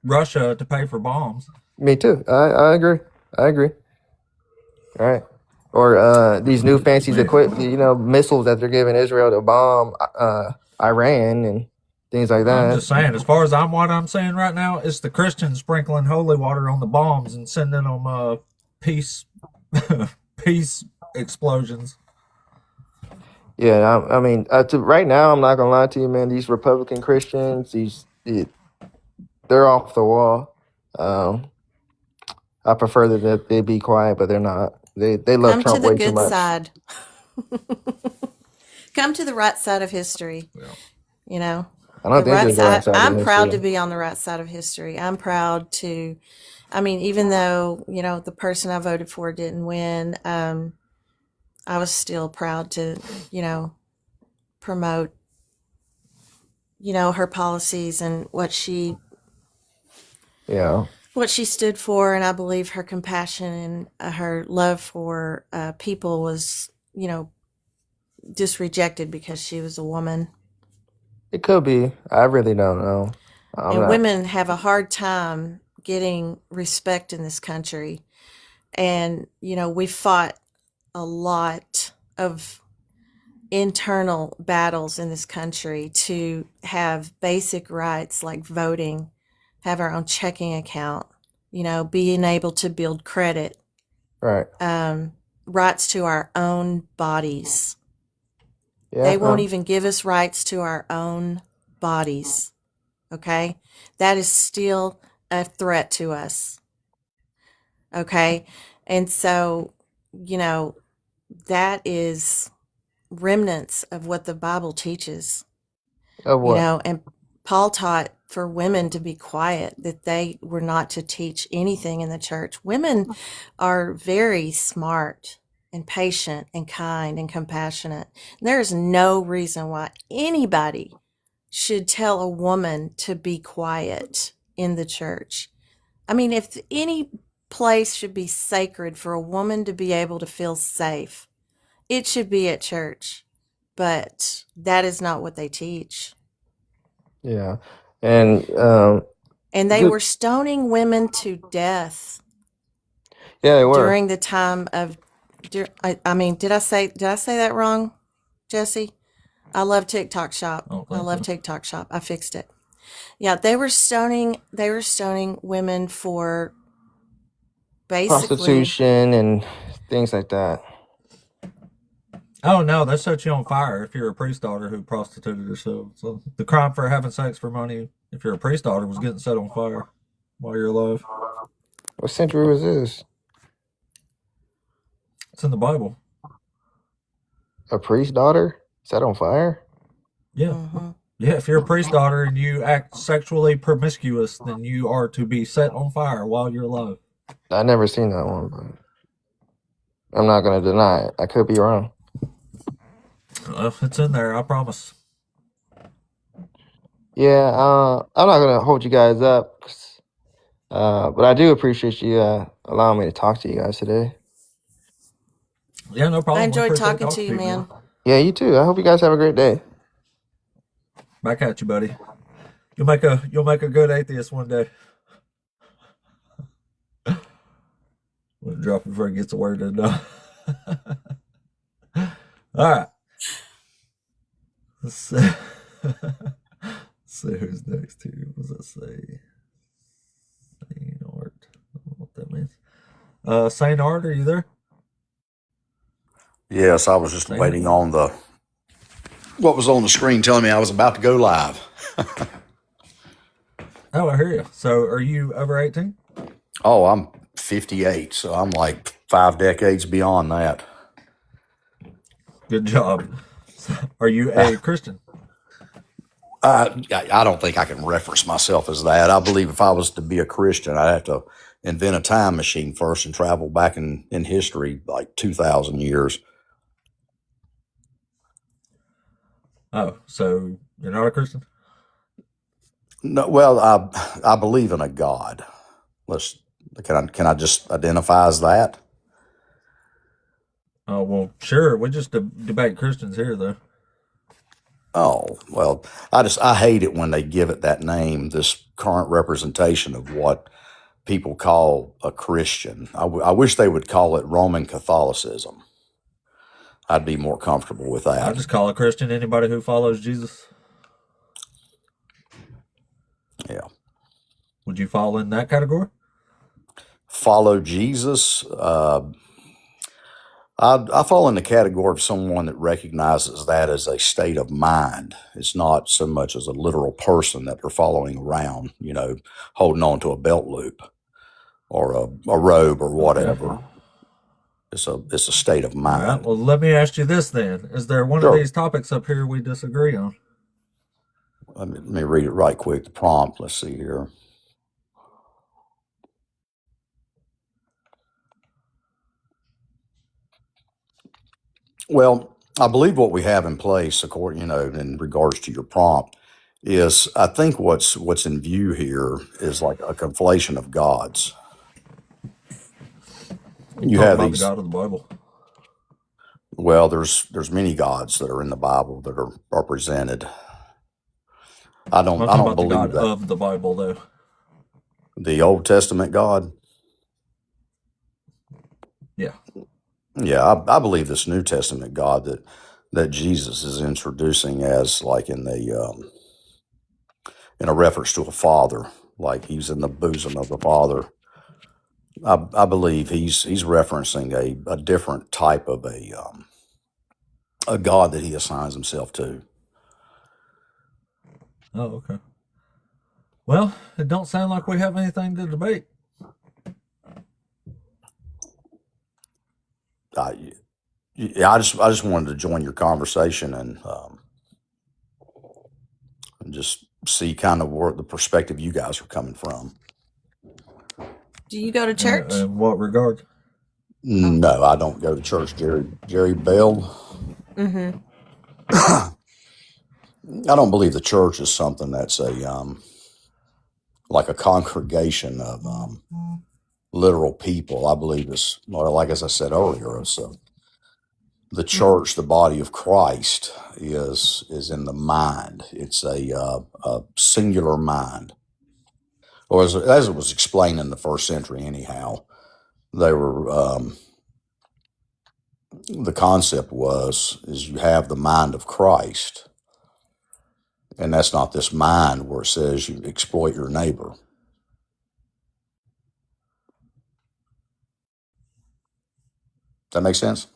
Russia to pay for bombs. Me too. I agree. I agree. All right. Or these new fancies missiles that they're giving Israel to bomb Iran and things like I'm that. just saying, as far as what I'm saying right now, it's the Christians sprinkling holy water on the bombs and sending them peace peace explosions. Yeah, I mean, right now, I'm not gonna lie to you, man. These Republican Christians, they're off the wall. I prefer that they be quiet, but they're not. They love Come to Trump the way too good much. side. Come to the right side of history. Yeah. You know, I don't the think right there's the right side. side of I'm proud to history. be on the right side of history. I'm proud to. I mean, even though the person I voted for didn't win, I was still proud to promote her policies and what she Yeah. stood for, and I believe her compassion and her love for people was just rejected because she was a woman. It could be. I really don't know. And women have a hard time getting respect in this country. And, we fought a lot of internal battles in this country to have basic rights like voting, have our own checking account, being able to build credit, Right. Rights to our own bodies. Yeah. They won't even give us rights to our own bodies. Okay? That is still a threat to us. Okay? And so, that is remnants of what the Bible teaches. Of what? And Paul taught for women to be quiet, that they were not to teach anything in the church. Women are very smart and patient and kind and compassionate. There is no reason why anybody should tell a woman to be quiet in the church. I mean, if any place should be sacred for a woman to be able to feel safe, it should be at church. But that is not what they teach. Yeah. And they were stoning women to death. Yeah, they were. During the time of did I say that wrong, Jesse? I love TikTok Shop. I love TikTok Shop. I fixed it. Yeah, they were stoning women for basically prostitution and things like that. Oh no, they set you on fire if you're a priest daughter who prostituted herself. So the crime for having sex for money, if you're a priest daughter, was getting set on fire while you're alive. What century was this? It's in the Bible. A priest daughter set on fire? Yeah. Mm-hmm. Yeah, if you're a priest daughter and you act sexually promiscuous, then you are to be set on fire while you're alive. I never seen that one, but I'm not going to deny it. I could be wrong. It's in there, I promise. Yeah, I'm not going to hold you guys up, but I do appreciate you allowing me to talk to you guys today. Yeah, no problem. I enjoyed talking to you, man. Yeah, you too. I hope you guys have a great day. Back at you, buddy. You'll make a good atheist one day. We'll drop it before it gets the word in. All right. Let's see. See who's next here. What does that say? Saint Art. I don't know what that means. Saint Art, are you there? Yes, I was just waiting on what was on the screen telling me I was about to go live. Oh, I hear you. So are you over 18? Oh, I'm 58, so I'm like 5 decades beyond that. Good job. Are you a Christian? I don't think I can reference myself as that. I believe if I was to be a Christian, I'd have to invent a time machine first and travel back in history like 2,000 years. Oh, so you're not a Christian? No, well, I believe in a God. Can I just identify as that? Oh, well, sure. We just debate Christians here, though. Oh, well, I hate it when they give it that name, this current representation of what people call a Christian. I wish they would call it Roman Catholicism. I'd be more comfortable with that. I just call a Christian anybody who follows Jesus. Yeah. Would you fall in that category? Follow Jesus? I fall in the category of someone that recognizes that as a state of mind. It's not so much as a literal person that they're following around, holding on to a belt loop or a robe or whatever. Okay. It's a state of mind. All right, well, let me ask you this then. Is there one of these topics up here we disagree on? Let me read it right quick, the prompt. Let's see here. Well, I believe what we have in place, according, in regards to your prompt, is I think what's in view here is like a conflation of gods. You have these. The God of the Bible. Well, there's many gods that are in the Bible that are presented. I don't believe the God that of the Bible, though. The Old Testament God. Yeah. Yeah, I believe this New Testament God that Jesus is introducing as like in a reference to a father, like he's in the bosom of the Father. I believe he's referencing a different type of a God that he assigns himself to. Oh, okay. Well, it don't sound like we have anything to debate. Yeah, I just wanted to join your conversation and just see kind of where the perspective you guys are coming from. Do you go to church? In what regard? No, I don't go to church. Jerry Bell. Mm-hmm. I don't believe the church is something that's like a congregation of literal people. I believe it's more like, as I said earlier, the church, the body of Christ, is in the mind. It's a singular mind, or as it was explained in the first century. Anyhow, they were the concept is you have the mind of Christ, and that's not this mind where it says you exploit your neighbor. That makes sense.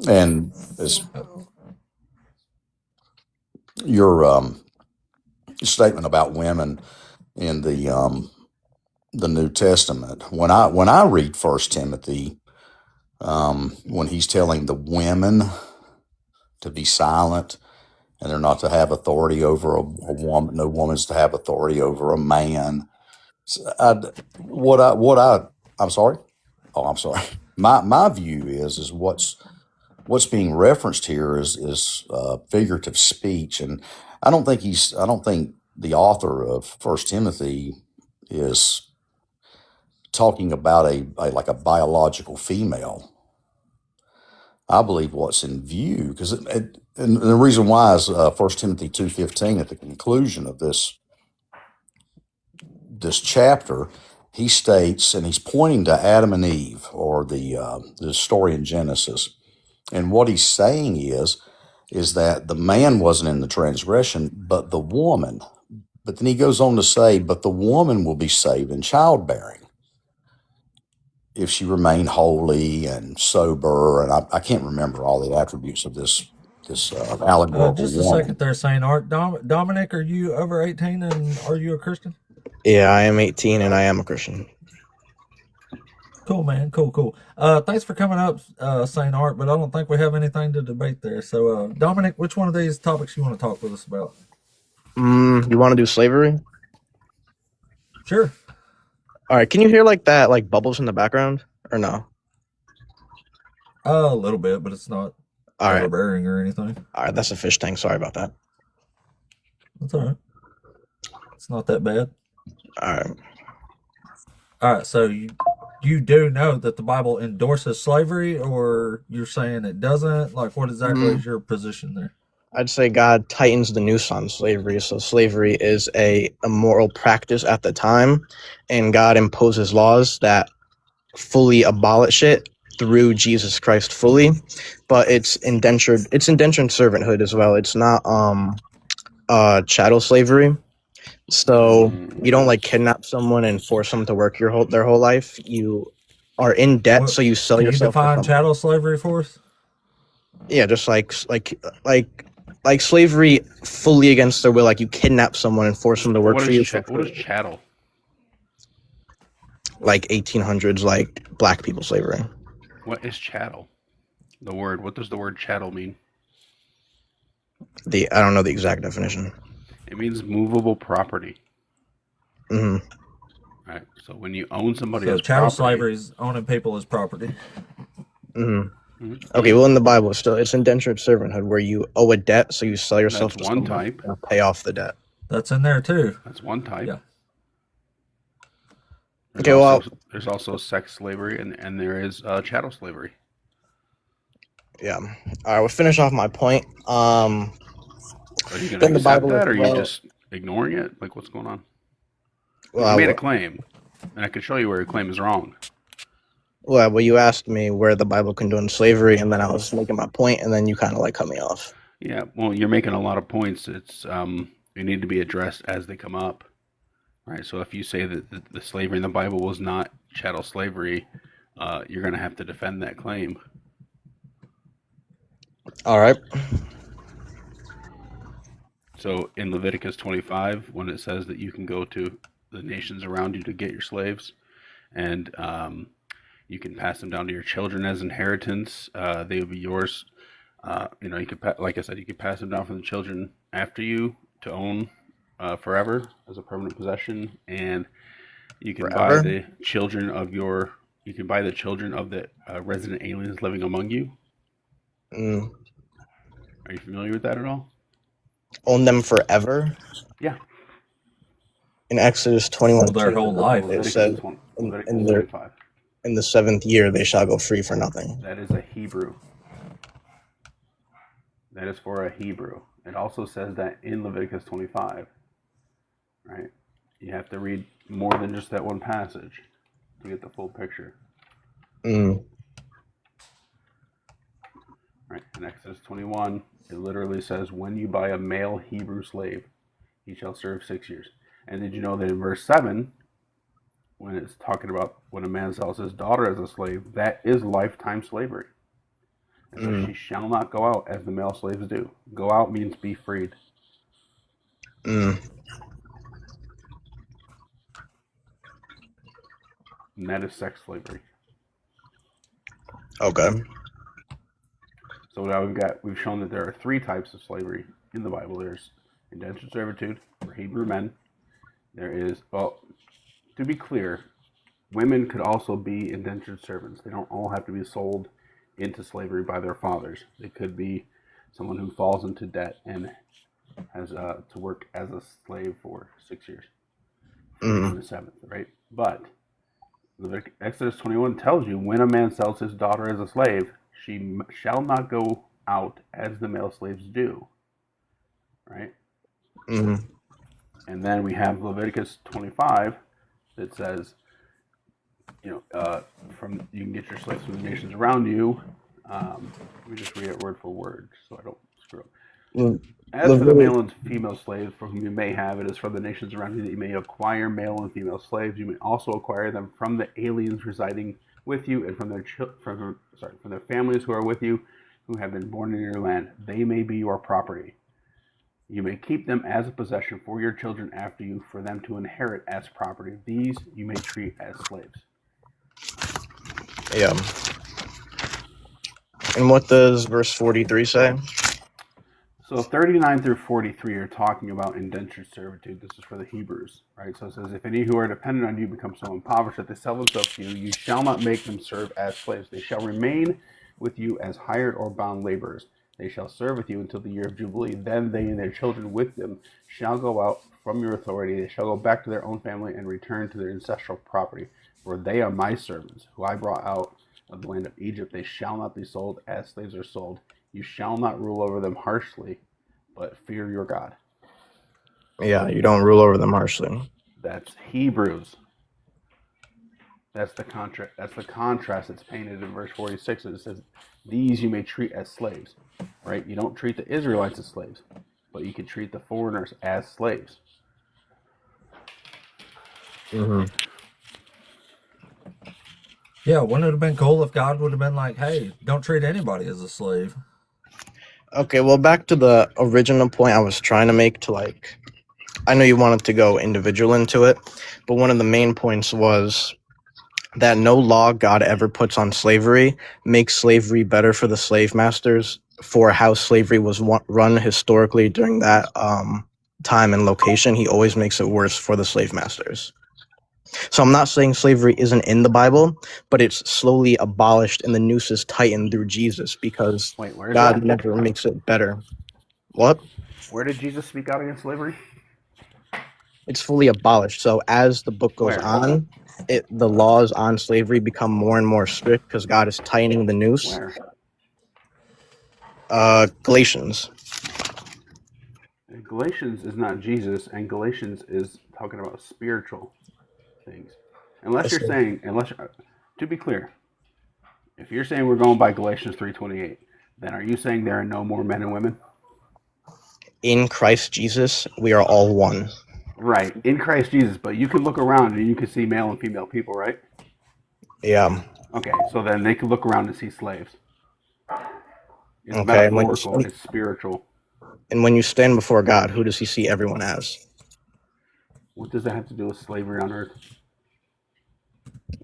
And as your statement about women in the New Testament, when I read First Timothy, when he's telling the women to be silent and they're not to have authority over a woman, no woman's to have authority over a man. I'm sorry. Oh, I'm sorry. My view is what's being referenced here is figurative speech, and I don't think the author of First Timothy is talking about a biological female. I believe what's in view, because and the reason why is 1 Timothy 2:15 at the conclusion of this chapter, he states, and he's pointing to Adam and Eve, or the story in Genesis, and what he's saying is that the man wasn't in the transgression, but the woman. But then he goes on to say, but the woman will be saved in childbearing if she remain holy and sober. And I can't remember all the attributes of this allegorical just a woman. second there, Saint Art. Dominic, are you over 18 and are you a Christian? Yeah, I am 18 and I am a Christian. Cool, man. Cool. Thanks for coming up, Saint Art, but I don't think we have anything to debate there. So, Dominic, which one of these topics you want to talk with us about? You want to do slavery? Sure. All right. Can you hear like that, like bubbles in the background, or no? A little bit, but it's not All right. overbearing or anything. All right, that's a fish tank. Sorry about that. That's all right. It's not that bad. All right. So you do know that the Bible endorses slavery, or you're saying it doesn't? Like, what exactly is your position there? I'd say God tightens the noose on slavery. So slavery is a immoral practice at the time, and God imposes laws that fully abolish it through Jesus Christ fully. But it's indentured servanthood as well. It's not chattel slavery. So you don't like kidnap someone and force them to work their whole life. You are in debt, so you sell yourself. Can you define chattel slavery for us? Yeah, just like slavery fully against their will. Like you kidnap someone and force them to work for you. What is chattel? Like 1800s, like black people slavery. What is chattel? The word. What does the word chattel mean? I don't know the exact definition. It means movable property. Mm-hmm. Right. So when you own somebody so as chattel property, slavery is owning people as property. Mm-hmm. Mm-hmm. Okay, well in the Bible it's indentured servanthood where you owe a debt, so you sell yourself to one type and pay off the debt. That's in there too. That's one type. Yeah. There's also sex slavery and there is chattel slavery. Yeah. All right, we'll finish off my point. Are you going to accept that, or are you just ignoring it? Like, what's going on? Well, you made a claim, and I could show you where your claim is wrong. Well, you asked me where the Bible condones slavery, and then I was making my point, and then you kind of like cut me off. Yeah, well, you're making a lot of points. It's they need to be addressed as they come up, right? So if you say that the slavery in the Bible was not chattel slavery, you're going to have to defend that claim. All right. So in Leviticus 25, when it says that you can go to the nations around you to get your slaves, and you can pass them down to your children as inheritance, they would be yours. You could, like I said, you could pass them down from the children after you to own forever as a permanent possession, and you can buy the children of the resident aliens living among you. Are you familiar with that at all? Own them forever. Yeah. In Exodus 21, Well, their whole life. it says, Leviticus 25. in the 7th year they shall go free for nothing. That is a Hebrew. That is for a Hebrew. It also says that in Leviticus 25, right? You have to read more than just that one passage to get the full picture. Right. In Exodus 21, it literally says, when you buy a male Hebrew slave, he shall serve 6 years. And did you know that in verse 7, when it's talking about when a man sells his daughter as a slave, that is lifetime slavery. And so she shall not go out as the male slaves do. Go out means be freed. And that is sex slavery. Okay. So now we've shown that there are 3 types of slavery in the Bible. There's indentured servitude for Hebrew men. There is, well, to be clear, women could also be indentured servants. They don't all have to be sold into slavery by their fathers. They could be someone who falls into debt and has to work as a slave for 6 years. In the 7th, right? But Exodus 21 tells you when a man sells his daughter as a slave, she shall not go out as the male slaves do, right? And then we have Leviticus 25 that says, you can get your slaves from the nations around you. Let me just read it word for word so I don't screw up. As for the male and female slaves for whom you may have, it is from the nations around you that you may acquire male and female slaves. You may also acquire them from the aliens residing with you and from their families who are with you, who have been born in your land. They may be your property. You may keep them as a possession for your children after you, for them to inherit as property. These you may treat as slaves. Yeah. And what does verse 43 say? So 39 through 43 are talking about indentured servitude. This is for the Hebrews, right? So it says, if any who are dependent on you become so impoverished that they sell themselves to you, you shall not make them serve as slaves. They shall remain with you as hired or bound laborers. They shall serve with you until the year of Jubilee. Then they and their children with them shall go out from your authority. They shall go back to their own family and return to their ancestral property. For they are my servants, who I brought out of the land of Egypt. They shall not be sold as slaves are sold. You shall not rule over them harshly, but fear your God. Yeah, you don't rule over them harshly. That's Hebrews. That's the contrast. That's the contrast that's painted in verse 46. It says, "These you may treat as slaves." Right? You don't treat the Israelites as slaves, but you can treat the foreigners as slaves. Yeah, wouldn't it have been cool if God would have been like, hey, don't treat anybody as a slave? Okay, well, back to the original point I was trying to make I know you wanted to go individual into it, but one of the main points was that no law God ever puts on slavery makes slavery better for the slave masters for how slavery was run historically during that time and location. He always makes it worse for the slave masters. So I'm not saying slavery isn't in the Bible, but it's slowly abolished and the noose is tightened through Jesus because God never makes it better. What? Where did Jesus speak out against slavery? It's fully abolished. So as the book goes on, the laws on slavery become more and more strict because God is tightening the noose. Where? Galatians. Galatians is not Jesus, and Galatians is talking about spiritual things. Unless you're saying, to be clear, if you're saying we're going by Galatians 3:28, then are you saying there are no more men and women? In Christ Jesus, we are all one. Right, in Christ Jesus, but you can look around and you can see male and female people, right? Yeah. Okay, so then they can look around and see slaves. It's okay, metaphorical, it's spiritual. And when you stand before God, who does he see everyone as? What does that have to do with slavery on earth?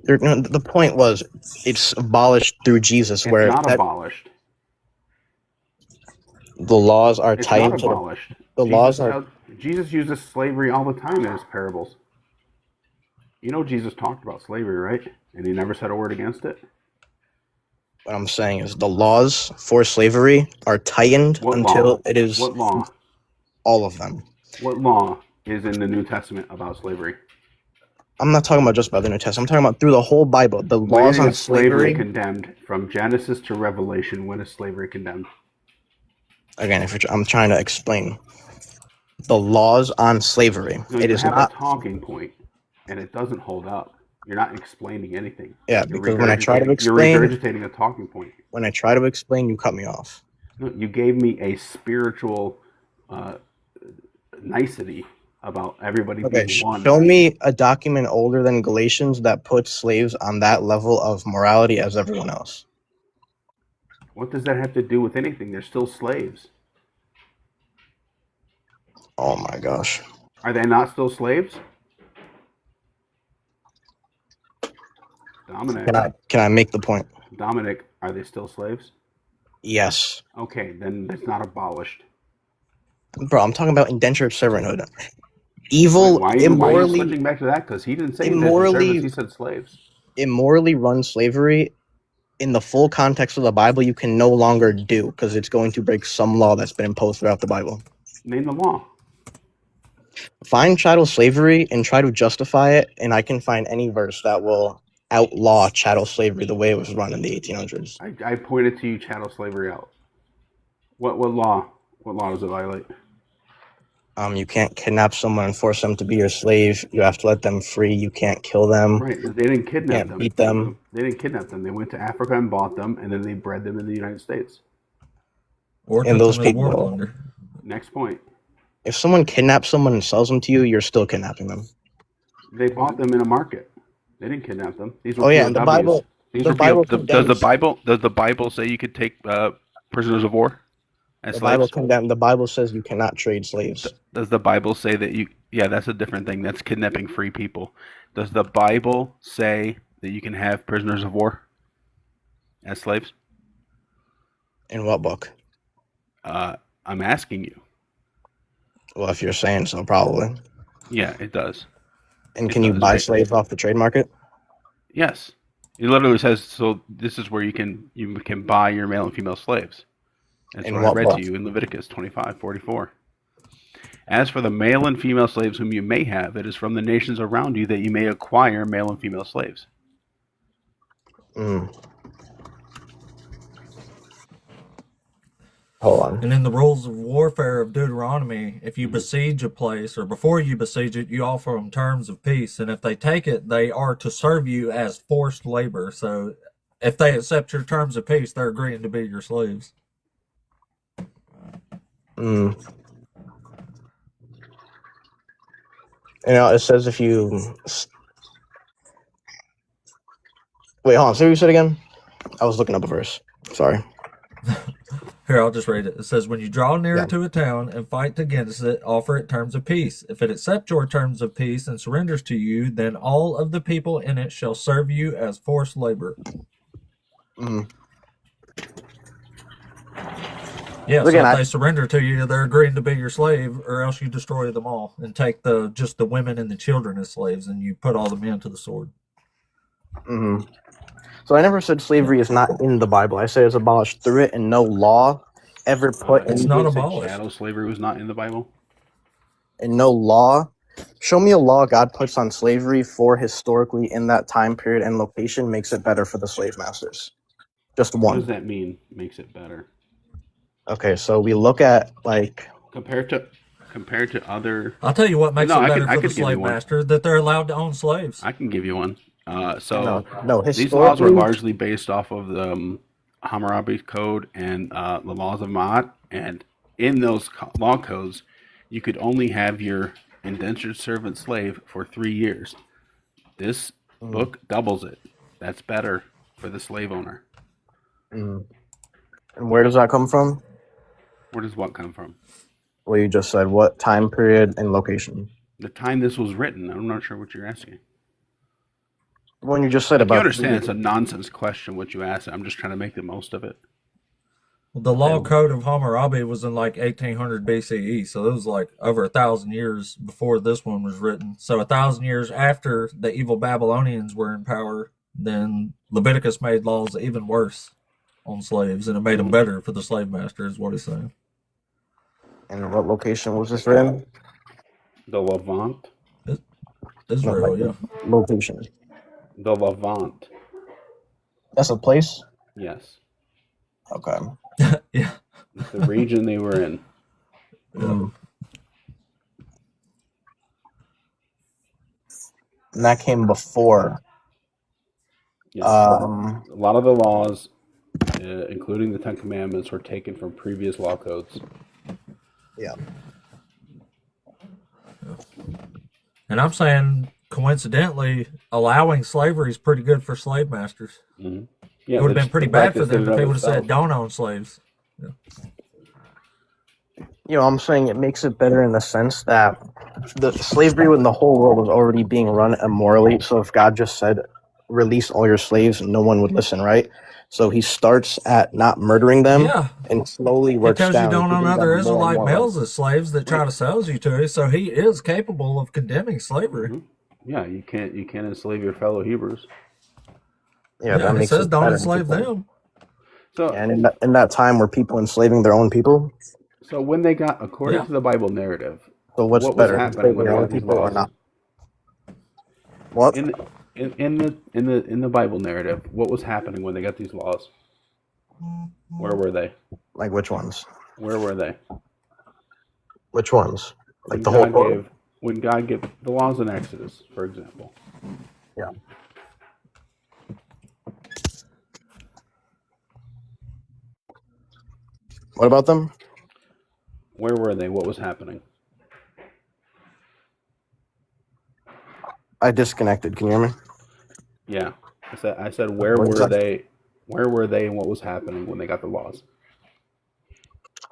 The point was, it's abolished through Jesus. It's where not abolished. The laws are tied to abolished. The laws are. Jesus uses slavery all the time in his parables. You know Jesus talked about slavery, right? And he never said a word against it. What I'm saying is the laws for slavery are tightened What until law? it is What law? all of them. What law is in the New Testament about slavery? I'm not talking about just about the New Testament. I'm talking about through the whole Bible. The laws When on is slavery slavery. condemned? From Genesis to Revelation, when is slavery condemned? Again, I'm trying to explain the laws on slavery. No, It you is have not. a talking point, and it doesn't hold up. You're not explaining anything. Yeah, You're because when I try to you're explain, regurgitating a talking point. when I try to explain, you cut me off. No, you gave me a spiritual nicety about everybody Okay, being one. show me a document older than Galatians that puts slaves on that level of morality as everyone else. What does that have to do with anything? They're still slaves. Oh my gosh. Are they not still slaves? Dominic. Can I make the point? Dominic, are they still slaves? Yes. Okay, then that's not abolished. Bro, I'm talking about indentured servanthood. Evil, Wait, why are you immorally, switching back to that? Because he didn't say indentured servants, he said slaves. Immorally run slavery in the full context of the Bible, you can no longer do because it's going to break some law that's been imposed throughout the Bible. Name the law. Find chattel slavery and try to justify it, and I can find any verse that will outlaw chattel slavery the way it was run in the 1800s. I pointed to you chattel slavery out. What law? What law does it violate? You can't kidnap someone and force them to be your slave. You have to let them free. You can't kill them. Right, they didn't kidnap them. Beat them. They didn't kidnap them. They went to Africa and bought them, and then they bred them in the United States. Or and those people. War Next point. If someone kidnaps someone and sells them to you, you're still kidnapping them. They bought them in a market. They didn't kidnap them. These were POWs. And the Bible. These were Bible does the Bible say you could take prisoners of war? The Bible says you cannot trade slaves. Does the Bible say that you? Yeah, that's a different thing. That's kidnapping free people. Does the Bible say that you can have prisoners of war as slaves? In what book? I'm asking you. Well, if you're saying so, probably. Yeah, it does. And can you buy slaves off the trade market? Yes. It literally says, so this is where you can buy your male and female slaves. That's what I read to you in Leviticus 25:44. As for the male and female slaves whom you may have, it is from the nations around you that you may acquire male and female slaves. Hold on. And in the rules of warfare of Deuteronomy, if you besiege a place, or before you besiege it, you offer them terms of peace. And if they take it, they are to serve you as forced labor. So if they accept your terms of peace, they're agreeing to be your slaves. You know, it says if you... Wait, hold on. Say what you said again? I was looking up a verse. Sorry. Here, I'll just read it. It says, when you draw near to a town and fight against it, offer it terms of peace. If it accepts your terms of peace and surrenders to you, then all of the people in it shall serve you as forced labor. Yeah, so if they surrender to you, they're agreeing to be your slave, or else you destroy them all and take just the women and the children as slaves, and you put all the men to the sword. So I never said slavery is not in the Bible. I said it's abolished through it, and no law ever put. It's not abolished. Chattel slavery was not in the Bible. And no law. Show me a law God puts on slavery for historically in that time period and location makes it better for the slave masters. Just one. What does that mean? Makes it better. Okay, so we look at compared to other. I'll tell you what makes it better for the slave master, that they're allowed to own slaves. I can give you one. These laws were largely based off of the Hammurabi Code and the laws of Ma'at, and in those law codes, you could only have your indentured servant slave for 3 years. This book doubles it. That's better for the slave owner. And where does that come from? Where does what come from? Well, you just said what time period and location. The time this was written. I'm not sure what you're asking. When you just said about... You understand it's a nonsense question what you asked. I'm just trying to make the most of it. Well, the law code of Hammurabi was in like 1800 BCE, so it was like over 1,000 years before this one was written. So 1,000 years after the evil Babylonians were in power, then Leviticus made laws even worse. on slaves, and it made them better for the slave master, is what he's saying. And what location was this in? The Levant. Israel, yeah. Location. The Levant. That's a place? Yes. Okay. Yeah. It's the region they were in. And that came before. Yes. A lot of the laws, including the Ten Commandments, were taken from previous law codes. Yeah. And I'm saying, coincidentally, allowing slavery is pretty good for slave masters. Mm-hmm. Yeah, it would have been pretty bad for them if they would have said, don't own slaves. Yeah. I'm saying it makes it better in the sense that the slavery in the whole world was already being run immorally. So if God just said, release all your slaves, no one would listen, right? So he starts at not murdering them and slowly works down. He tells you don't own other Israelite males as slaves that try to sell you to you. So he is capable of condemning slavery. Mm-hmm. Yeah, you can't enslave your fellow Hebrews. Yeah, that makes says don't enslave them. So, and in that time, were people enslaving their own people? So when they got, according to the Bible narrative, so what's what better, was happening when they got these laws? Or not? What? In the Bible narrative, what was happening when they got these laws? Where were they? Like which ones? Where were they? Which ones? Like the whole world? When God gave the laws in Exodus, for example. Yeah. What about them? Where were they? What was happening? I disconnected. Can you hear me? Yeah. I said where were they? Where were they and what was happening when they got the laws?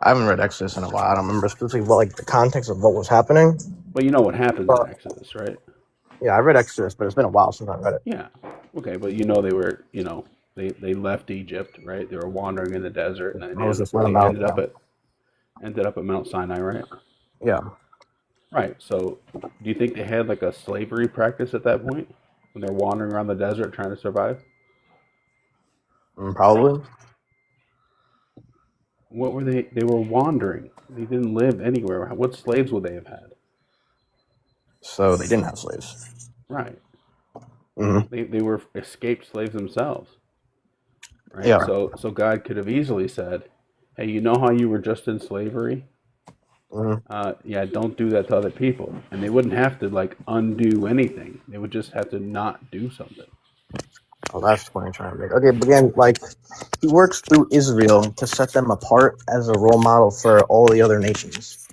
I haven't read Exodus in a while. I don't remember specifically the context of what was happening. But you know what happens in Exodus, right? Yeah, I read Exodus, but it's been a while since I read it. Yeah. Okay, but they were, they left Egypt, right? They were wandering in the desert, and then they ended up at Mount Sinai, right? Yeah. Right. So, do you think they had like a slavery practice at that point when they're wandering around the desert trying to survive? Probably. What were they? They were wandering. They didn't live anywhere. What slaves would they have had? So they didn't have slaves. Right. Mm-hmm. They were escaped slaves themselves. Right. Yeah. So God could have easily said, "Hey, you know how you were just in slavery? Mm-hmm. Don't do that to other people." And they wouldn't have to undo anything. They would just have to not do something. Oh, that's what I'm trying to make. Okay, but again, he works through Israel to set them apart as a role model for all the other nations.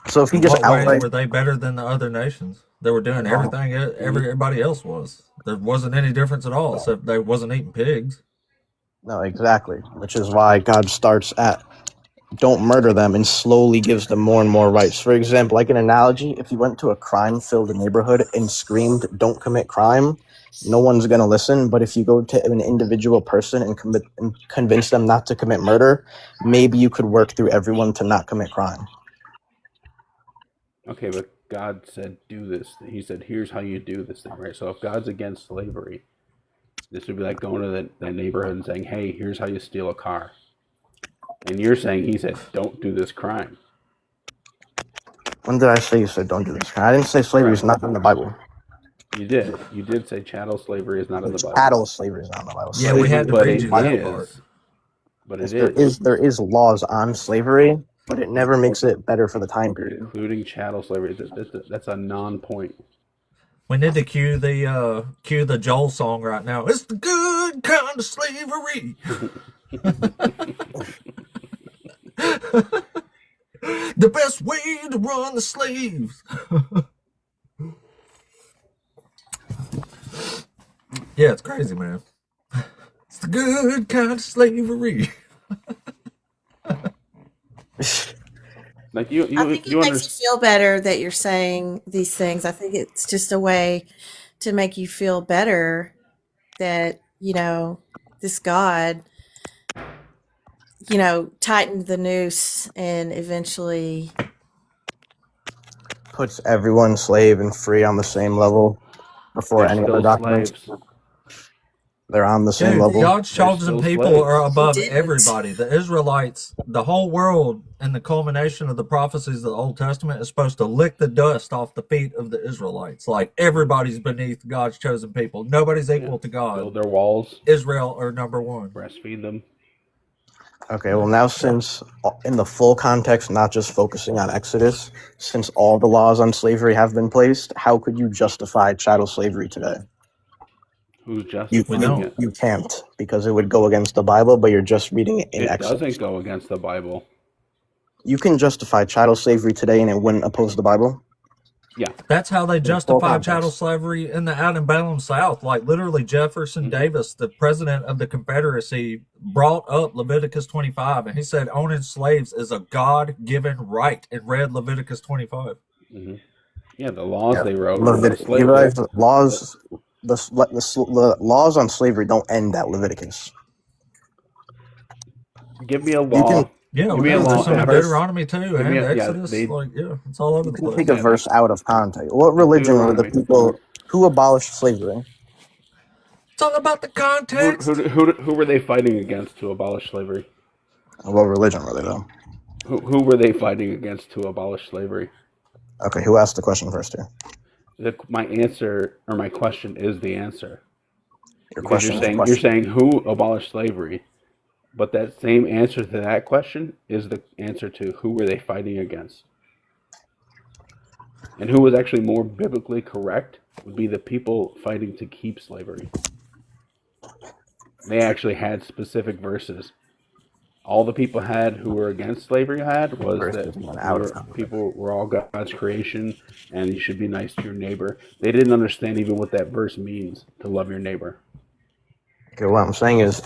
So if he just outright, were they better than the other nations? They were doing everything everybody else was. There wasn't any difference at all, except they wasn't eating pigs. No, exactly. Which is why God starts at don't murder them and slowly gives them more and more rights. For example, like an analogy, if you went to a crime-filled neighborhood and screamed, don't commit crime, no one's going to listen. But if you go to an individual person and convince them not to commit murder, maybe you could work through everyone to not commit crime. Okay, but God said, do this. He said, here's how you do this thing, right? So if God's against slavery, this would be like going to the neighborhood and saying, hey, here's how you steal a car. And you're saying he said, don't do this crime. When did I say you said don't do this crime? I didn't say slavery is not in the Bible. You did. You did say chattel slavery is not in the Bible. Chattel slavery is not in the Bible. Yeah, we had to read you that part. But it there is laws on slavery, but it never makes it better for the time period. Including chattel slavery. That's a non-point. We need to cue the Joel song right now. It's the good kind of slavery. The best way to run the slaves. Yeah, it's crazy, man. It's the good kind of slavery. I think it makes you feel better that you're saying these things. I think it's just a way to make you feel better that, this God, tightened the noose and eventually puts everyone slave and free on the same level before any other documents. They're on the same Dude, level. God's They're chosen still people slaves. are above Didn't. everybody. The Israelites, the whole world, and the culmination of the prophecies of the Old Testament is supposed to lick the dust off the feet of the Israelites. Like, everybody's beneath God's chosen people. Nobody's equal to God. Build their walls, Israel are number one. breastfeed them. Okay, well now since in the full context, not just focusing on Exodus, since all the laws on slavery have been placed, how could you justify chattel slavery today? Who's You justifying it? you can't, because it would go against the Bible, but you're just reading it in It Exodus. doesn't go against the Bible. You can justify chattel slavery today and it wouldn't oppose the Bible? Yeah. That's how they full justified context. chattel slavery in the antebellum South. Like, literally, Jefferson Davis, the president of the Confederacy, brought up Leviticus 25, and he said owning slaves is a God-given right, and read Leviticus 25. Mm-hmm. Yeah, the laws they wrote. You realize the laws, the laws on slavery don't end at Leviticus. Give me a law. Yeah, Give well, me a there's law. some in Deuteronomy too, and Exodus. Yeah, it's all over You the can place. take a verse out of context. What religion were the people who abolished slavery? It's all about the context. Who were they fighting against to abolish slavery? What religion were they though? Who were they fighting against to abolish slavery? Okay, who asked the question first here? My answer or my question is the answer. Your You're saying who abolished slavery, but that same answer to that question is the answer to who were they fighting against. And who was actually more biblically correct would be the people fighting to keep slavery. They actually had specific verses. All the people had who were against slavery was that people were all God's creation and you should be nice to your neighbor. They didn't understand even what that verse means, to love your neighbor. Okay, what I'm saying is,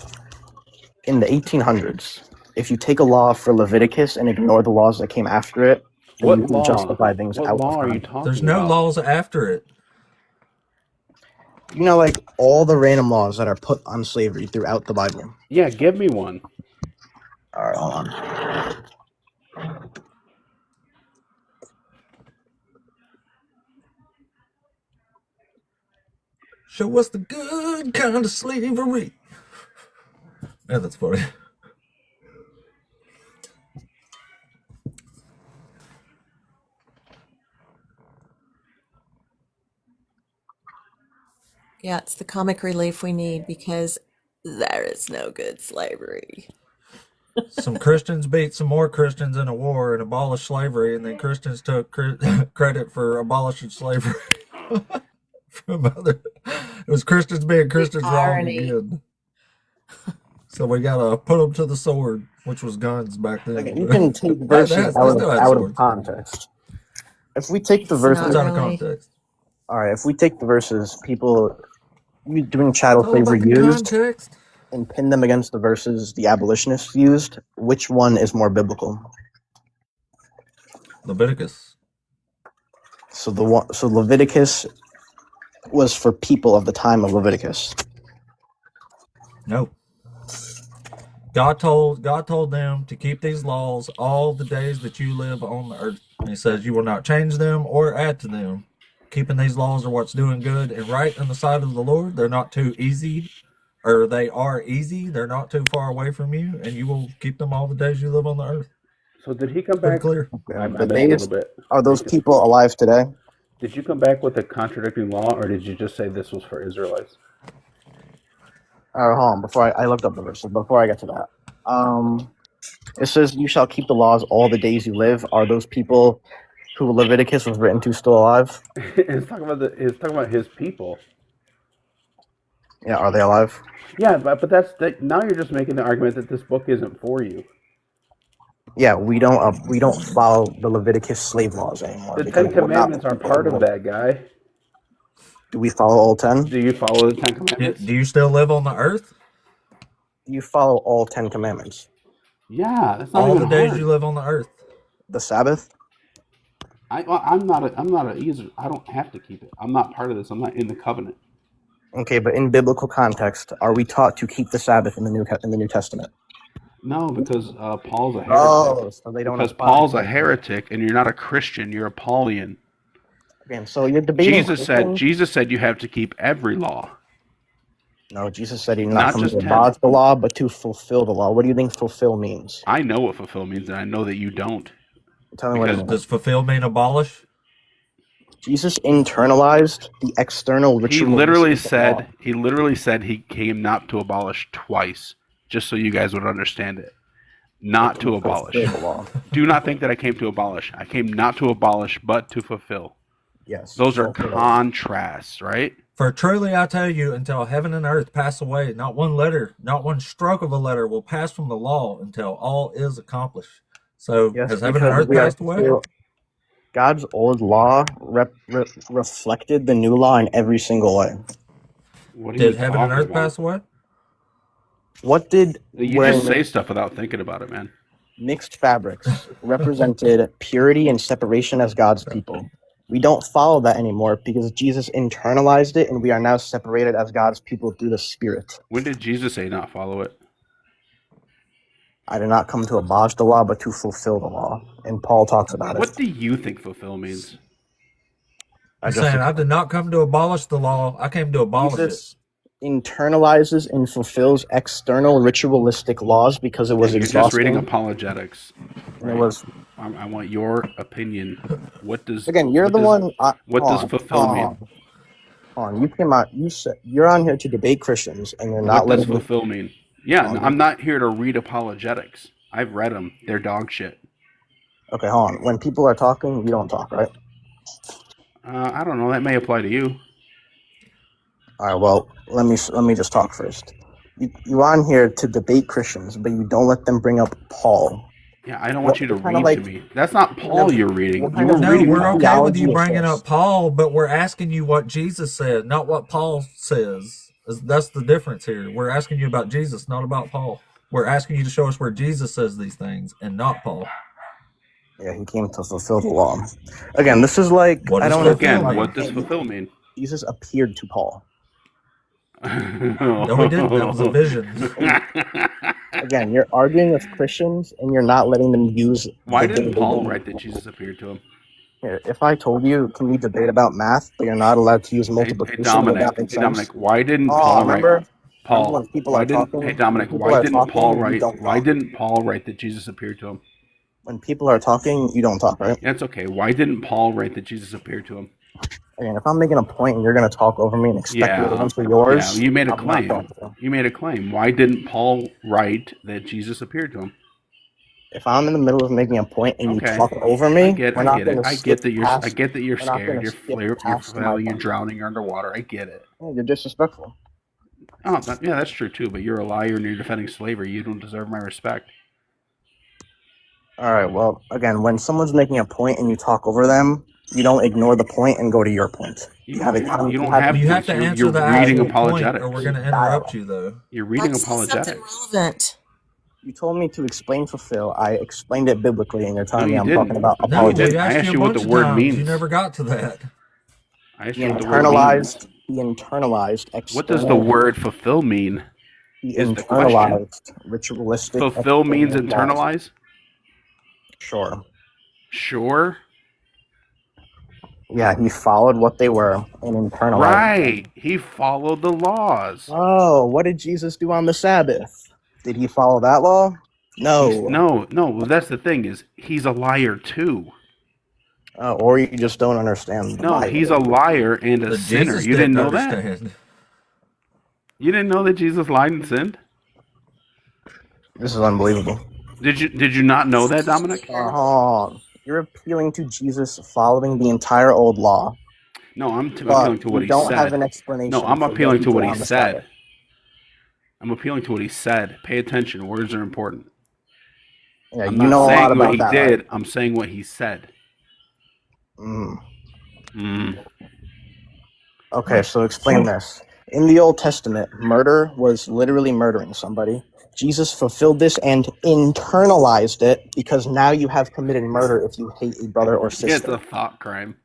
in the 1800s, if you take a law for Leviticus and ignore the laws that came after it, then you can justify things out of context. There's no laws after it. You know, like all the random laws that are put on slavery throughout the Bible. Yeah, give me one. All right, hold on. Show us the good kind of slavery. Yeah, that's funny. Yeah, it's the comic relief we need because there is no good slavery. Some Christians beat some more Christians in a war and abolished slavery, and then Christians took credit for abolishing slavery. It was Christians being Christians wrong again. So we gotta put them to the sword, which was guns back then. Okay, you can take verses out of context. If we take the verses out of context. All right, if we take the verses, people doing chattel slavery used context and pin them against the verses the abolitionists used, which one is more biblical? Leviticus. So Leviticus was for people of the time of Leviticus. No. God told them to keep these laws all the days that you live on the earth. And he says you will not change them or add to them. Keeping these laws are what's doing good and right in the sight of the Lord. They're not too easy, or they are easy. They're not too far away from you, and you will keep them all the days you live on the earth. So did he come back? Clear. Are those people alive today? Did you come back with a contradicting law, or did you just say this was for Israelites? Hold on, before I looked up the verses, before I get to that. It says, you shall keep the laws all the days you live. Are those people who Leviticus was written to still alive? It's talking about his people. Yeah, are they alive? Yeah, but now you're just making the argument that this book isn't for you. Yeah, we don't follow the Leviticus slave laws anymore. The 10 Commandments are part of that, guy. Do we follow all 10? Do you follow the 10 Commandments? Do you still live on the earth? Do you follow all 10 Commandments? Yeah, that's not all even the days hard. you live on the earth. The Sabbath? I don't have to keep it. I'm not part of this. I'm not in the covenant. Okay, but in biblical context, are we taught to keep the Sabbath in the New Testament? No, because Paul's a heretic. Oh, so they don't. Because Paul's a heretic, and you're not a Christian. You're a Paulian. Okay, so you're debating. Jesus said you have to keep every law. No, Jesus said he did not Not come just to 10. abolish the law, but to fulfill the law. What do you think fulfill means? I know what fulfill means, and I know that you don't. Tell me what it means. Does fulfill mean abolish? Jesus internalized the external He ritual. literally said he came not to abolish twice, just so you guys would understand it. Not to abolish. Do not think that I came to abolish. I came not to abolish, but to fulfill. Yes. Those are contrasts, right? For truly I tell you, until heaven and earth pass away, not one letter, not one stroke of a letter will pass from the law until all is accomplished. So has heaven and earth passed away? God's old law reflected the new law in every single way. Did heaven and earth pass away? What did you just say stuff without thinking about it, man? Mixed fabrics represented purity and separation as God's people. We don't follow that anymore because Jesus internalized it, and we are now separated as God's people through the Spirit. When did Jesus say not follow it? I did not come to abolish the law, but to fulfill the law. And Paul talks about it. What do you think fulfill means? I'm saying I did not come to abolish the law. I came to abolish Jesus internalizes and fulfills external ritualistic laws because it was You're exhausting. just reading apologetics. Right? It was. I want your opinion. What does You're the one. What does fulfill mean? You came out. You said you're on here to debate Christians, and you're not What does letting. fulfill mean? Yeah, I'm not here to read apologetics. I've read them. They're dog shit. Okay, hold on. When people are talking, you don't talk, right? I don't know. That may apply to you. All right. Well, let me just talk first. You're on here to debate Christians, but you don't let them bring up Paul. Yeah, I don't want you to read to me. That's not Paul you're reading. We're okay with you bringing up Paul, but we're asking you what Jesus said, not what Paul says. That's the difference here. We're asking you about Jesus, not about Paul. We're asking you to show us where Jesus says these things and not Paul. Yeah, he came to fulfill the law. Again, this is like what does fulfill mean? Jesus appeared to Paul. No, he didn't. That was a vision. Again, you're arguing with Christians and you're not letting them use. Why didn't Paul write that Jesus appeared to him? Here, if I told you, can we debate about math, but you're not allowed to use multiplication? Dominic, why didn't Paul write? Paul, why didn't Paul write that Jesus appeared to him? When people are talking, you don't talk, right? That's okay. Why didn't Paul write that Jesus appeared to him? Again, if I'm making a point and you're going to talk over me and expect me to answer yours, you made a claim. You made a claim. Why didn't Paul write that Jesus appeared to him? If I'm in the middle of making a point and you talk over me, I get that you're scared. You're drowning. You're underwater. I get it. Yeah, you're disrespectful. Oh, yeah, that's true too. But you're a liar and you're defending slavery. You don't deserve my respect. All right. Well, again, when someone's making a point and you talk over them, you don't ignore the point and go to your point. You have to answer you're the reading apologetics, or we're going to interrupt you, though. You're reading apologetics. Relevant. You told me to explain fulfill. I explained it biblically, and you're telling me I'm talking about apologetics. No, I asked you what the word means. You never got to that. I asked you what the word means. He internalized. What does the word fulfill mean? He internalized ritualistic. Fulfill means internalize? Sure. Sure? Yeah, he followed what they were and internalized. Right. He followed the laws. Oh, what did Jesus do on the Sabbath? Did he follow that law? No. No. Well, that's the thing is he's a liar too. Or you just don't understand. No, he's a liar and a sinner. You didn't know that? You didn't know that Jesus lied and sinned? This is unbelievable. Did you not know that, Dominic? You're appealing to Jesus following the entire old law. No, I'm appealing to what he said. You don't have an explanation. No, I'm appealing to what he said. I'm appealing to what he said. Pay attention. Words are important. Yeah, you know a lot about that. Right? I'm saying what he said. Okay, so explain this. In the Old Testament, murder was literally murdering somebody. Jesus fulfilled this and internalized it because now you have committed murder if you hate a brother or sister. It's a thought crime.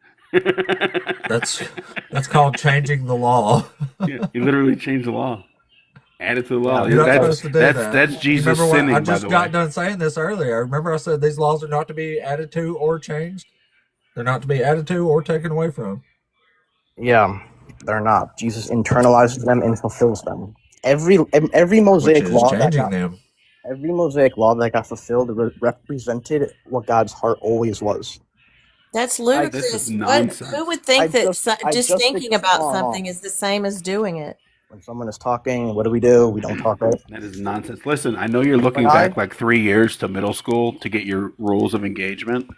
That's called changing the law. Yeah, you literally changed the law. Add it to the law. You're not supposed to do that. That's Jesus sinning, I just by the got way. done saying this earlier. I remember I said these laws are not to be added to or changed. They're not to be added to or taken away from. Yeah. They're not. Jesus internalizes them and fulfills them. Every Mosaic law every Mosaic law that got fulfilled represented what God's heart always was. That's ludicrous. This is nonsense. Who would think just thinking about something is the same as doing it? When someone is talking, what do? We don't talk, right? That is nonsense. Listen, I know you're looking back like 3 years to middle school to get your rules of engagement,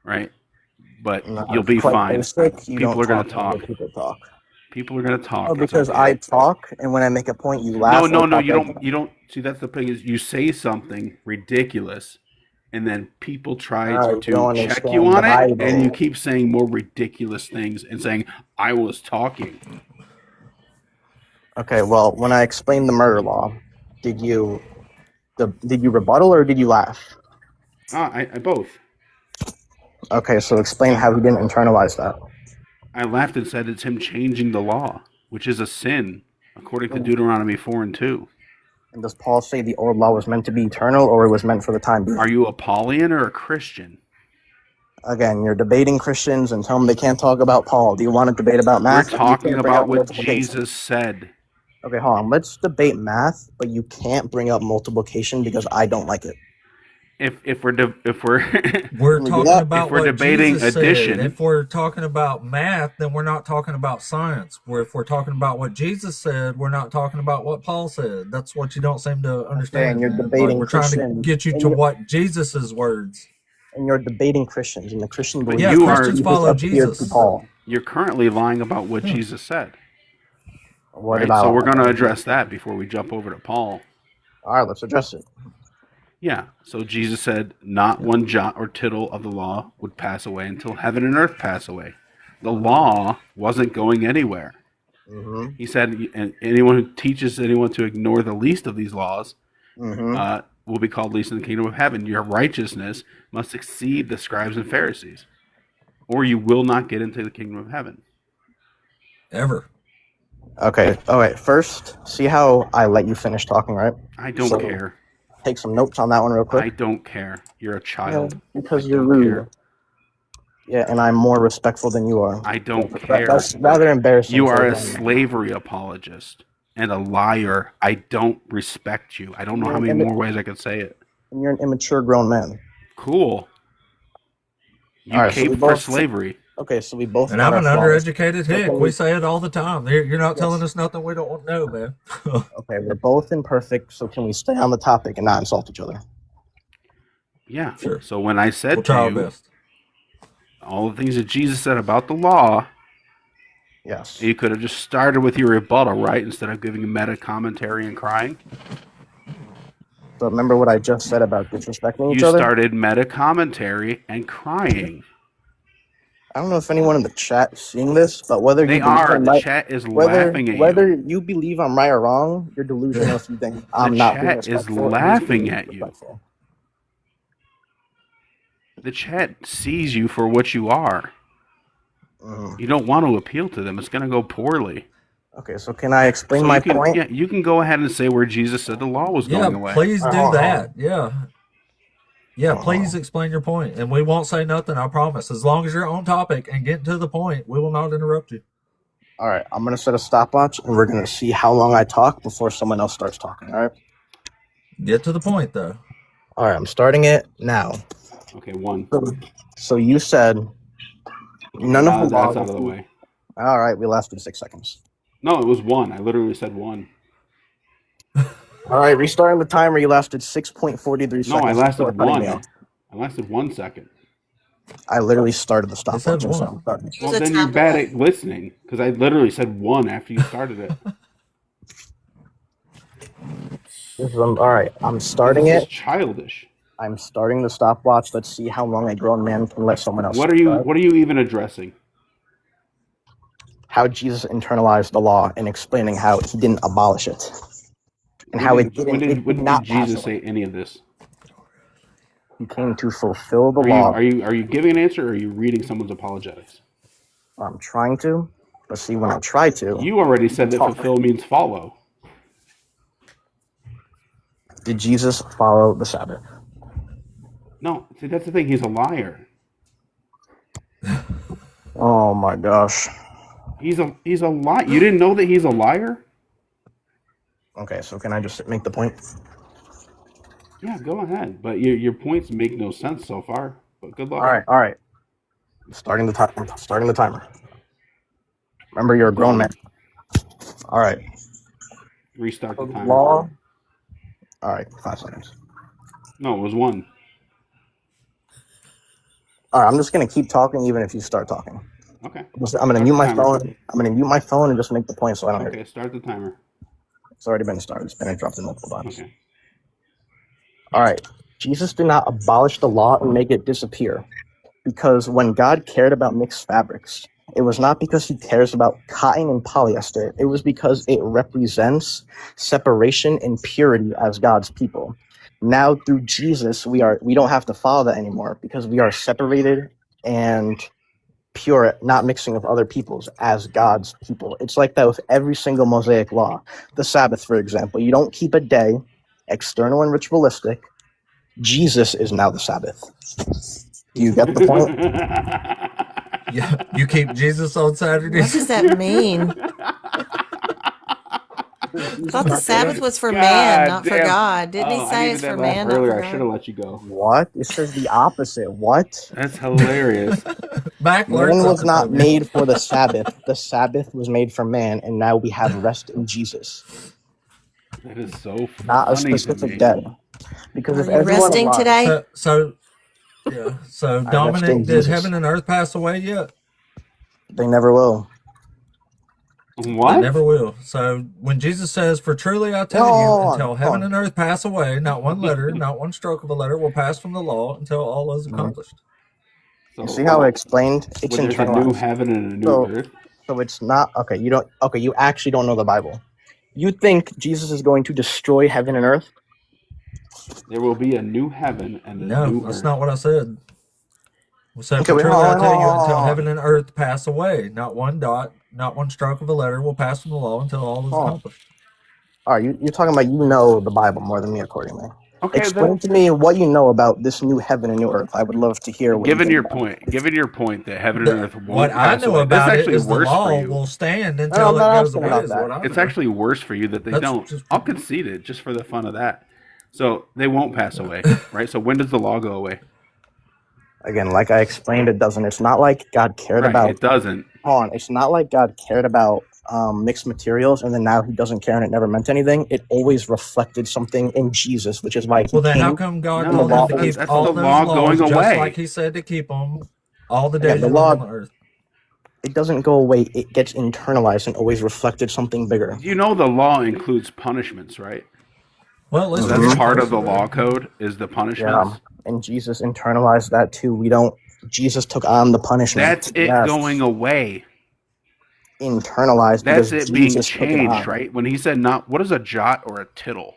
right? But you'll be fine. People are going to talk. People are going to talk. Oh, because I talk, and when I make a point, you laugh. No, you don't. See, that's the thing is you say something ridiculous, and then people try to check you on it, and you keep saying more ridiculous things and saying, I was talking. Okay, well, when I explained the murder law, did you rebuttal or did you laugh? I both. Okay, so explain how he didn't internalize that. I laughed and said it's him changing the law, which is a sin, according to Deuteronomy 4:2. And does Paul say the old law was meant to be eternal or it was meant for the time being? Are you a Paulian or a Christian? Again, you're debating Christians and tell them they can't talk about Paul. Do you want to debate about math? We're talking about what Jesus said. Okay, hold on. Let's debate math, but you can't bring up multiplication because I don't like it. If we're debating Jesus addition, said. If we're talking about math, then we're not talking about science. If we're talking about what Jesus said, we're not talking about what Paul said. That's what you don't seem to understand. And you're debating we're trying to get you to what Jesus's words. And you're debating Christians, and the Christian but belief Christians follow Jesus. Paul. You're currently lying about what Jesus said. What right? about? So we're going to address that before we jump over to Paul. All right, let's address it. Yeah, so Jesus said, not one jot or tittle of the law would pass away until heaven and earth pass away. The law wasn't going anywhere. Mm-hmm. He said, and anyone who teaches anyone to ignore the least of these laws will be called least in the kingdom of heaven. Your righteousness must exceed the scribes and Pharisees, or you will not get into the kingdom of heaven. Ever. Okay, all right. First, see how I let you finish talking, right? I don't care. Take some notes on that one real quick. I don't care. You're a child. Yeah, because you're rude. Care. Yeah, and I'm more respectful than you are. I don't care. That's rather embarrassing. You are a slavery apologist and a liar. I don't respect you. I don't know how many more ways I could say it. And you're an immature grown man. Cool. You came for slavery. Okay, so we both. And I'm an undereducated hick. We say it all the time. You're not telling us nothing we don't know, man. Okay, we're both imperfect, so can we stay on the topic and not insult each other? Yeah. Sure. So when I said we'll try to you, our best. all the things that Jesus said about the law, yes, you could have just started with your rebuttal, right, instead of giving a meta commentary and crying. So remember what I just said about disrespecting each other? You started meta commentary and crying. I don't know if anyone in the chat is seeing this, but whether they you are, the chat is laughing at you. Whether you believe I'm right or wrong, you're delusional if you think I'm not being respectful. The chat is laughing at you. The chat sees you for what you are. You don't want to appeal to them. It's going to go poorly. Okay, so can I explain my point? Yeah, you can go ahead and say where Jesus said the law was going away. Yeah, please do that. Yeah. Yeah, please explain your point, and we won't say nothing, I promise. As long as you're on topic and getting to the point, we will not interrupt you. All right, I'm going to set a stopwatch, and we're going to see how long I talk before someone else starts talking, all right? Get to the point, though. All right, I'm starting it now. Okay, 1. So you said none of the laws... That's out of the way. All right, we lasted 6 seconds. No, it was 1. I literally said 1. All right, restarting the timer. You lasted 6.43 seconds. No, I lasted 1. I lasted 1 second. I literally started the stopwatch. Well, then you're bad at listening because I literally said 1 after you started it. All right, I'm starting it. Childish. I'm starting the stopwatch. Let's see how long a grown man can let someone else. What are you even addressing? How Jesus internalized the law and explaining how he didn't abolish it. And how it didn't. When did Jesus say any of this? He came to fulfill the law. Are you giving an answer, or are you reading someone's apologetics? I'm trying to, but see, when I try to, you already said that fulfill means follow. Did Jesus follow the Sabbath? No, see, that's the thing. He's a liar. Oh my gosh. He's a liar. You didn't know that he's a liar? Okay, so can I just make the point? Yeah, go ahead. But your points make no sense so far. But good luck. All right. I'm starting the timer. Remember, you're a grown man. All right. Restart the timer. Law. All right, 5 seconds. No, it was 1. All right, I'm just gonna keep talking even if you start talking. Okay. I'm gonna mute my phone. I'm gonna mute my phone and just make the point so I don't hear. Okay, start the timer. It's already been started. It's been interrupted multiple times. Okay. All right. Jesus did not abolish the law and make it disappear, because when God cared about mixed fabrics, it was not because he cares about cotton and polyester. It was because it represents separation and purity as God's people. Now through Jesus, we don't have to follow that anymore because we are separated and pure, not mixing with other peoples as God's people. It's like that with every single Mosaic law. The Sabbath, for example, you don't keep a day, external and ritualistic. Jesus is now the Sabbath. Do you get the point? Yeah, you keep Jesus on Saturdays. What does that mean? I thought the Sabbath was for man, not for God. Didn't he say it's for man, not for earlier? God? I should have let you go. What? It says the opposite. What? That's hilarious. Man was not made for the Sabbath. The Sabbath was made for man, and now we have rest in Jesus. That is so funny. Not a specific day. Because if Are you everyone resting alive- today? So Dominic, did heaven and earth pass away yet? They never will. What? They never will. So when Jesus says, "For truly I tell you, until heaven and earth pass away, not one letter, not one stroke of a letter will pass from the law until all is accomplished." You see how I explained? It's there's a new heaven and a new earth. So it's not okay. You don't. Okay, you actually don't know the Bible. You think Jesus is going to destroy heaven and earth? There will be a new heaven and a new earth. No, that's not what I said. I said, Okay, "For truly I tell you, until hold on. heaven and earth pass away, not one dot, not one stroke of a letter will pass from the law until all is accomplished." All right, you're talking about the Bible more than me, accordingly. Okay, explain to me what you know about this new heaven and new earth. I would love to hear. Given your point that heaven and earth won't What I pass know away, about that's it actually is the worse law for you. will stand until it goes away. Is what I It's know. actually worse for you that they That's don't. just- I'll concede it just for the fun of that. So they won't pass away, right? So when does the law go away? Again, like I explained, it doesn't. It's not like God cared about. It doesn't. Hold on. It's not like God cared about mixed materials, and then now he doesn't care, and it never meant anything. It always reflected something in Jesus, which is why he Well, then came. how come God No, told them to that's keep the all those law laws going just away. like He said to keep them all the Again, days the you law- live on the earth? It doesn't go away. It gets internalized and always reflected something bigger. You know the law includes punishments, right? Well, at least That's we're part of the supposed to law be. code is the punishments. And Jesus internalized that too. We don't. Jesus took on the punishment. That's it Yes. going away. Internalized. That's because it being Jesus took it changed, on. right? When he said not, what is a jot or a tittle?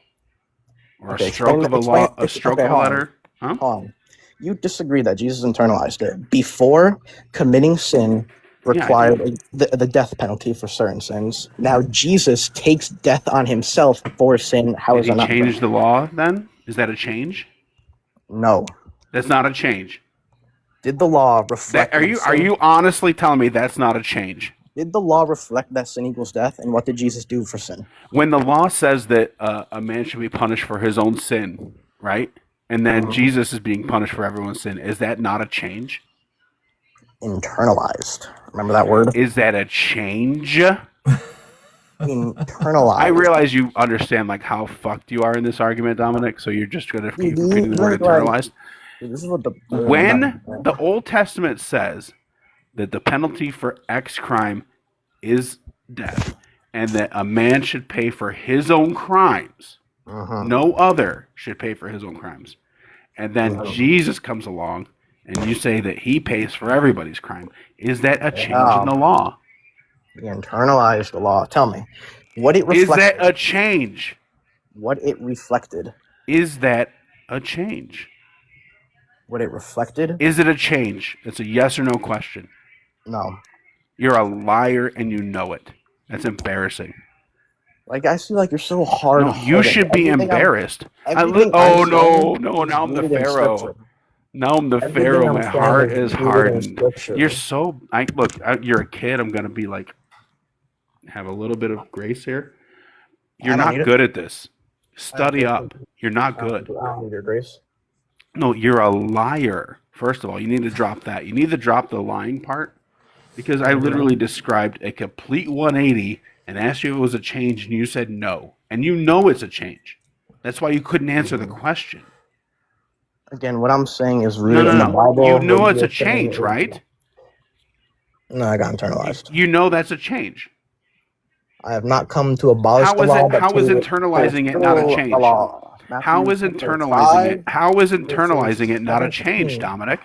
Or Okay, a stroke of a law, a stroke of a hold on. letter? Huh? Hold on. You disagree that Jesus internalized it. Before, committing sin required the death penalty for certain sins. Now Jesus takes death on himself for sin. How Did is he that not change the law then? Is that a change? No. That's not a change. Did the law reflect? Are you honestly telling me that's not a change? Did the law reflect that sin equals death? And what did Jesus do for sin? When the law says that a man should be punished for his own sin, right? And then Jesus is being punished for everyone's sin. Is that not a change? Internalized. Remember that word? Is that a change? Internalized. I realize you understand like how fucked you are in this argument, Dominic. So you're just gonna keep repeating the word internalized. This is what When the Old Testament says that the penalty for X crime is death, and that a man should pay for his own crimes, no other should pay for his own crimes, and then Jesus comes along and you say that he pays for everybody's crime, is that a change in the law? You internalized the law. Tell me, what it reflected. Is that a change? What it reflected. Is that a change? What it reflected. Is it a change? It's a yes or no question. No. You're a liar and you know it. That's embarrassing. Like, I feel like you're so hard. No, you should be embarrassed. Now I'm the Pharaoh. Now I'm the Everything Pharaoh. I'm My saying heart is is rooted in hardened. scripture. You're so. You're a kid. I'm gonna be like, have a little bit of grace here. You're I don't need not it. good at this. I don't Study need up. You're not good. I don't need your grace. No, you're a liar. First of all, you need to drop that. You need to drop the lying part because I literally described a complete 180 and asked you if it was a change, and you said no. And you know it's a change. That's why you couldn't answer the question. Again, what I'm saying is No, rooted in the no. Bible. You What know it's a you're saying change, is- right? No, I got internalized. You know that's a change. I have not come to abolish How the is law, it? but How is to internalizing it not a fulfill change? the law. How Matthew is chapter internalizing 5, it? How is verses internalizing it not a change, 17. Dominic?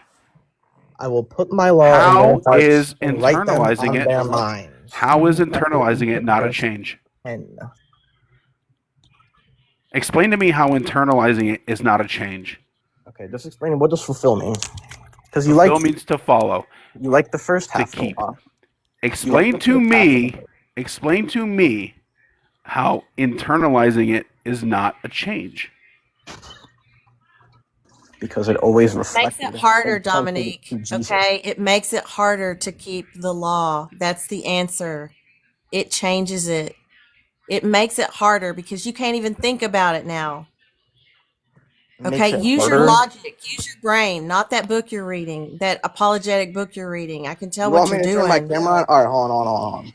I will put my law in their How hearts is and write them internalizing on it? their minds. How is internalizing it not a change? And Explain to me how internalizing it is not a change. okay, just explain what does fulfill mean? Because you Fulfill like means to follow. you like the first To half of the keep. law. Explain to me how internalizing it is not a change. Because it always Makes reflected. it harder, and pointed Dominique. to Jesus. Okay, it makes it harder to keep the law. That's the answer. It changes it. It makes it harder because you can't even think about it now. Makes Okay, it use your harder. logic, use your brain, not that book you're reading, that apologetic book you're reading. I can tell You what want me you're to doing. turn my camera on? All right, hold on.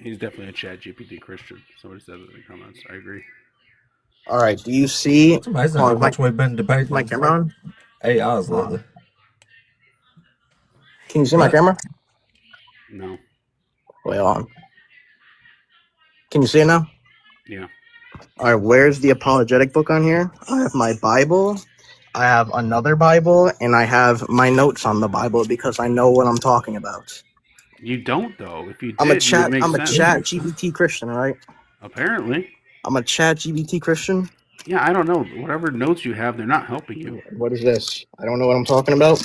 He's definitely a Chat GPT Christian. Somebody said that in the comments. I agree. All right, do you see? It's amazing how much we've been debating my camera on? AIs lately. Can you see my camera? No. Wait on. Can you see it now? Yeah. All right, where's the apologetic book on here? I have my Bible, I have another Bible, and I have my notes on the Bible because I know what I'm talking about. You don't though. If you did, I'm a it chat. would make I'm a sense. chat GPT Christian, right? Apparently. I'm a chat GPT Christian. Yeah, I don't know. Whatever notes you have, they're not helping you. What is this? I don't know what I'm talking about.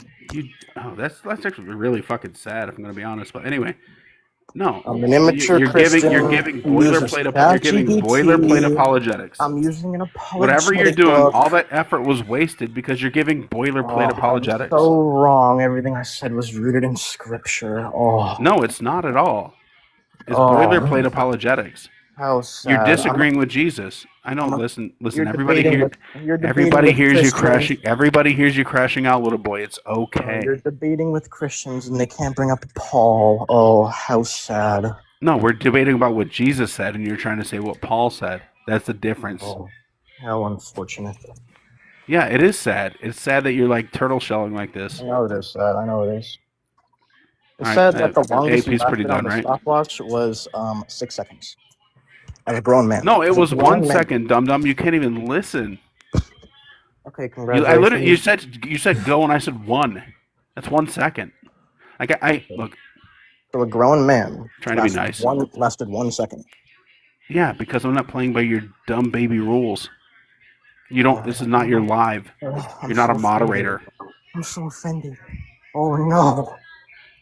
That's actually really fucking sad if I'm gonna be honest. But anyway, no. I'm an immature you're Christian. You're giving who uses boilerplate apologetics. I'm using an apologetic Whatever you're doing, book. all that effort was wasted because you're giving boilerplate apologetics. So wrong. Everything I said was rooted in scripture. Oh. No, it's not at all. It's boilerplate apologetics. How sad. You're disagreeing with Jesus. I know. Listen. Everybody Everybody hears you crashing. Everybody hears you crashing out, little boy. It's okay. You're debating with Christians and they can't bring up Paul. Oh, how sad. No, we're debating about what Jesus said, and you're trying to say what Paul said. That's the difference. Oh, how unfortunate. Yeah, it is sad. It's sad that you're like turtle shelling like this. I know it is sad. I know it is. It All said right, that the longest AP's pretty on done, the right? stopwatch was 6 seconds. As a grown man. No, it As a was grown 1 man. second, dum dum. You can't even listen. Okay, congratulations. I literally, you said go, and I said 1. That's 1 second. Like I look. For a grown man, Trying to be nice. Lasted 1 second. Yeah, because I'm not playing by your dumb baby rules. You don't. This is not your live. You're not a moderator. I'm so offended. Oh no.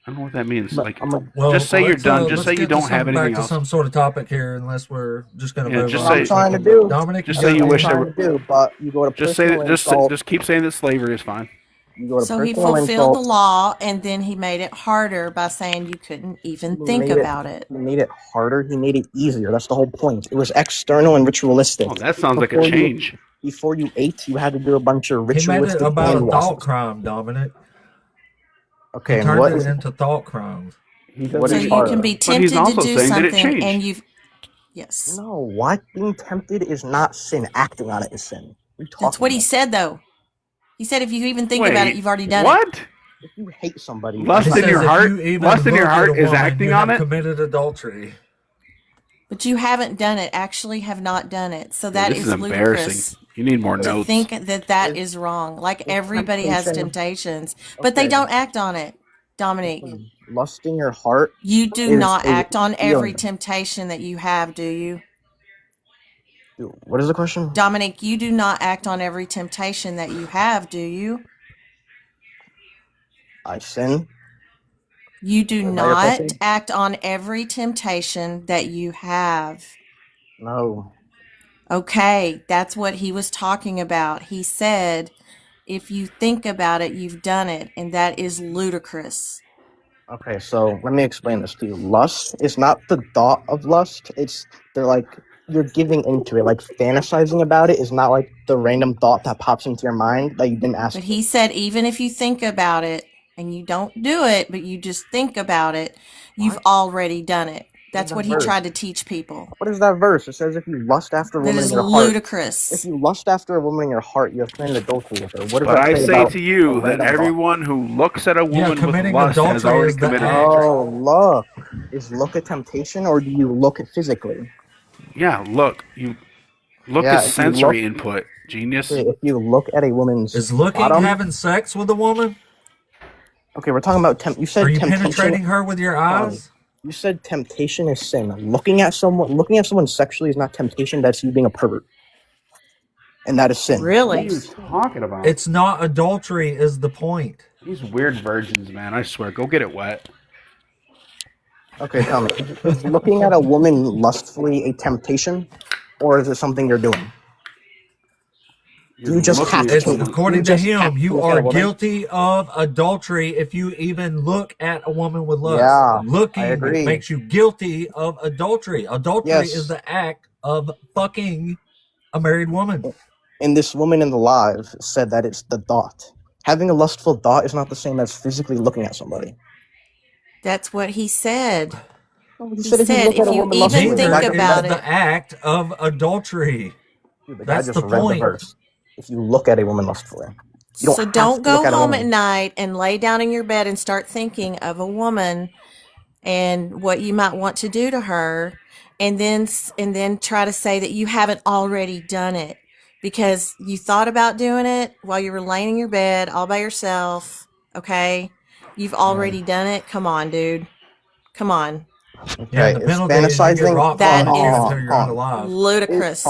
I don't know what that means. But Like, Well, just say you're done. let's Just say you get to don't have something back anything to else. some sort of topic here, unless we're just going to move just on. say- I'm trying to do. Dominic, Just you say got you anything? wish I'm there trying to do, but you go to Just say personal that. insult. Just keep saying that slavery is fine. You go to So he personal fulfilled the insult. law, and then he made it harder by saying you couldn't even He think made about it. He made it harder. He made it easier. That's the whole point. It was external and ritualistic. Oh, that sounds like a Before you- change. Before you ate, you had to do a bunch of He made ritualistic it about a hand thought washes. crime, Dominic. Okay, He and turned what it is into thought crimes. what So is you harder? can be But he's tempted to also do saying that it something, changed. and you've yes. No, what? Being tempted is not sin. Acting on it is sin. That's what he said, though. He said if you even think about it, Wait, you've already done it. What? If you hate somebody, Lust He in says your if heart. you even Lust in your look at heart a is woman, acting you on have it. committed adultery. But you haven't done it. Actually, have not done it. So that This is is embarrassing. ludicrous You need more to notes. think that that is wrong. Like everybody has temptations, but they don't act on it. Dominique, lust in your heart. you do is not a act on every feeling. temptation that you have, do you? What is the question? Dominic, you do not act on every temptation that you have, do you? I sin. You do Is that your not question? act on every temptation that you have. No. Okay, that's what he was talking about. He said, if you think about it, you've done it, and that is ludicrous. Okay, so let me explain this to you. Lust is not the thought of lust. They're like you're giving into it, like fantasizing about it is not like the random thought that pops into your mind that you didn't ask But for. he said, even if you think about it and you don't do it, but you just think about it, you've What? already done it. That's that what he verse? tried to teach people. What is that verse? It says if you lust after a That woman is in your heart, if ludicrous. you lust after a woman in your heart, you have committed adultery with her. What does But that I say say about to a you that random thought? everyone who looks at a Yeah, woman with committing lust has adultery already is the committed act. adultery. Oh, look. Is look a temptation or do you look physically? Yeah, look. You look Yeah, is if you look sensory input, genius. if you look at a woman's Is looking bottom, having sex with a woman? okay, we're talking about you Are said you temptation. penetrating her with your eyes? You said temptation is sin. Looking at someone sexually is not temptation. That's you being a pervert, and that is sin. What are Really? you talking about? It's not adultery is the point. These weird virgins, man. I swear. Go get it wet. Okay, tell me, is looking at a woman lustfully a temptation, or is it something you're doing? Do you just have It's to? according You to just have him, to you look at are a woman? guilty of adultery if you even look at a woman with lust. Yeah, I Looking agree. makes you guilty of adultery. Adultery is Yes, the act of fucking a married woman. and this woman in the live said that it's the thought. Having a lustful thought is not the same as physically looking at somebody. That's what he said. No, he He said if you said, look at if a you woman even lustfully, the think guy Neither just is read about it. the it, act of adultery. Dude, the guy That's just the read the point. verse. If you look at a woman lustfully, you don't so have don't to look go at a home at woman. night and lay down in your bed and start thinking of a woman and what you might want to do to her, and then try to say that you haven't already done it because you thought about doing it while you were laying in your bed all by yourself. Okay, you've already done it. Come on, dude. Come on. Yeah, Okay, and the is penalty is you get fantasizing? rock Hold on, That bottom hold here on, is hold until on, you're hold on. unalive. ludicrous.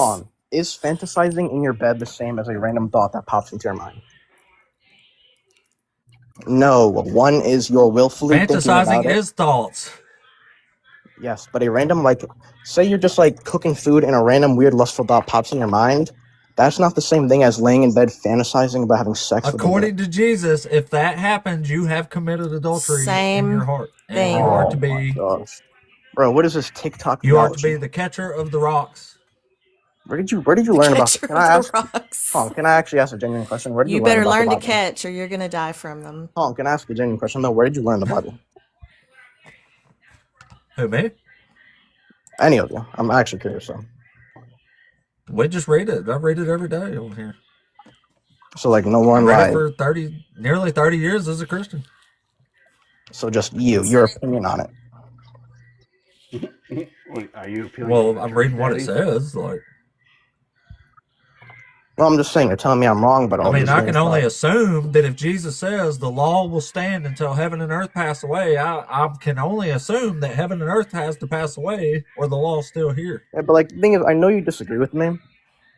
Is fantasizing in your bed the same as a random thought that pops into your mind? No, one is you're willfully thinking Fantasizing about it. is thoughts. Yes, but a random say you're just cooking food and a random weird lustful thought pops in your mind. That's not the same thing as laying in bed fantasizing about having sex with a girl. According to Jesus, if that happens, you have committed adultery in your Same heart, and thing. you are Oh to my be gosh, bro, what is this TikTok you are to theology? be the catcher of the rocks. Where did you learn about this? Catcher Can of I the ask? rocks. Can I actually ask a genuine question? Where did you You learn better about the learn to Bible? catch or you're going to die from them. Can I ask a genuine question though? Where did you learn the Bible? Who, me? Any of you? I'm actually curious though. We just read it. I read it every day on here. So no I one read it for nearly 30 years as a Christian. So just your opinion on it. Wait, are you appealing Well, to I'm church reading what it daddy? says. Well, I'm just saying you're telling me I'm wrong, but I mean, just I being can only smart. assume that if Jesus says the law will stand until heaven and earth pass away, I can only assume that heaven and earth has to pass away, or the law's still here. Yeah, but the thing is, I know you disagree with me,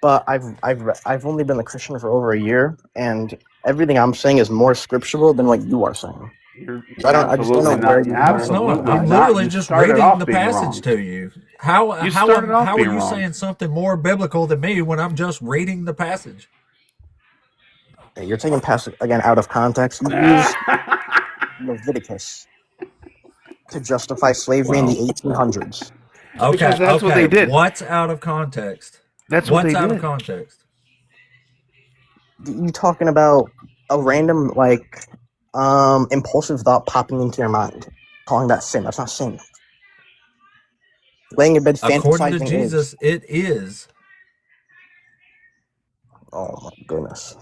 but I've only been a Christian for over a year, and everything I'm saying is more scriptural than what you are saying. You're I just don't know absolutely where not. you No, it's learned. not. Absolutely I'm not. literally You just started reading the off being passage wrong. to you. How You started off are being you wrong. saying something more biblical than me when I'm just reading the passage? Okay, you're taking passage again out of context. You use Leviticus to justify slavery in the 1800s. Because Okay, that's what okay. they did. What's out of context? That's what What's they out of did. context? You talking about a random impulsive thought popping into your mind, calling that sin? That's not sin. Laying in bed According to fantasizing is. Jesus, it is. Oh my goodness.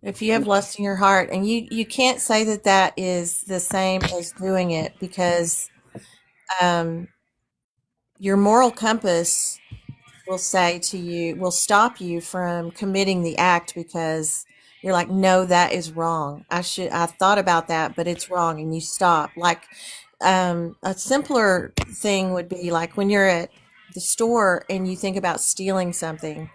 If you have lust in your heart, and you can't say that that is the same as doing it, because your moral compass will will stop you from committing the act because you're like, no, that is wrong. I thought about that, but it's wrong. And you stop. A simpler thing would be like when you're at the store and you think about stealing something,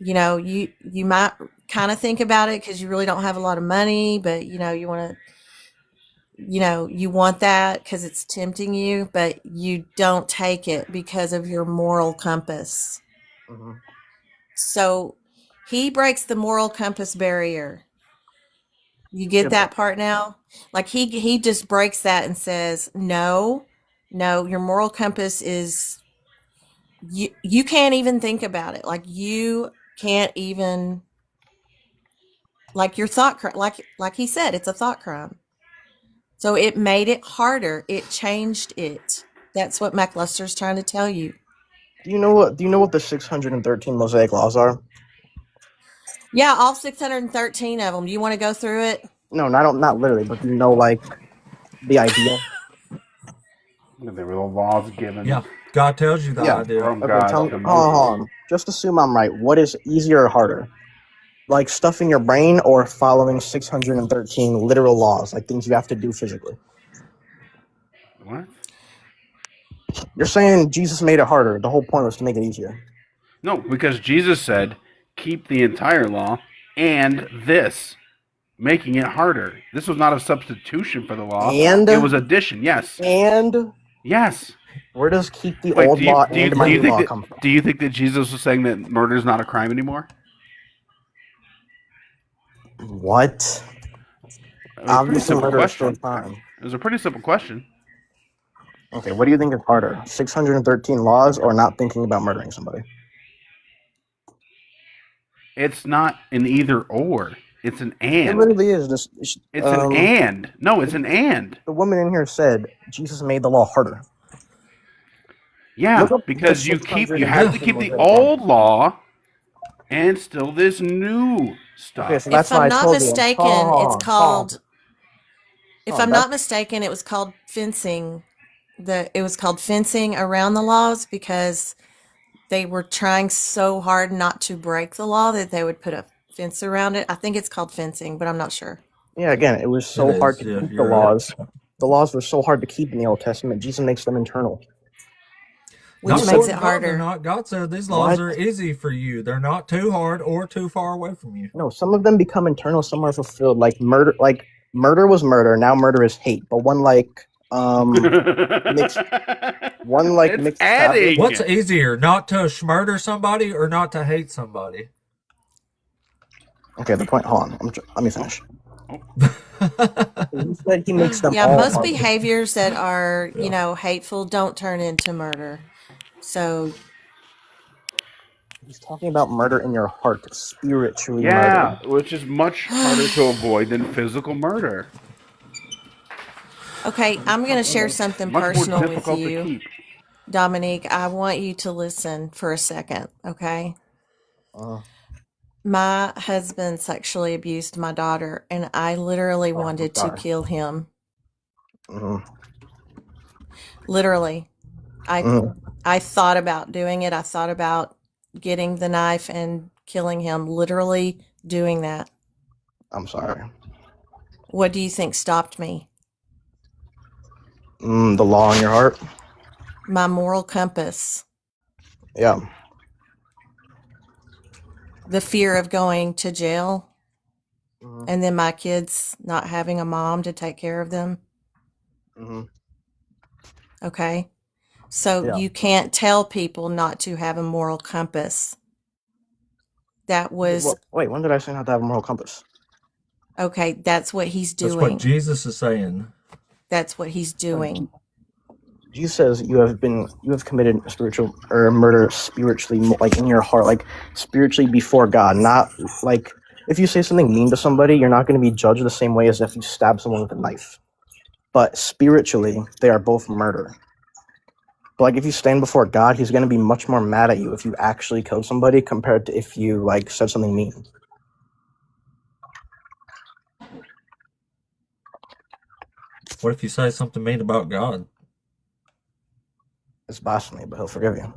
you might kind of think about it because you really don't have a lot of money, but you want to you want that because it's tempting you, but you don't take it because of your moral compass. Mhm. So he breaks the moral compass barrier. You get that part now? Like he just breaks that and says, no, your moral compass is you can't even think about it. Like you can't even, like your thought like he said, it's a thought crime. So it made it harder. It changed it. That's what McLuster's trying to tell you. Do you know what the 613 Mosaic laws are? Yeah, all 613 of them. Do you want to go through it? No, not literally, but do you know like the idea? There were laws given. Yeah, God tells you the idea. From Okay, God tell me. to Hold Moses. on. Just assume I'm right. What is easier or harder? Like stuff in your brain or following 613 literal laws, like things you have to do physically? What? You're saying Jesus made it harder. The whole point was to make it easier. No, because Jesus said, keep the entire law and this, making it harder. This was not a substitution for the law. And it was addition, yes. And yes. Where does keep the old law and my new law come from? Do you think that Jesus was saying that murder is not a crime anymore? What? Obviously, murder is still a crime. It was a pretty simple question. Okay, what do you think is harder? 613 laws or not thinking about murdering somebody? It's not an either or. It's an and. It literally is. It's an and. No, it's an and. The woman in here said Jesus made the law harder. Yeah, because you have to keep the old law and still this new stuff. Okay, so that's why I told you. If I'm not mistaken, it was called fencing. It was called fencing around the laws because they were trying so hard not to break the law that they would put a fence around it. I think it's called fencing, but I'm not sure. Yeah, again, it was so hard to keep the laws. The laws were so hard to keep in the Old Testament. Jesus makes them internal. Which makes it harder. God said these laws are easy for you. They're not too hard or too far away from you. No, some of them become internal, some are fulfilled. Like murder was murder, now murder is hate. But one mixed adding. What's easier, not to murder somebody or not to hate somebody? Okay, the point. Hold on, let me finish. He said he makes them. Yeah, most behaviors that are hateful don't turn into murder. So he's talking about murder in your heart, spiritually. Yeah, which is much harder to avoid than physical murder. Okay, I'm going to share something personal with you, Dominique. I want you to listen for a second, okay? My husband sexually abused my daughter, and I literally wanted to kill him. Literally. I thought about doing it. I thought about getting the knife and killing him, literally doing that. I'm sorry. What do you think stopped me? The law in your heart? My moral compass. Yeah. The fear of going to jail. And then my kids not having a mom to take care of them. Okay. So you can't tell people not to have a moral compass. That was... Wait, when did I say not to have a moral compass? Okay, that's what he's doing. That's what Jesus is saying. That's what he's doing. Jesus says you have committed spiritual or murder spiritually, like in your heart, like spiritually before God. Not like if you say something mean to somebody, you're not going to be judged the same way as if you stab someone with a knife. But spiritually, they are both murder. But like if you stand before God, he's going to be much more mad at you if you actually killed somebody compared to if you like said something mean. What if you say something mean about God? It's blasphemy, but he'll forgive you.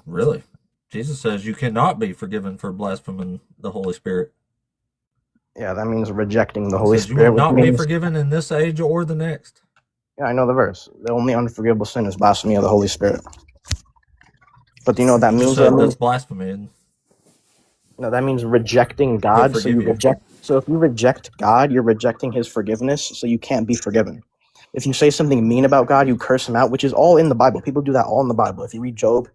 Really? Jesus says you cannot be forgiven for blaspheming the Holy Spirit. Yeah, that means rejecting the Holy Spirit. You will not be forgiven in this age or the next. Yeah, I know the verse. The only unforgivable sin is blasphemy of the Holy Spirit. But do you know what that means? That's blasphemy. No, that means rejecting God. So you reject. So if you reject God, you're rejecting his forgiveness, so you can't be forgiven. If you say something mean about God, you curse him out, which is all in the Bible. People do that all in the Bible. If you read Job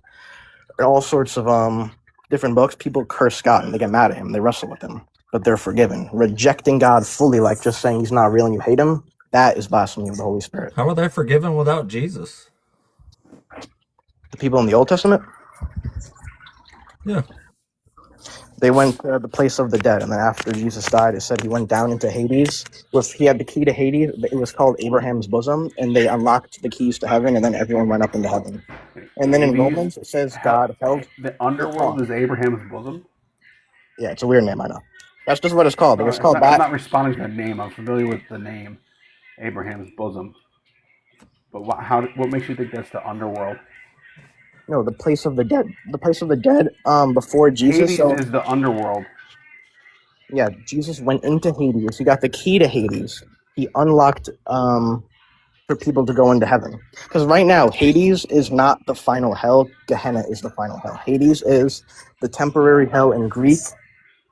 and all sorts of different books, people curse God and they get mad at him. They wrestle with him, but they're forgiven. Rejecting God fully, like just saying he's not real and you hate him, that is blasphemy of the Holy Spirit. How are they forgiven without Jesus? The people in the Old Testament? Yeah. They went to the place of the dead, and then after Jesus died, it said he went down into Hades. He had the key to Hades. It was called Abraham's bosom, and they unlocked the keys to heaven, and then everyone went up into heaven. And then in Romans, it says God held... The underworld is Abraham's bosom? Yeah, it's a weird name, I know. That's just what it's called. It's called I'm not responding to the name. I'm familiar with the name, Abraham's bosom. But what makes you think that's the underworld? No, the place of the dead. The place of the dead before Jesus. Hades is the underworld. Yeah, Jesus went into Hades. He got the key to Hades. He unlocked for people to go into heaven. Because right now, Hades is not the final hell. Gehenna is the final hell. Hades is the temporary hell in Greek.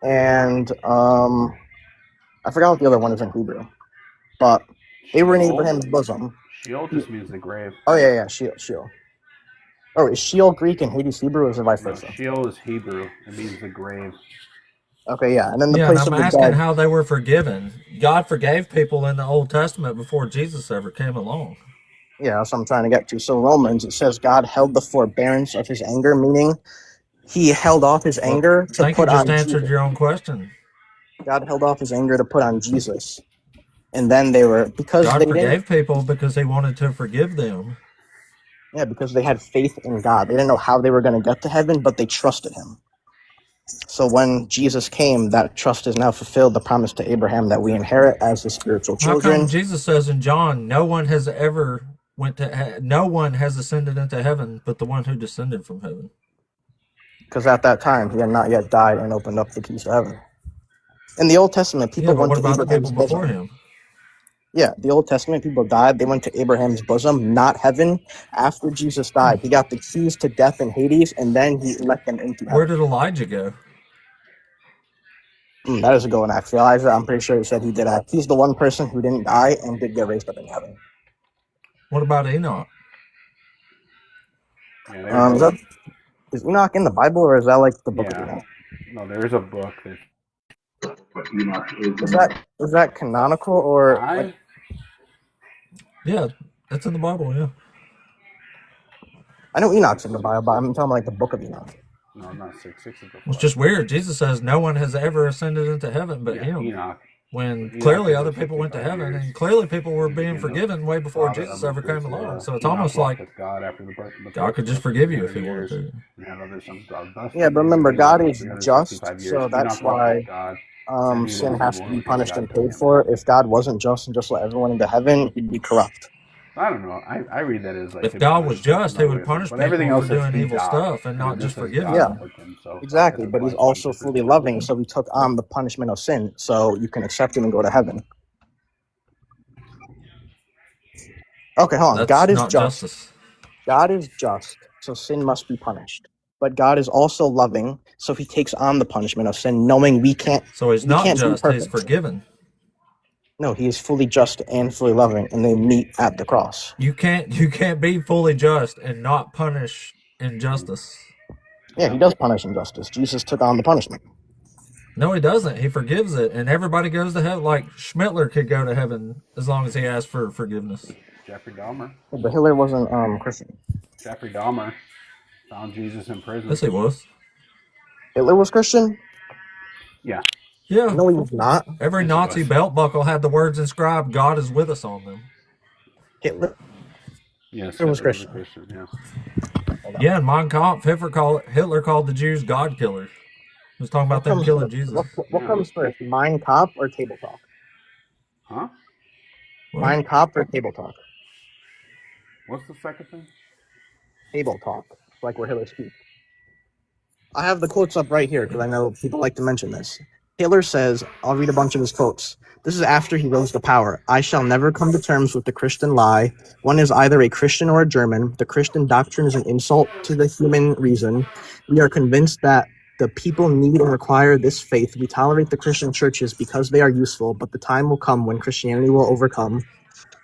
And I forgot what the other one is in Hebrew. But they were in Abraham's bosom. Sheol just means the grave. Oh, yeah, Sheol. Oh, is Sheol Greek and Hades Hebrew, or is it vice versa? No, Sheol is Hebrew. It means the grave. Okay, yeah. And then the yeah, place and of I'm the asking dead. how they were forgiven. God forgave people in the Old Testament before Jesus ever came along. Yeah, that's what I'm trying to get to. So Romans, it says God held the forbearance of his anger, meaning he held off his anger to put on Jesus. You just answered your own question. God held off his anger to put on Jesus. And then they were... because God they forgave people because he wanted to forgive them. Yeah, because they had faith in God. They didn't know how they were going to get to heaven, but they trusted him. So when Jesus came, that trust is now fulfilled, the promise to Abraham that we inherit as his spiritual children. How come Jesus says in John, no one has ascended into heaven but the one who descended from heaven? Because at that time, he had not yet died and opened up the keys to heaven. In the Old Testament, people went to Abraham's bosom. Before him? Yeah, the Old Testament, people died. They went to Abraham's bosom, not heaven. After Jesus died, he got the keys to death in Hades, and then he let them into heaven. Where did Elijah go? That is a good one, actually. Elijah, I'm pretty sure he said he did act. He's the one person who didn't die and did get raised up in heaven. What about Enoch? Yeah, is Enoch in the Bible, or is that like the book of Enoch? No, there is a book. Is that canonical, or... Yeah, it's in the Bible, yeah. I know Enoch's in the Bible, but I'm talking about like the book of Enoch. No, not 6. 6 is the book. It's just weird. Jesus says no one has ever ascended into heaven but him. Enoch. When clearly other people went to heaven, and clearly people were being forgiven way before Jesus ever came along. So it's almost like God could just forgive you if he wanted to. Yeah, but remember, God is just, so that's why sin has to be punished and paid for. If God wasn't just and just let everyone into heaven, he'd be corrupt. I don't know. I read that as like... If God was just, he would punish people for doing evil stuff and not just forgive them. Yeah, exactly. But he's also fully loving, so he took on the punishment of sin, so you can accept him and go to heaven. Okay, hold on. God is just. Justice. God is just, so sin must be punished. But God is also loving, so he takes on the punishment of sin, knowing we can't... So he's not just, he's forgiven. No, he is fully just and fully loving, and they meet at the cross. You can't be fully just and not punish injustice. Yeah, he does punish injustice. Jesus took on the punishment. No, he doesn't. He forgives it, and everybody goes to heaven. Like Schmittler could go to heaven as long as he asked for forgiveness. Jeffrey Dahmer. Yeah, but Hitler wasn't Christian. Jeffrey Dahmer found Jesus in prison. Yes, he was. Hitler was Christian? Yeah. Yeah. No, he was not. Every Nazi belt buckle had the words inscribed, God is with us on them. Hitler? Yes, Hitler was Christian. Yeah. Yeah, and Mein Kampf, Hitler called the Jews God killers. He was talking about them killing Jesus. What comes first, Mein Kampf or Table Talk? Huh? Mein Kampf or Table Talk? What's the second thing? Table Talk, like where Hitler speaks. I have the quotes up right here because I know people like to mention this. Hitler says, I'll read a bunch of his quotes. This is after he rose to power. I shall never come to terms with the Christian lie. One is either a Christian or a German. The Christian doctrine is an insult to the human reason. We are convinced that The people need and require this faith. We tolerate the Christian churches because they are useful, but the time will come when Christianity will overcome.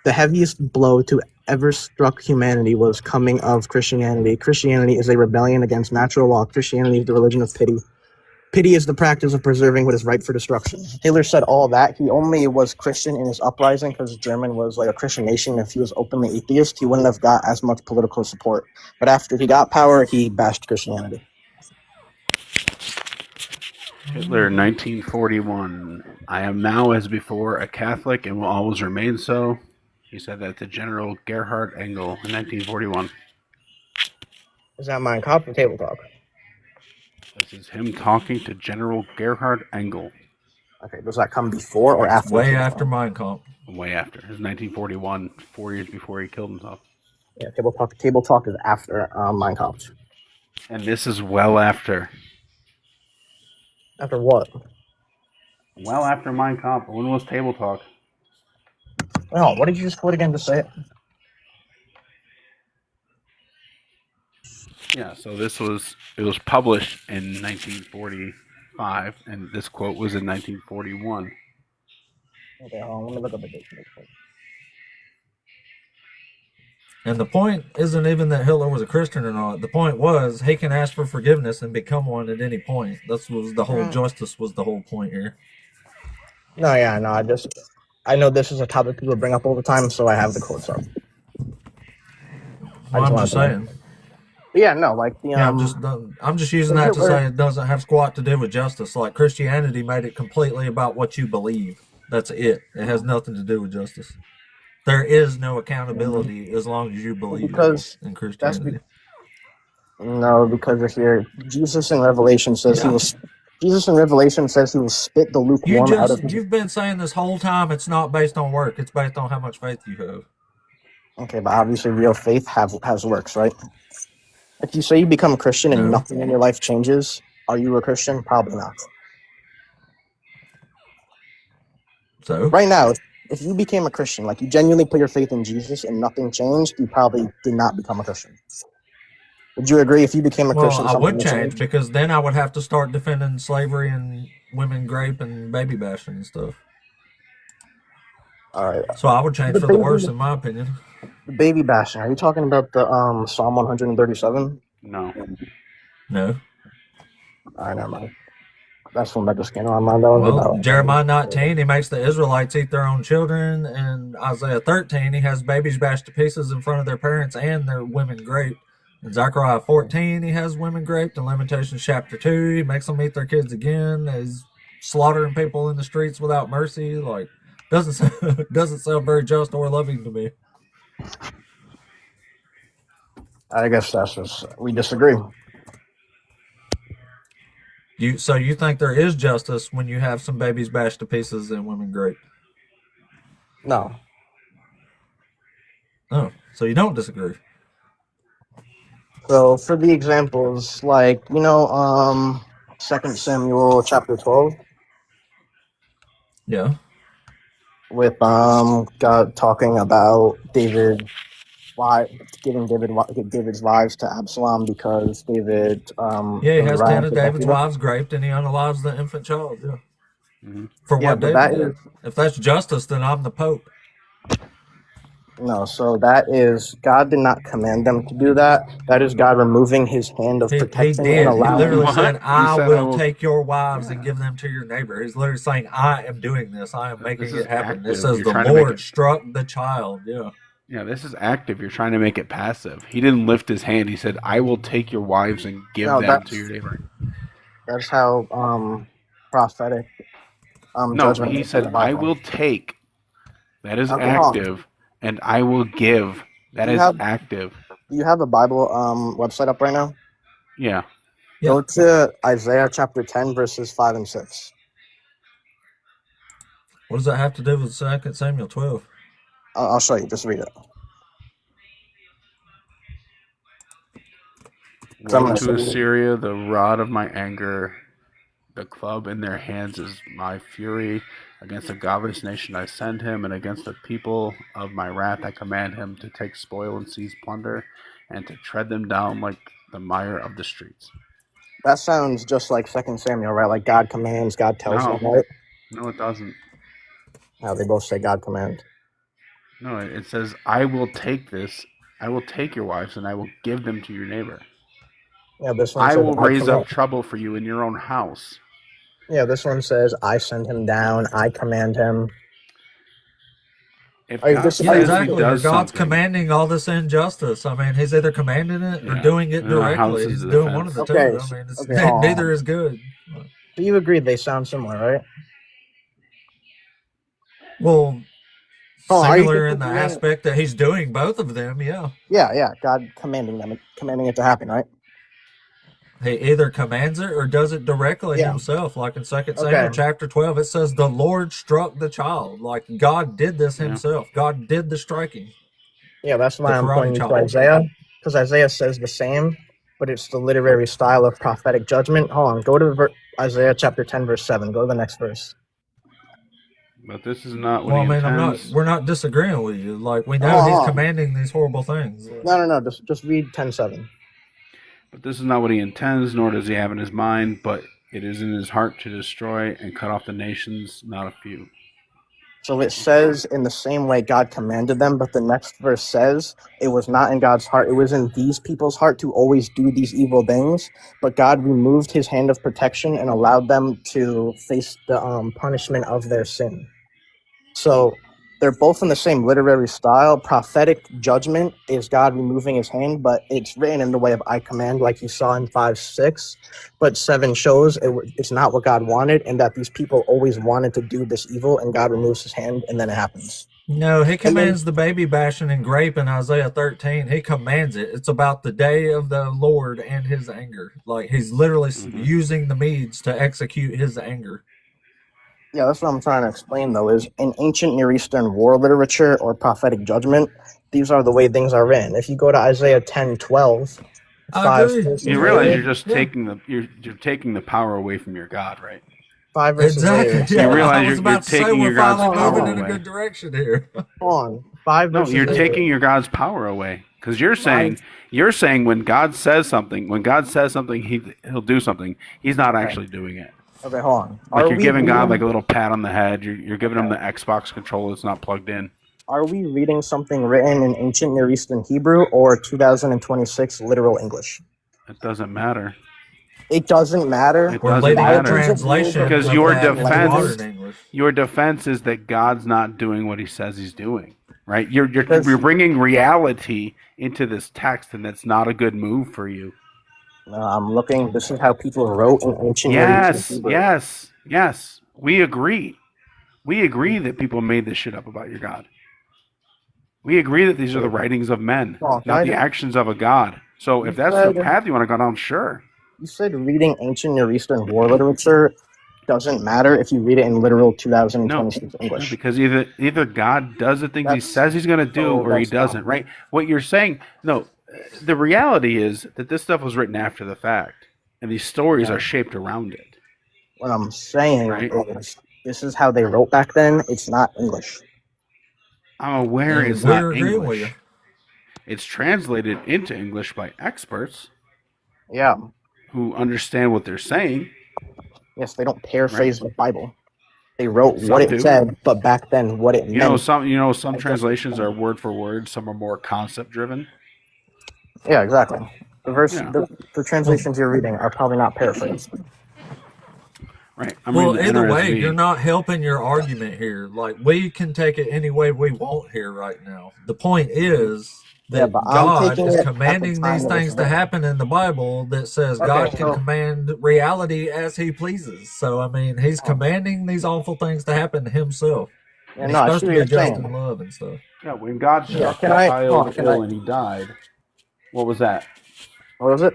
The heaviest blow to ever struck humanity was coming of Christianity. Christianity is a rebellion against natural law. Christianity is the religion of pity. Pity is the practice of preserving what is ripe for destruction. Hitler said all that. He only was Christian in his uprising because German was like a Christian nation. If he was openly atheist, he wouldn't have got as much political support. But after he got power, he bashed Christianity. Hitler, 1941. I am now, as before, a Catholic and will always remain so. He said that to General Gerhard Engel in 1941. Is that Mein Kampf or Table Talk? This is him talking to General Gerhard Engel. Okay, does that come before or after? Way after Mein Kampf. Way after. It was 1941, 4 years before he killed himself. Yeah, Table Talk is after Mein Kampf. And this is well after. After what? Well after Mein Kampf. When was Table Talk? Oh, what did you just quote again to say it? Yeah, so it was published in 1945, and this quote was in 1941. Okay, hold on, let me look up the date. And the point isn't even that Hitler was a Christian or not. The point was he can ask for forgiveness and become one at any point. That's was the whole justice was the whole point here. No, I know this is a topic people bring up all the time, so I have the quotes up. Well, I'm just saying. Yeah, no, like the I'm just using that to say it doesn't have squat to do with justice. Like Christianity made it completely about what you believe. That's it. It has nothing to do with justice. There is no accountability as long as you believe in Christianity. Because if you're Jesus in Revelation says he was. Jesus in Revelation says he will spit the lukewarm out of. You've been saying this whole time it's not based on work. It's based on how much faith you have. Okay, but obviously real faith has works, right? If you say you become a Christian and nothing in your life changes, are you a Christian? Probably not. So? Right now, if you became a Christian, like you genuinely put your faith in Jesus and nothing changed, you probably did not become a Christian. Would you agree if you became a Christian? Well, I would change because then I would have to start defending slavery and women rape and baby bashing and stuff. All right. So I would change for the worse, in my opinion. The baby bashing. Are you talking about the Psalm 137? No. No. All right, never mind. That's one that just came on my mind. Well, Jeremiah 19, he makes the Israelites eat their own children. And Isaiah 13, he has babies bashed to pieces in front of their parents and their women raped. In Zechariah 14, he has women raped. In Lamentations chapter 2, he makes them eat their kids again. He's slaughtering people in the streets without mercy. Like, doesn't sound very just or loving to me. I guess that's just, we disagree. So you think there is justice when you have some babies bashed to pieces and women raped? No. Oh, so you don't disagree? So for the examples, like 2 Samuel chapter 12. Yeah. With God talking about David, giving David's wives to Absalom because David. He has 10 of David's wives raped, and he unalives the infant child. Yeah. Mm-hmm. For what David did. If that's justice, then I'm the Pope. No, so that is God did not command them to do that. That is God removing His hand of protection. He did. He literally said, "I will take your wives and give them to your neighbor." He's literally saying, "I am doing this. I am making it happen." It says the Lord struck the child. Yeah. Yeah, this is active. You're trying to make it passive. He didn't lift his hand. He said, "I will take your wives and give them to your neighbor." That's how prophetic. No, he said, "I will take." That is active. And I will give. That is active. Do you have a Bible website up right now? Yeah. Go to Isaiah chapter 10, verses 5 and 6. What does that have to do with 2 Samuel 12? I'll show you. Just read it. Woe to Assyria, the rod of my anger, the club in their hands is my fury. Against a godless nation I send him, and against the people of my wrath I command him to take spoil and seize plunder, and to tread them down like the mire of the streets. That sounds just like 2 Samuel, right? Like God commands, God tells them, right? No, it doesn't. How they both say God commands. No, it says, I will take your wives and I will give them to your neighbor. Yeah, this one I says, will raise up trouble for you in your own house. Yeah, this one says, I send him down, I command him. If God says he does God's something, commanding all this injustice. I mean, he's either commanding it or doing it directly. He's doing one of the two. I mean, neither is good. So you agree they sound similar, right? Well, similar in the aspect that he's doing both of them, yeah. Yeah, God commanding it to happen, right? He either commands it or does it directly himself. Like in 2 Samuel chapter 12, it says the Lord struck the child. Like God did this himself. God did the striking. Yeah, that's why I'm pointing to Isaiah, because Isaiah says the same, but it's the literary style of prophetic judgment. Hold on, go to Isaiah chapter 10, verse 7. Go to the next verse. But this is not what he intends. We're not disagreeing with you. Like, we know he's commanding these horrible things. No. Just read 10:7. But this is not what he intends, nor does he have in his mind, but it is in his heart to destroy and cut off the nations, not a few. So it says in the same way God commanded them, but the next verse says it was not in God's heart. It was in these people's heart to always do these evil things, but God removed his hand of protection and allowed them to face the punishment of their sin. So they're both in the same literary style. Prophetic judgment is God removing his hand, but it's written in the way of I command, like you saw in 5:6. But 7 shows it's not what God wanted, and that these people always wanted to do this evil, and God removes his hand, and then it happens. No, he commands the baby bashing and grape in Isaiah 13. He commands it. It's about the day of the Lord and his anger. Like, he's literally using the Medes to execute his anger. Yeah, that's what I'm trying to explain, though, is in ancient Near Eastern war literature or prophetic judgment, these are the way things are written. If you go to Isaiah 10:12, you realize you're just taking the power away from your God, right? 5 verses later. You realize you're taking your God's power away. In a good direction here. Hold on. 5 verses you're taking your God's power away, because you're saying when God says something, he'll do something. He's not actually doing it. Okay, hold on. Like you're giving God like a little pat on the head. You're giving him the Xbox controller that's not plugged in. Are we reading something written in ancient Near Eastern Hebrew or 2026 literal English? It doesn't matter. It doesn't matter. It doesn't matter. Because your defense is that God's not doing what he says he's doing, right? You're bringing reality into this text, and that's not a good move for you. I'm looking. This is how people wrote in ancient Hebrew. Yes. We agree. We agree that people made this shit up about your God. We agree that these are the writings of men, not the actions of a God. So if that's the path you want to go down, sure. You said reading ancient Near Eastern war literature doesn't matter if you read it in literal 2026 English. Because either God does the things he says he's going to do, or he doesn't, right? What you're saying, the reality is that this stuff was written after the fact, and these stories are shaped around it. What I'm saying is, this is how they wrote back then. It's not English. I'm aware it's not English. It's translated into English by experts. Yeah. Who understand what they're saying. Yes, they don't paraphrase the Bible. They wrote what it said, but back then what it meant. Some translations are word for word. Some are more concept driven. Yeah, exactly. The translations you're reading are probably not paraphrased. Right. Either way, you're not helping your argument here. Like, we can take it any way we want here right now. The point is that God is commanding these things to happen in the Bible that says God can command reality as he pleases. So, I mean, he's commanding these awful things to happen to himself. And he's supposed to be just in love and stuff. Yeah, when God struck the child ill and he died, what was that? What was it?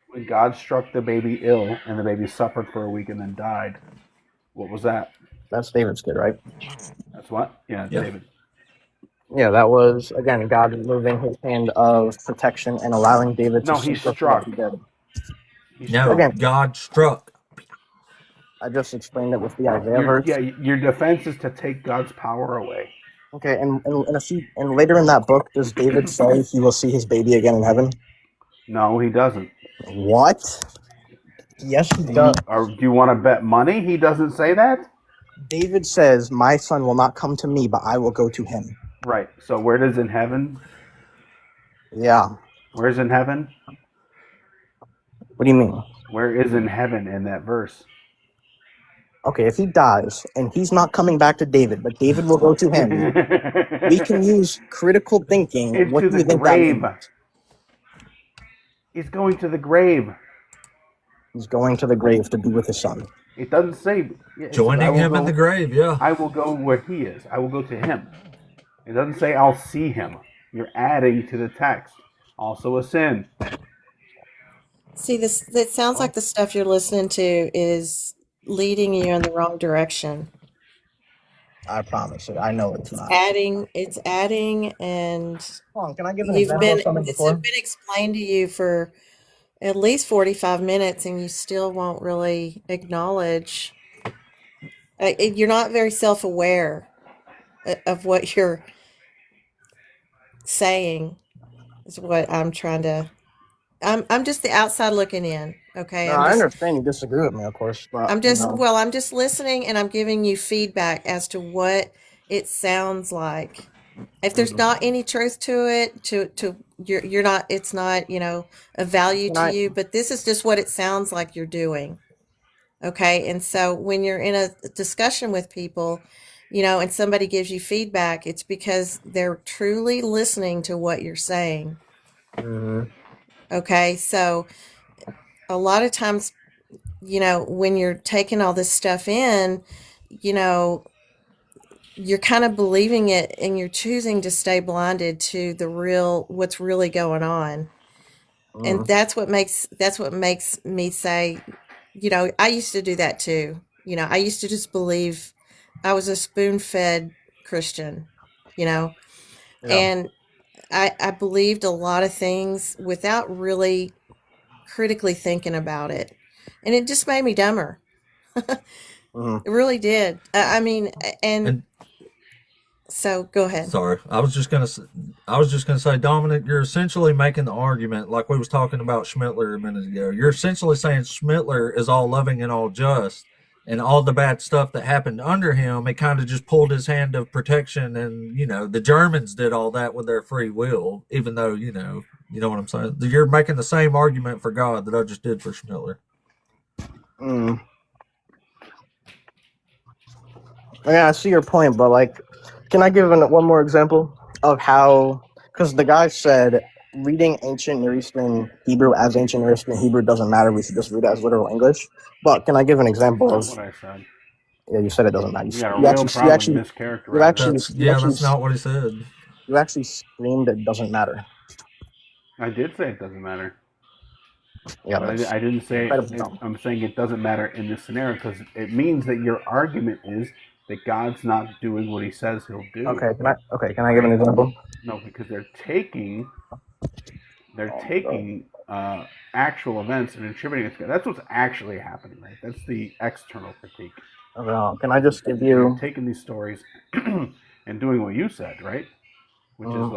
When God struck the baby ill and the baby suffered for a week and then died, what was that? That's David's kid, right? That's what? Yeah, David. Yeah, that was, again, God removing his hand of protection and allowing David to... No, he struck. God struck. I just explained it with the Isaiah verse. Yeah, your defense is to take God's power away. Okay, and later in that book, does David say he will see his baby again in heaven? No, he doesn't. What? Yes, he does. Do you want to bet money he doesn't say that? David says, "My son will not come to me, but I will go to him." Right. So where does in heaven? Yeah. Where's in heaven? What do you mean? Where is in heaven in that verse? Okay, if he dies and he's not coming back to David, but David will go to him, we can use critical thinking. Into What do the you think grave. that means? He's going to the grave. He's going to the grave to be with his son. It doesn't say joining him in the grave. Yeah, I will go where he is. I will go to him. It doesn't say I'll see him. You're adding to the text. Also a sin. See, that sounds like the stuff you're listening to is leading you in the wrong direction. I promise you. I know it's not. It's adding, and Hold on, can I give an example of something it's before? been explained to you for at least 45 minutes, and you still won't really acknowledge. You're not very self-aware of what you're saying. Is what I'm trying to. I'm just the outside looking in. Okay, No, I understand you disagree with me, of course, but I'm just listening, and I'm giving you feedback as to what it sounds like. If there's not any truth to it, you're not, it's not, a value to you, but this is just what it sounds like you're doing. Okay. And so when you're in a discussion with people, and somebody gives you feedback, it's because they're truly listening to what you're saying. Mm-hmm. Okay. So a lot of times, when you're taking all this stuff in, you're kind of believing it, and you're choosing to stay blinded to what's really going on. And that's what makes me say, I used to do that too. I used to just believe I was a spoon-fed Christian, and I believed a lot of things without really critically thinking about it. And it just made me dumber. It really did. So go ahead. Sorry, I was just gonna say, Dominic, you're essentially making the argument like we was talking about Schmittler a minute ago. You're essentially saying Schmittler is all loving and all just, and all the bad stuff that happened under him, it kind of just pulled his hand of protection, and the Germans did all that with their free will, even though you know what I'm saying. You're making the same argument for God that I just did for Schmittler. Yeah, I see your point, but can I give one more example of how? Because the guy said reading ancient Near Eastern Hebrew as ancient Near Eastern Hebrew doesn't matter. We should just read it as literal English. But can I give an example of? That's what I said. Yeah, you said it doesn't matter. You got a real problem mischaracterizing. That's not what he said. You actually screamed it doesn't matter. I did say it doesn't matter. Yeah, but I didn't say I'm saying it doesn't matter in this scenario because it means that your argument is that God's not doing what he says he'll do. Okay, can I give an example? No, because they're taking actual events and attributing it to God. That's what's actually happening, right? That's the external critique. Can I just give you... You're taking these stories and doing what you said, right? Which is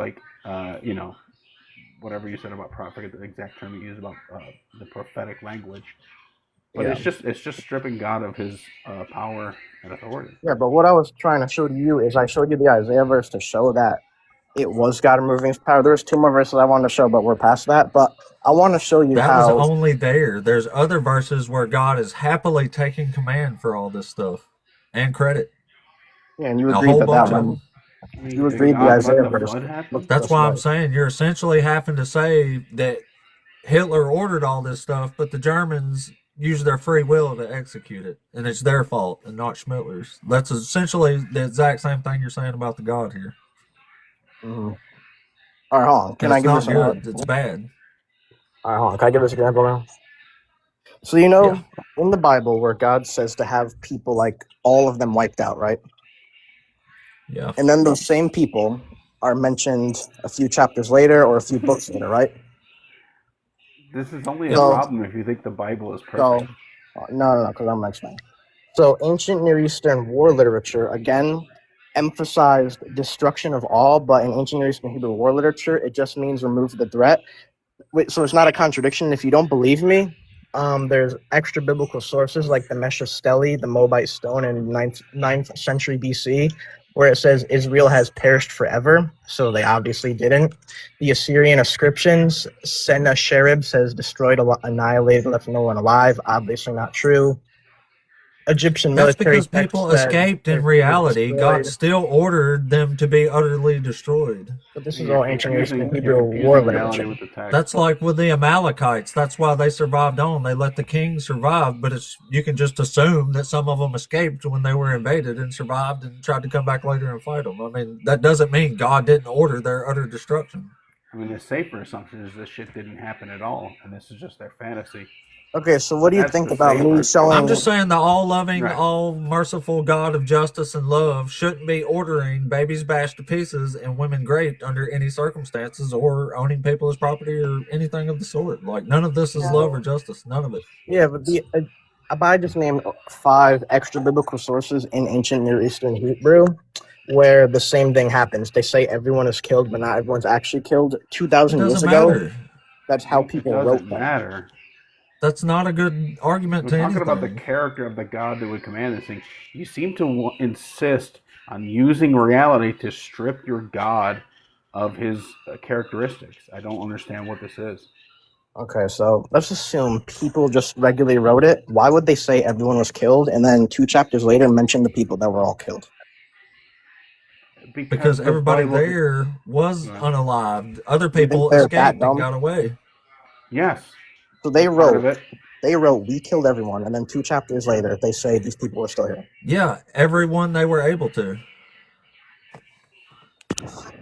whatever you said about prophet, I forget the exact term you used about the prophetic language. But it's just stripping God of his power and authority. Yeah, but what I was trying to show to you is I showed you the Isaiah verse to show that it was God removing his power. There's two more verses I wanted to show, but we're past that. But I want to show you how... That was only there. There's other verses where God is happily taking command for all this stuff and credit. Yeah, and you agreed that one... You agreed the Isaiah verse. That's why I'm saying you're essentially having to say that Hitler ordered all this stuff, but the Germans used their free will to execute it, and it's their fault and not Schmittler's. That's essentially the exact same thing you're saying about the God here. Mm-hmm. All right, hold on. Can I give this good? It's bad. All right, hold on. Can I give this example now? So in the Bible where God says to have people all of them wiped out, right? Yeah. And then those same people are mentioned a few chapters later or a few books later, right? This is only a problem if you think the Bible is perfect. No, because I'm explaining. So ancient Near Eastern war literature, again, emphasized destruction of all, but in ancient Near Eastern Hebrew war literature, it just means remove the threat. Wait, so it's not a contradiction. If you don't believe me, There's extra biblical sources like the Mesha Stele, the Moabite stone in 9th century BC, where it says Israel has perished forever, so they obviously didn't. The Assyrian inscriptions, Sennacherib says destroyed, annihilated, left no one alive, obviously not true. Egyptian That's military because texts people said escaped in their city was reality. God destroyed. still ordered them to be utterly destroyed. But this is all ancient Near Eastern You're Hebrew confusing war reality literature. with the text. That's like with the Amalekites. That's why they survived on. They let the king survive, but you can just assume that some of them escaped when they were invaded and survived and tried to come back later and fight them. I mean, that doesn't mean God didn't order their utter destruction. I mean, the safer assumption is this shit didn't happen at all, and this is just their fantasy. Okay, so what do you think about me showing? I'm just saying the all-loving, Right. all-merciful God of justice and love shouldn't be ordering babies bashed to pieces and women raped under any circumstances, or owning people as property or anything of the sort. Like, none of this is love or justice. None of it. Yeah, but I just named 5 extra biblical sources in ancient Near Eastern Hebrew where the same thing happens. They say everyone is killed, but not everyone's actually killed. 2,000 years ago, matter. that's how people wrote them. Matter. That's not a good argument We're to talking anything. about the character of the God that would command this thing. You seem to insist on using reality to strip your God of his characteristics. I don't understand what this is. Okay, so let's assume people just regularly wrote it. Why would they say everyone was killed and then 2 chapters later mention the people that were all killed? Because everybody there was unalived. Other people escaped and got away. Yes. So they wrote, we killed everyone, and then 2 chapters later, they say these people are still here. Yeah, everyone they were able to.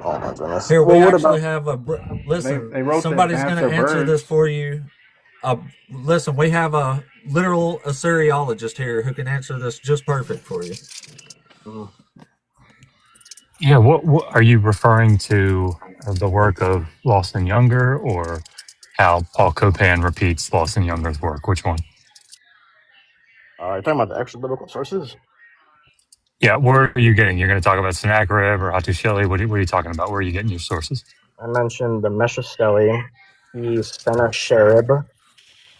Oh my goodness. Here, we actually have a... Listen, They wrote somebody's that going to answer birds. this for you. Listen, we have a literal Assyriologist here who can answer this just perfect for you. Yeah, what are you referring to? The work of Lawson Younger, or how Paul Copan repeats Lawson Younger's work? Which one? You're talking about the extra biblical sources? Yeah, where are you getting? You're going to talk about Sennacherib or Hattusili? What are you talking about? Where are you getting your sources? I mentioned the Mesha Stele, the Sennacherib.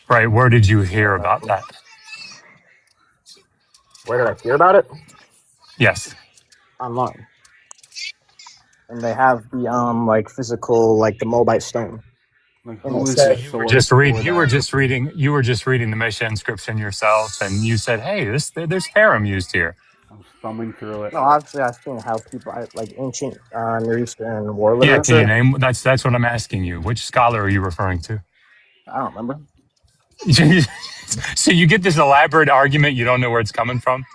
Right, where did you hear about that? Where did I hear about it? Yes. Online. And they have the like physical, like the Moabite stone. Like, and who is says, this You were just reading the Mesha inscription yourself, and you said, "Hey, there's harem used here." I'm thumbing through it. No, obviously I've seen how people like ancient Near Eastern war Yeah, literature. can you name? That's what I'm asking you. Which scholar are you referring to? I don't remember. So you get this elaborate argument, you don't know where it's coming from.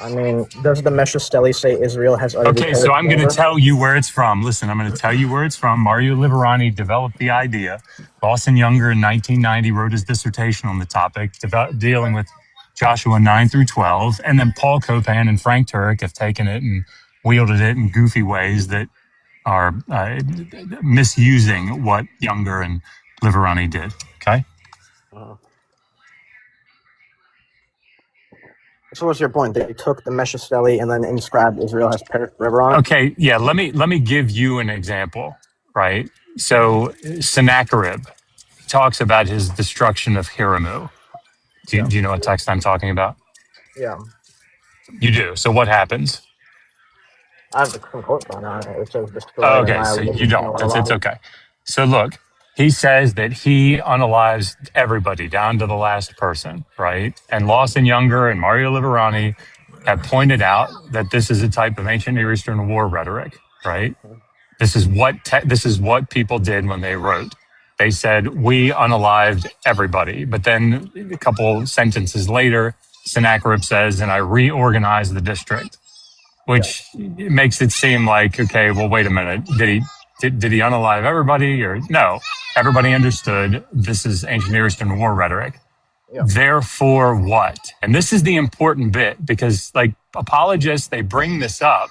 I mean, does the Mesha Stele say Israel has utterly Okay, so I'm going to perished? tell you where it's from. Listen, I'm going to tell you where it's from. Mario Liverani developed the idea. Lawson Younger in 1990 wrote his dissertation on the topic, dealing with Joshua 9 through 12. And then Paul Copan and Frank Turek have taken it and wielded it in goofy ways that are misusing what Younger and Liverani did. Okay? So what's your point? They took the Mesha Stele and then inscribed Israel has perished forever on it? Okay, yeah, let me give you an example, right? So Sennacherib talks about his destruction of Hiramu. Do you know what text I'm talking about? Yeah. You do. So what happens? I have the quote on it. It says destroyed. Okay, so you don't. It's okay. So look, he says that he unalives everybody down to the last person, right? And Lawson Younger and Mario Liverani have pointed out that this is a type of ancient Near Eastern war rhetoric, right? This is what people did when they wrote. They said, we unalived everybody. But then a couple sentences later, Sennacherib says, and I reorganized the district, which makes it seem like, okay, well, wait a minute. Did he unalive everybody, or no? Everybody understood this is ancient Near Eastern war rhetoric. Yeah. Therefore what? And this is the important bit, because like apologists, they bring this up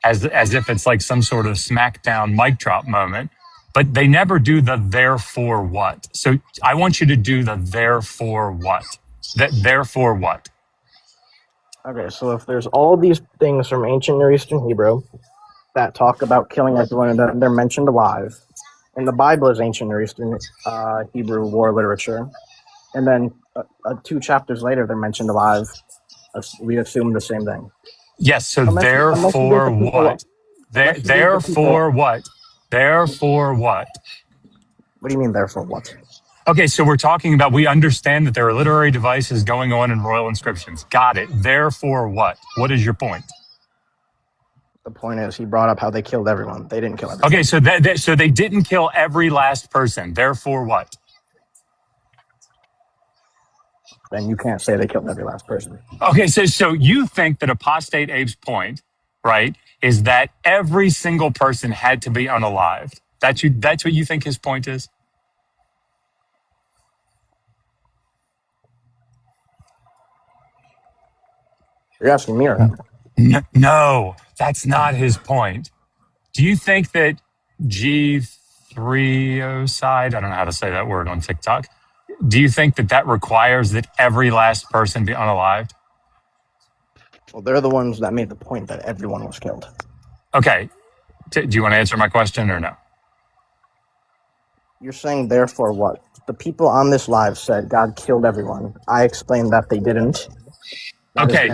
as if it's like some sort of smackdown mic drop moment, but they never do the therefore what. So I want you to do the therefore what. Therefore what? Okay, so if there's all these things from ancient Near Eastern Hebrew that talk about killing everyone and they're mentioned alive, And the Bible is ancient Near Eastern Hebrew war literature. And then 2 chapters later, they're mentioned alive. We assume the same thing. Yes. So Unless you get therefore the people. what? Therefore what? Therefore what? What do you mean, therefore what? Okay, so we're talking about, we understand that there are literary devices going on in royal inscriptions. Got it. Therefore what? What is your point? The point is, he brought up how they killed everyone. They didn't kill everyone. Okay, so they didn't kill every last person. Therefore what? Then you can't say they killed every last person. Okay, so you think that Apostate Abe's point, right, is that every single person had to be unalived. That's what you think his point is? You're asking me or him? No, that's not his point. Do you think that G30 I don't know how to say that word on TikTok. Do you think that requires that every last person be unalived? Well, they're the ones that made the point that everyone was killed. Okay. Do you want to answer my question or no? You're saying therefore what? The people on this live said God killed everyone. I explained that they didn't. Okay.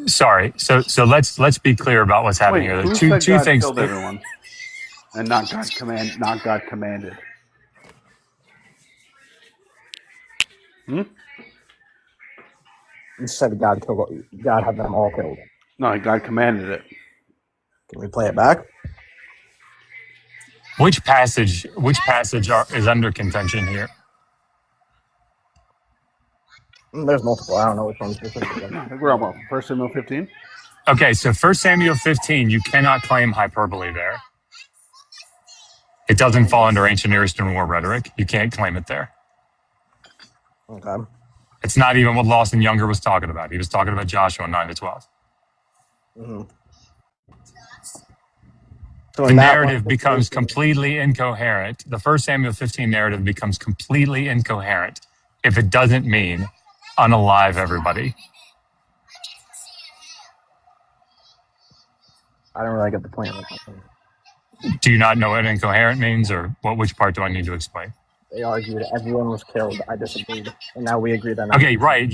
Sorry. So let's be clear about what's happening here. Who Two said God things. killed everyone, and not God commanded? You said God had them all killed. No, God commanded it. Can we play it back? Which passage is under contention here? There's multiple. I don't know which one's specifically. I think we're on what, 1 Samuel 15? Okay, so 1 Samuel 15, you cannot claim hyperbole there. It doesn't fall under ancient Near Eastern war rhetoric. You can't claim it there. Okay. It's not even what Lawson Younger was talking about. He was talking about Joshua 9 to 12. Mm-hmm. The narrative becomes completely incoherent. The 1 Samuel 15 narrative becomes completely incoherent if it doesn't mean unalive everybody. I don't really get the point. Do you not know what incoherent means, or which part do I need to explain? They argued everyone was killed. I disagreed. And now we agree that. Okay, right.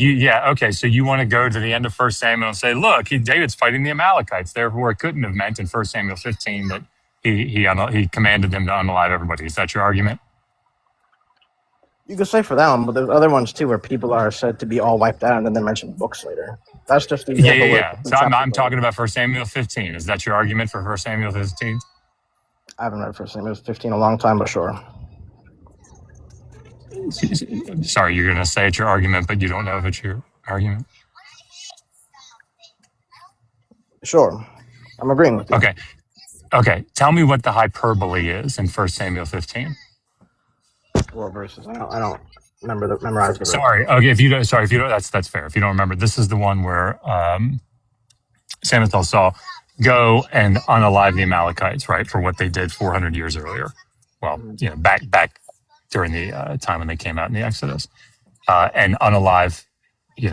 Okay, so you want to go to the end of 1 Samuel and say, look, David's fighting the Amalekites. Therefore, it couldn't have meant in 1 Samuel 15 that he commanded them to unalive everybody. Is that your argument? You could say for that one, but there's other ones too where people are said to be all wiped out and then they mention books later. That's just the example. Yeah. So I'm talking about 1 Samuel 15. Is that your argument for 1 Samuel 15? I haven't read 1 Samuel 15 a long time, but sure. Sorry, you're going to say it's your argument, but you don't know if it's your argument? Sure. I'm agreeing with you. Okay. Tell me what the hyperbole is in 1 Samuel 15. What verses? I don't memorize the verse. Sorry. Okay. If you don't, that's fair. If you don't remember, this is the one where Samuel tells Saul, go and unalive the Amalekites, right, for what they did 400 years earlier. Well, back during the time when they came out in the Exodus, and unalive,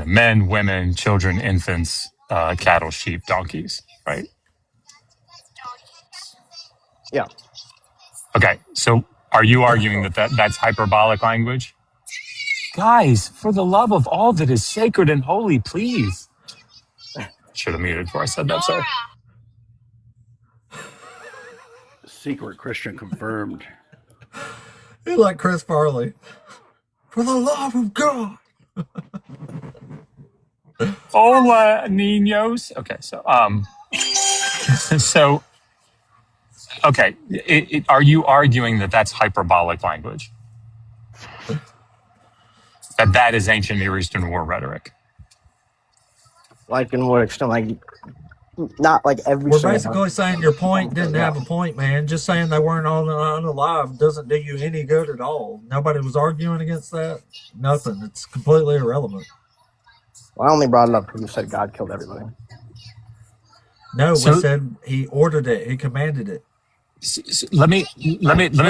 men, women, children, infants, cattle, sheep, donkeys, right? Yeah. Okay. So are you arguing that's hyperbolic language? Guys, for the love of all that is sacred and holy, please. Should have muted before I said that, sorry. Secret Christian confirmed. You're like Chris Farley. For the love of God. Hola, niños. Okay, okay. Are you arguing that that's hyperbolic language? That is ancient Near Eastern war rhetoric? Like in what extent? Like, not like every. We're basically saying your point didn't have a point, man. Just saying they weren't all unalive doesn't do you any good at all. Nobody was arguing against that. Nothing. It's completely irrelevant. Well, I only brought it up because you said God killed everybody. No, we said he ordered it. He commanded it. Let me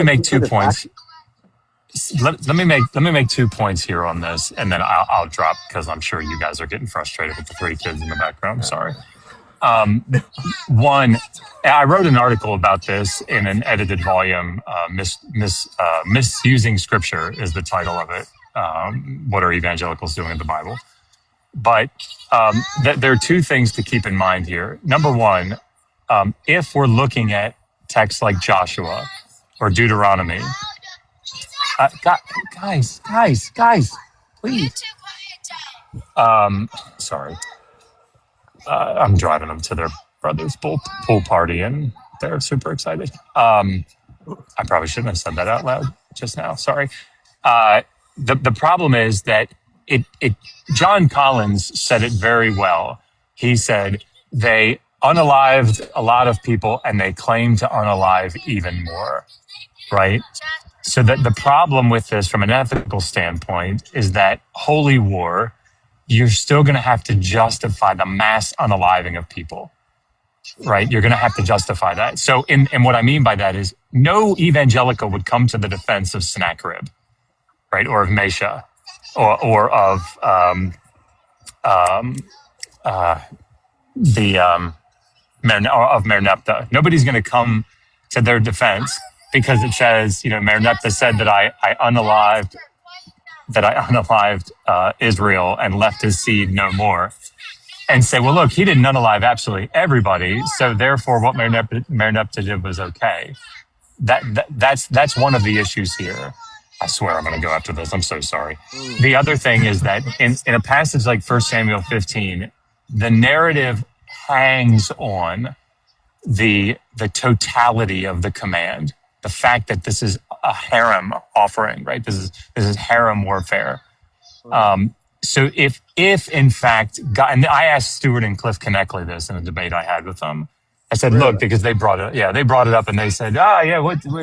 make 2 points. Let me make 2 points here on this, and then I'll drop because I'm sure you guys are getting frustrated with the 3 kids in the background. Sorry. One, I wrote an article about this in an edited volume. Misusing Scripture is the title of it. What are evangelicals doing in the Bible? But there are two things to keep in mind here. Number one, if we're looking at texts like Joshua or Deuteronomy, guys, please. Sorry. I'm driving them to their brother's pool party, and they're super excited. I probably shouldn't have said that out loud just now. Sorry. The problem is that John Collins said it very well. He said they unalived a lot of people and they claim to unalive even more, right? So that the problem with this from an ethical standpoint is that holy war, you're still going to have to justify the mass unaliving of people, right? You're going to have to justify that. So, and what I mean by that is no evangelical would come to the defense of Sennacherib, right? Or of Mesha, or of Merneptah. Nobody's going to come to their defense because it says, Merneptah said that I unalived Israel and left his seed no more, and say, well, look, he didn't unalive absolutely everybody, so therefore what Merneptah did was okay. That's one of the issues here. I swear I'm going to go after this. I'm so sorry. The other thing is that in a passage like 1 Samuel 15, the narrative hangs on the totality of the command. The fact that this is a harem offering, right? This is harem warfare. So if in fact God, and I asked Stuart and Cliff Connectley this in a debate I had with them. I said, look, because they brought it up and they said,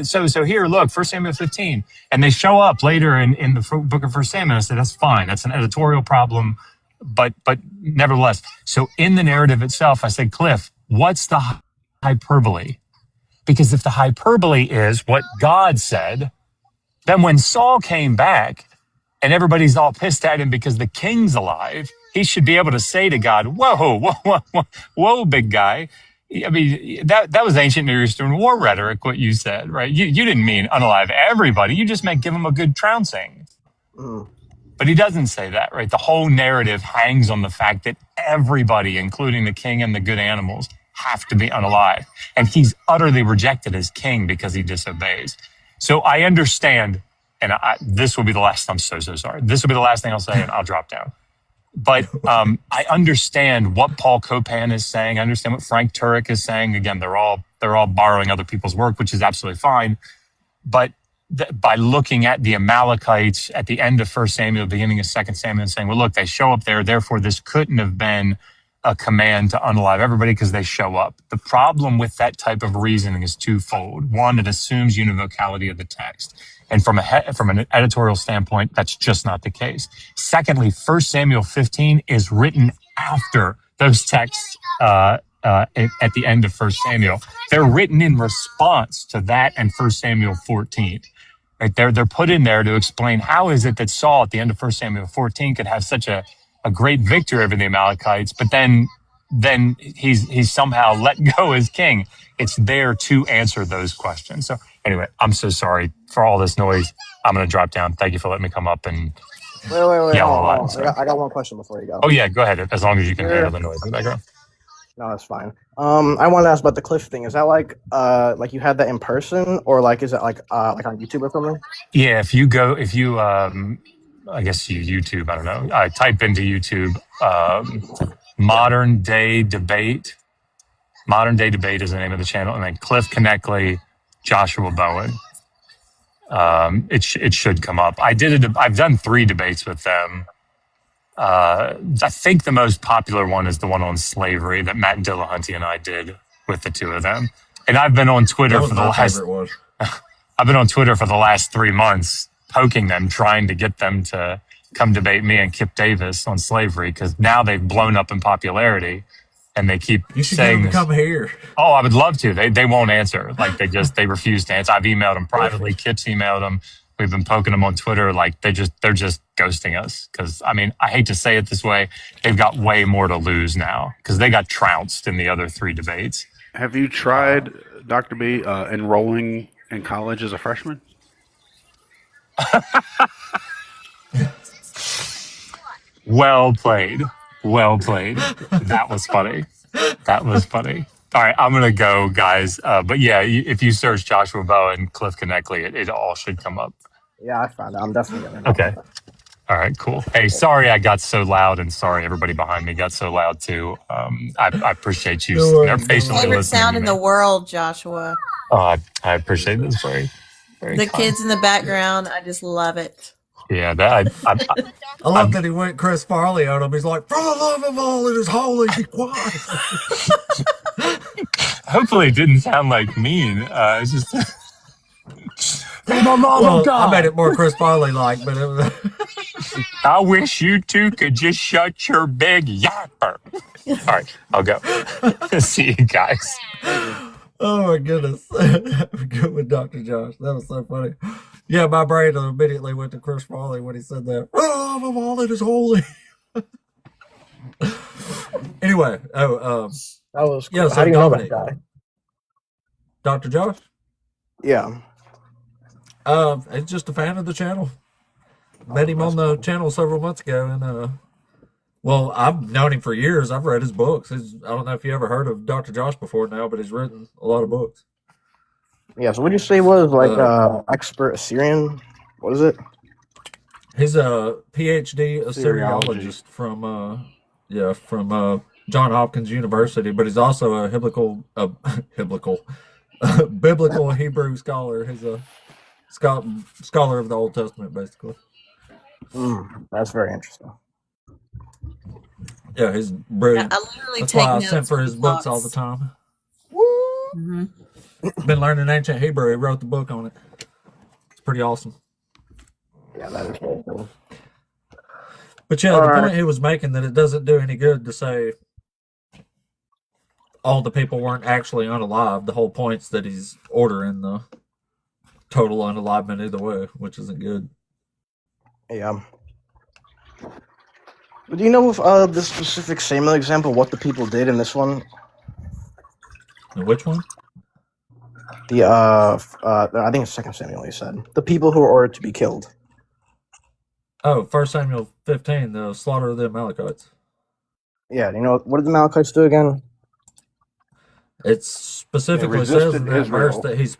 so here, look, 1 Samuel 15. And they show up later in the book of 1 Samuel. I said, that's fine. That's an editorial problem. But nevertheless, so in the narrative itself, I said, Cliff, what's the hyperbole? Because if the hyperbole is what God said, then when Saul came back and everybody's all pissed at him because the king's alive, he should be able to say to God, whoa, big guy. I mean, that was ancient Near Eastern war rhetoric, what you said, right? You didn't mean unalive everybody. You just meant give them a good trouncing. But he doesn't say that, right? The whole narrative hangs on the fact that everybody, including the king and the good animals, have to be unalive. And he's utterly rejected as king because he disobeys. So I understand, and this will be the last, I'm so sorry. This will be the last thing I'll say, and I'll drop down. But I understand what Paul Copan is saying. I understand what Frank Turek is saying. Again, they're all borrowing other people's work, which is absolutely fine. But by looking at the Amalekites at the end of 1 Samuel, beginning of 2 Samuel, and saying, well, look, they show up there. Therefore, this couldn't have been a command to unalive everybody because they show up. The problem with that type of reasoning is twofold. One, it assumes univocality of the text. And from an editorial standpoint, that's just not the case. Secondly, 1 Samuel 15 is written after those texts at the end of 1 Samuel. They're written in response to that and 1 Samuel 14. Right? They're put in there to explain how is it that Saul at the end of 1 Samuel 14 could have such a great victory over the Amalekites, but then he's somehow let go as king. It's there to answer those questions. So anyway, I'm so sorry for all this noise. I'm going to drop down. Thank you for letting me come up and wait. yell a lot. I got one question before you go. Oh yeah, go ahead. As long as you can handle the noise in the background. No, that's fine. I wanted to ask about the Cliff thing. Is that like you had that in person, or like is it like on YouTube or something? Yeah, if you I guess you YouTube, I don't know. I type into YouTube Modern Day Debate. Modern Day Debate is the name of the channel, and then Cliff Connectley, Joshua Bowen. It should come up. I've done 3 debates with them. I think the most popular one is the one on slavery that Matt Dillahunty and I did with the two of them. And I've been on Twitter for the last. I've been on Twitter for the last 3 months, poking them, trying to get them to come debate me and Kip Davis on slavery, because now they've blown up in popularity, and they keep saying, "You should come here." Oh, I would love to. They won't answer. Like they refuse to answer. I've emailed them privately. Kip's emailed them. We've been poking them on Twitter, like they're just ghosting us. Because I mean, I hate to say it this way, they've got way more to lose now because they got trounced in the other 3 debates. Have you tried, Dr. B, enrolling in college as a freshman? Well played. Well played. That was funny. That was funny. All right, I'm gonna go, guys. But yeah, if you search Joshua Bow and Cliff Connectly, it all should come up. Yeah, I found it. I'm definitely gonna. Okay. All right, cool. Hey, sorry I got so loud, and sorry everybody behind me got so loud too. I appreciate you patiently Favorite listening sound to in me. the world, Joshua. I appreciate this very, very. The kind. kids in the background, I just love it. Yeah, that I love that he went Chris Farley on him. He's like, "For the love of all that is holy, be quiet." Hopefully, it didn't sound like mean. It's just. For the love Well, of God. I made it more Chris Farley like, but it was. I wish you two could just shut your big yapper. All right, I'll go. See you guys. Oh my goodness. Good with Dr. Josh. That was so funny. Yeah, my brain immediately went to Chris Farley when he said that. For the love of all that is holy. Anyway, that was cool. Yeah, so How do you know that Dominic, guy? Dr. Josh? Yeah. He's just a fan of the channel. Met him on the channel several months ago, and well, I've known him for years. I've read his books. I don't know if you ever heard of Dr. Josh before now, but he's written a lot of books. Yeah. So what did you say was like expert Assyrian? What is it? He's a PhD Assyriologist from John Hopkins University, but he's also a biblical Hebrew scholar. He's a scholar of the Old Testament, basically. That's very interesting. Yeah, he's brilliant. I literally That's take why I notes sent for from his his books all books. the time. Mm-hmm. Been learning ancient Hebrew. He wrote the book on it. It's pretty awesome. Yeah, that is very cool. But yeah, the point he was making that it doesn't do any good to say all the people weren't actually unalive. The whole point's that he's ordering the total unalivement either way, which isn't good. Yeah. But do you know of this specific Samuel example, what the people did in this one? Which one? The I think it's 2 Samuel. He said the people who were ordered to be killed. Oh, 1 Samuel 15, the slaughter of the Amalekites. Yeah. Do you know what did the Amalekites do again? It specifically says in that verse that he's.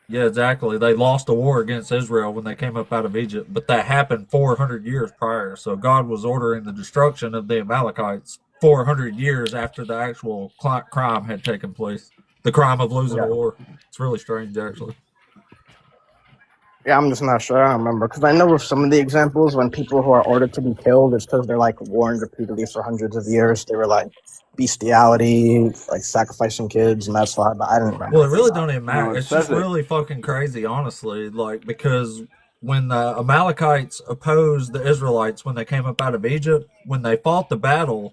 Yeah, exactly. They lost a war against Israel when they came up out of Egypt, but that happened 400 years prior. So God was ordering the destruction of the Amalekites 400 years after the actual crime had taken place. The crime of losing a war. It's really strange, actually. Yeah, I'm just not sure. I don't remember because I know of some of the examples when people who are ordered to be killed, it's because they're like warned repeatedly for hundreds of years. They were like bestiality, like sacrificing kids, and that's why. But I didn't remember. Well, it really don't even matter. No, it's just really fucking crazy, honestly. Like, because when the Amalekites opposed the Israelites when they came up out of Egypt, when they fought the battle,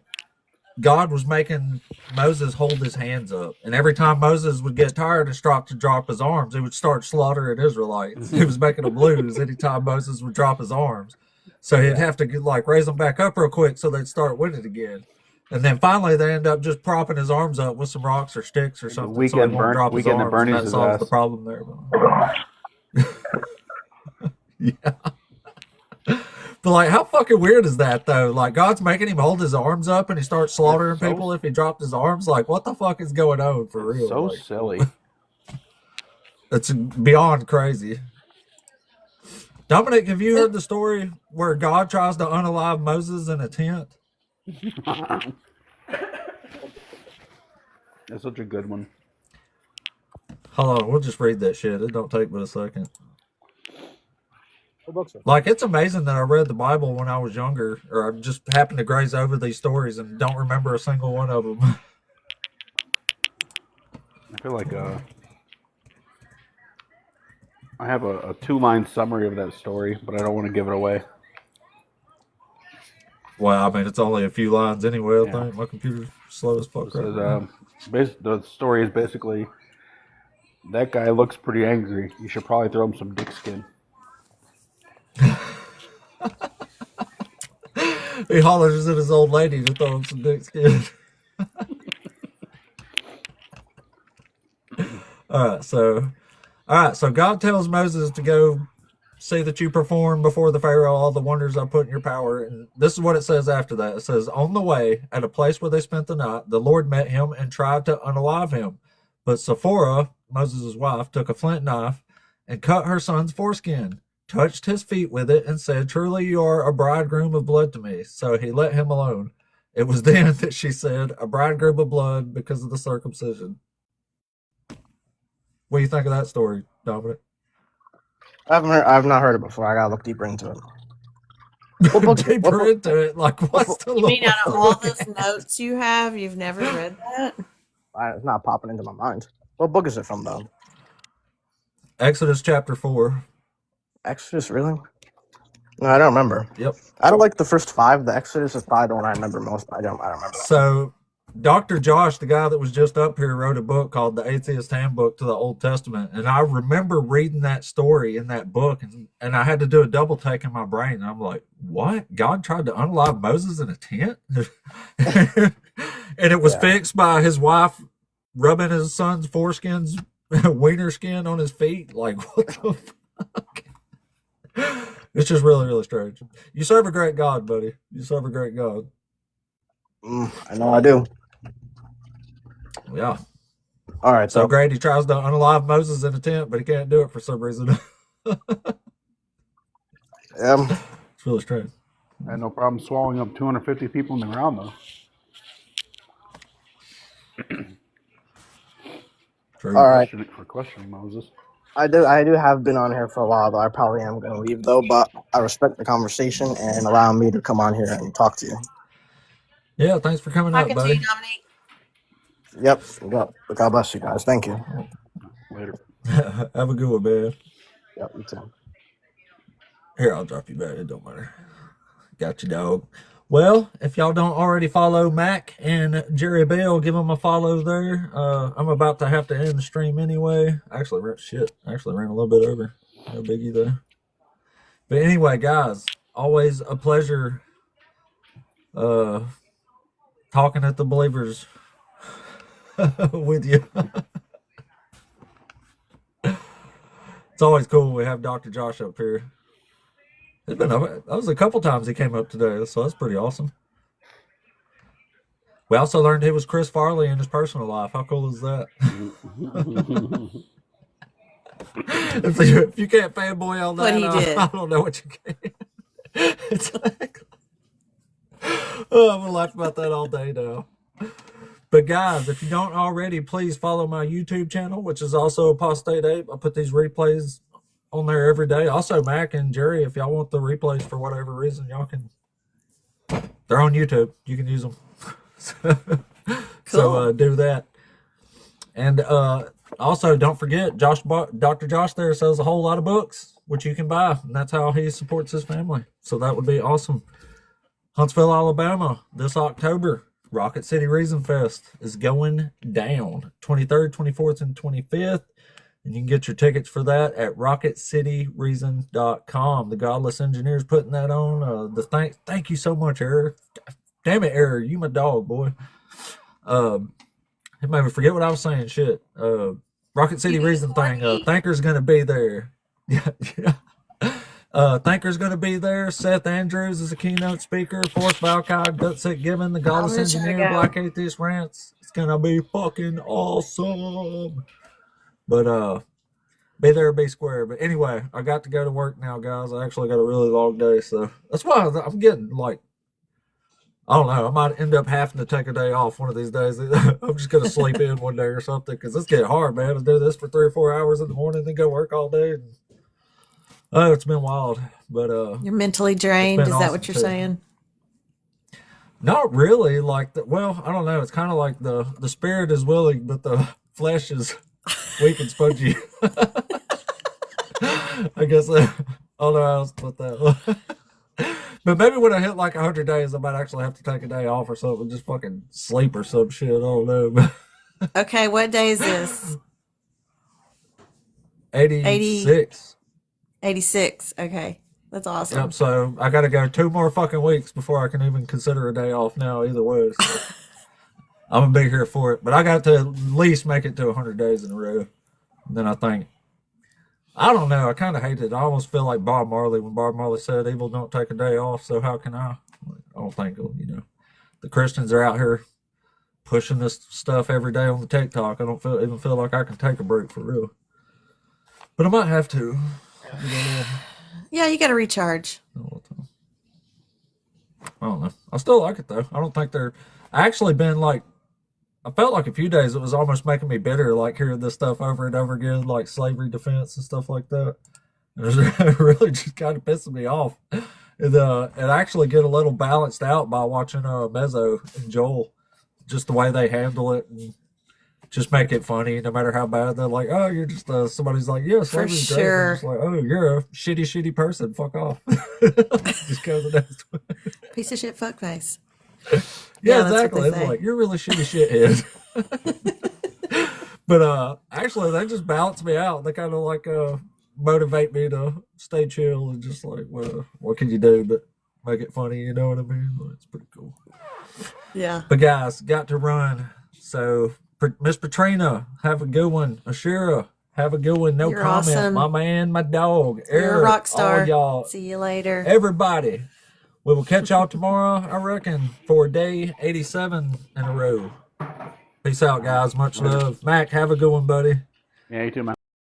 God was making Moses hold his hands up. And every time Moses would get tired and start to drop his arms, he would start slaughtering Israelites. He was making them lose anytime Moses would drop his arms. So he'd have to like raise them back up real quick so they'd start winning again. And then finally they end up just propping his arms up with some rocks or sticks or something. Weekend so he won't drop his arms, and that solves the problem there. Yeah. But like, how fucking weird is that though? Like, God's making him hold his arms up and he starts slaughtering people if he dropped his arms. Like, what the fuck is going on for real? So like, silly. It's beyond crazy. Dominic, have you heard the story where God tries to unalive Moses in a tent? That's such a good one. Hold on, we'll just read that shit. It don't take but a second. Like, it's amazing that I read the Bible when I was younger, or I just happened to graze over these stories and don't remember a single one of them. I feel like I have a 2-line summary of that story, but I don't want to give it away. Well, I mean, it's only a few lines anyway, I think. My computer's slow as fuck. The story is basically, that guy looks pretty angry. You should probably throw him some dick skin. He hollers at his old lady to throw him some dick skin. All right, so God tells Moses to go see that you perform before the Pharaoh all the wonders I put in your power. And this is what it says after that. It says, on the way, at a place where they spent the night, the Lord met him and tried to unalive him. But Sephora, Moses' wife, took a flint knife and cut her son's foreskin, touched his feet with it, and said, truly you are a bridegroom of blood to me. So he let him alone. It was then that she said, a bridegroom of blood because of the circumcision. What do you think of that story, Dominic? I've not heard it before. I gotta look deeper into it. What book? Deeper into it, like what's the? You mean out of all those notes you have, you've never read that? It's not popping into my mind. What book is it from, though? Exodus chapter 4. Exodus, really? No, I don't remember. Yep. I don't like the first 5. The Exodus is probably the one I remember most. I don't remember. So, Dr. Josh, the guy that was just up here, wrote a book called The Atheist Handbook to the Old Testament. And I remember reading that story in that book, and I had to do a double take in my brain. And I'm like, what? God tried to unalive Moses in a tent? And it was fixed by his wife rubbing his son's foreskin's wiener skin on his feet. Like, what the fuck? It's just really, really strange. You serve a great God, buddy. You serve a great God. I know I do. Yeah. All right. So Grady tries to unalive Moses in a tent, but he can't do it for some reason. It's really strange. I had no problem swallowing up 250 people in the ground, though. True. All right. For questioning Moses. I do have been on here for a while, though. I probably am going to leave, though, but I respect the conversation and allowing me to come on here and talk to you. Yeah, thanks for coming up, buddy. Yep. God bless you guys. Thank you. Later. Have a good one, man. Yep, you too. Here, I'll drop you back. It don't matter. Got you, dog. Well, if y'all don't already follow Mac and Jerry Bell, give them a follow there. I'm about to have to end the stream anyway. Actually ran a little bit over. No biggie there. But anyway, guys, always a pleasure talking at the Believers with you. It's always cool we have Dr. Josh up here. That was a couple times he came up today, so that's pretty awesome. We also learned he was Chris Farley in his personal life. How cool is that? If you can't fanboy on that, I don't know what you can. Exactly. Oh, I'm gonna laugh about that all day now. But guys, if you don't already, please follow my YouTube channel, which is also Apostate Ape. I put these replays on there every day. Also, Mac and Jerry, if y'all want the replays for whatever reason, y'all can. They're on YouTube. You can use them. So do that. And also, don't forget, Dr. Josh there sells a whole lot of books, which you can buy. And that's how he supports his family. So that would be awesome. Huntsville, Alabama, this October, Rocket City Reason Fest is going down. 23rd, 24th, and 25th. And you can get your tickets for that at rocketcityreason.com. The Godless Engineer's putting that on. Thank you so much, Eric. Damn it, Eric. You my dog, boy. It made me forget what I was saying. Shit. Rocket City Reason thing. Thinker's going to be there. Yeah. Thinker's going to be there. Seth Andrews is a keynote speaker. Forrest Valkai, Gutsick Gibbon, the Godless Engineer, Black Atheist Rants. It's going to be fucking awesome. But be there, be square. But anyway, I got to go to work now, guys. I actually got a really long day, so that's why I'm getting like, I don't know. I might end up having to take a day off one of these days. I'm just gonna sleep in one day or something because it's getting hard, man, to do this for 3 or 4 hours in the morning, then go work all day. Oh, it's been wild. But you're mentally drained. Is that awesome what you're saying? Not really. Like well, I don't know. It's kind of like the spirit is willing, but the flesh is weak and spongy. I guess I don't know how else to put that. But maybe when I hit like 100 days, I might actually have to take a day off or something, just fucking sleep or some shit. I don't know. Okay, what day is this? 86. 86. Okay. That's awesome. Yep. So I got to go 2 more fucking weeks before I can even consider a day off now. Either way, so I'm gonna be here for it. But I got to at least make it to 100 days in a row. And then I think, I don't know. I kind of hate it. I almost feel like Bob Marley when Bob Marley said, "Evil don't take a day off, so how can I?" I don't think, the Christians are out here pushing this stuff every day on the TikTok. I don't even feel like I can take a break for real. But I might have to. Yeah, you got to recharge. I don't know. I still like it though. I don't think they're. I actually been like, I felt like a few days it was almost making me bitter, like hearing this stuff over and over again, like slavery defense and stuff like that. It was really just kind of pissing me off. And actually get a little balanced out by watching Mezzo and Joel, just the way they handle it and just make it funny, no matter how bad they're like, oh, you're just somebody's like, yeah, slavery's great. Sure. Just like, oh, you're a shitty person. Fuck off. Just go to the next one. Piece of shit fuckface. Yeah, exactly. It's like, you're really shitty shithead. But actually, they just balance me out. They kind of like motivate me to stay chill and just like, well, what can you do but make it funny? You know what I mean? Well, it's pretty cool. Yeah. But guys, got to run. So, Miss Petrina, have a good one. Ashira, have a good one. No You're comment. awesome. My man, my dog. You're Eric, a rock star. all y'all. See you later. Everybody. We will catch y'all tomorrow, I reckon, for day 87 in a row. Peace out, guys. Much love. Mac, have a good one, buddy. Yeah, you too, man.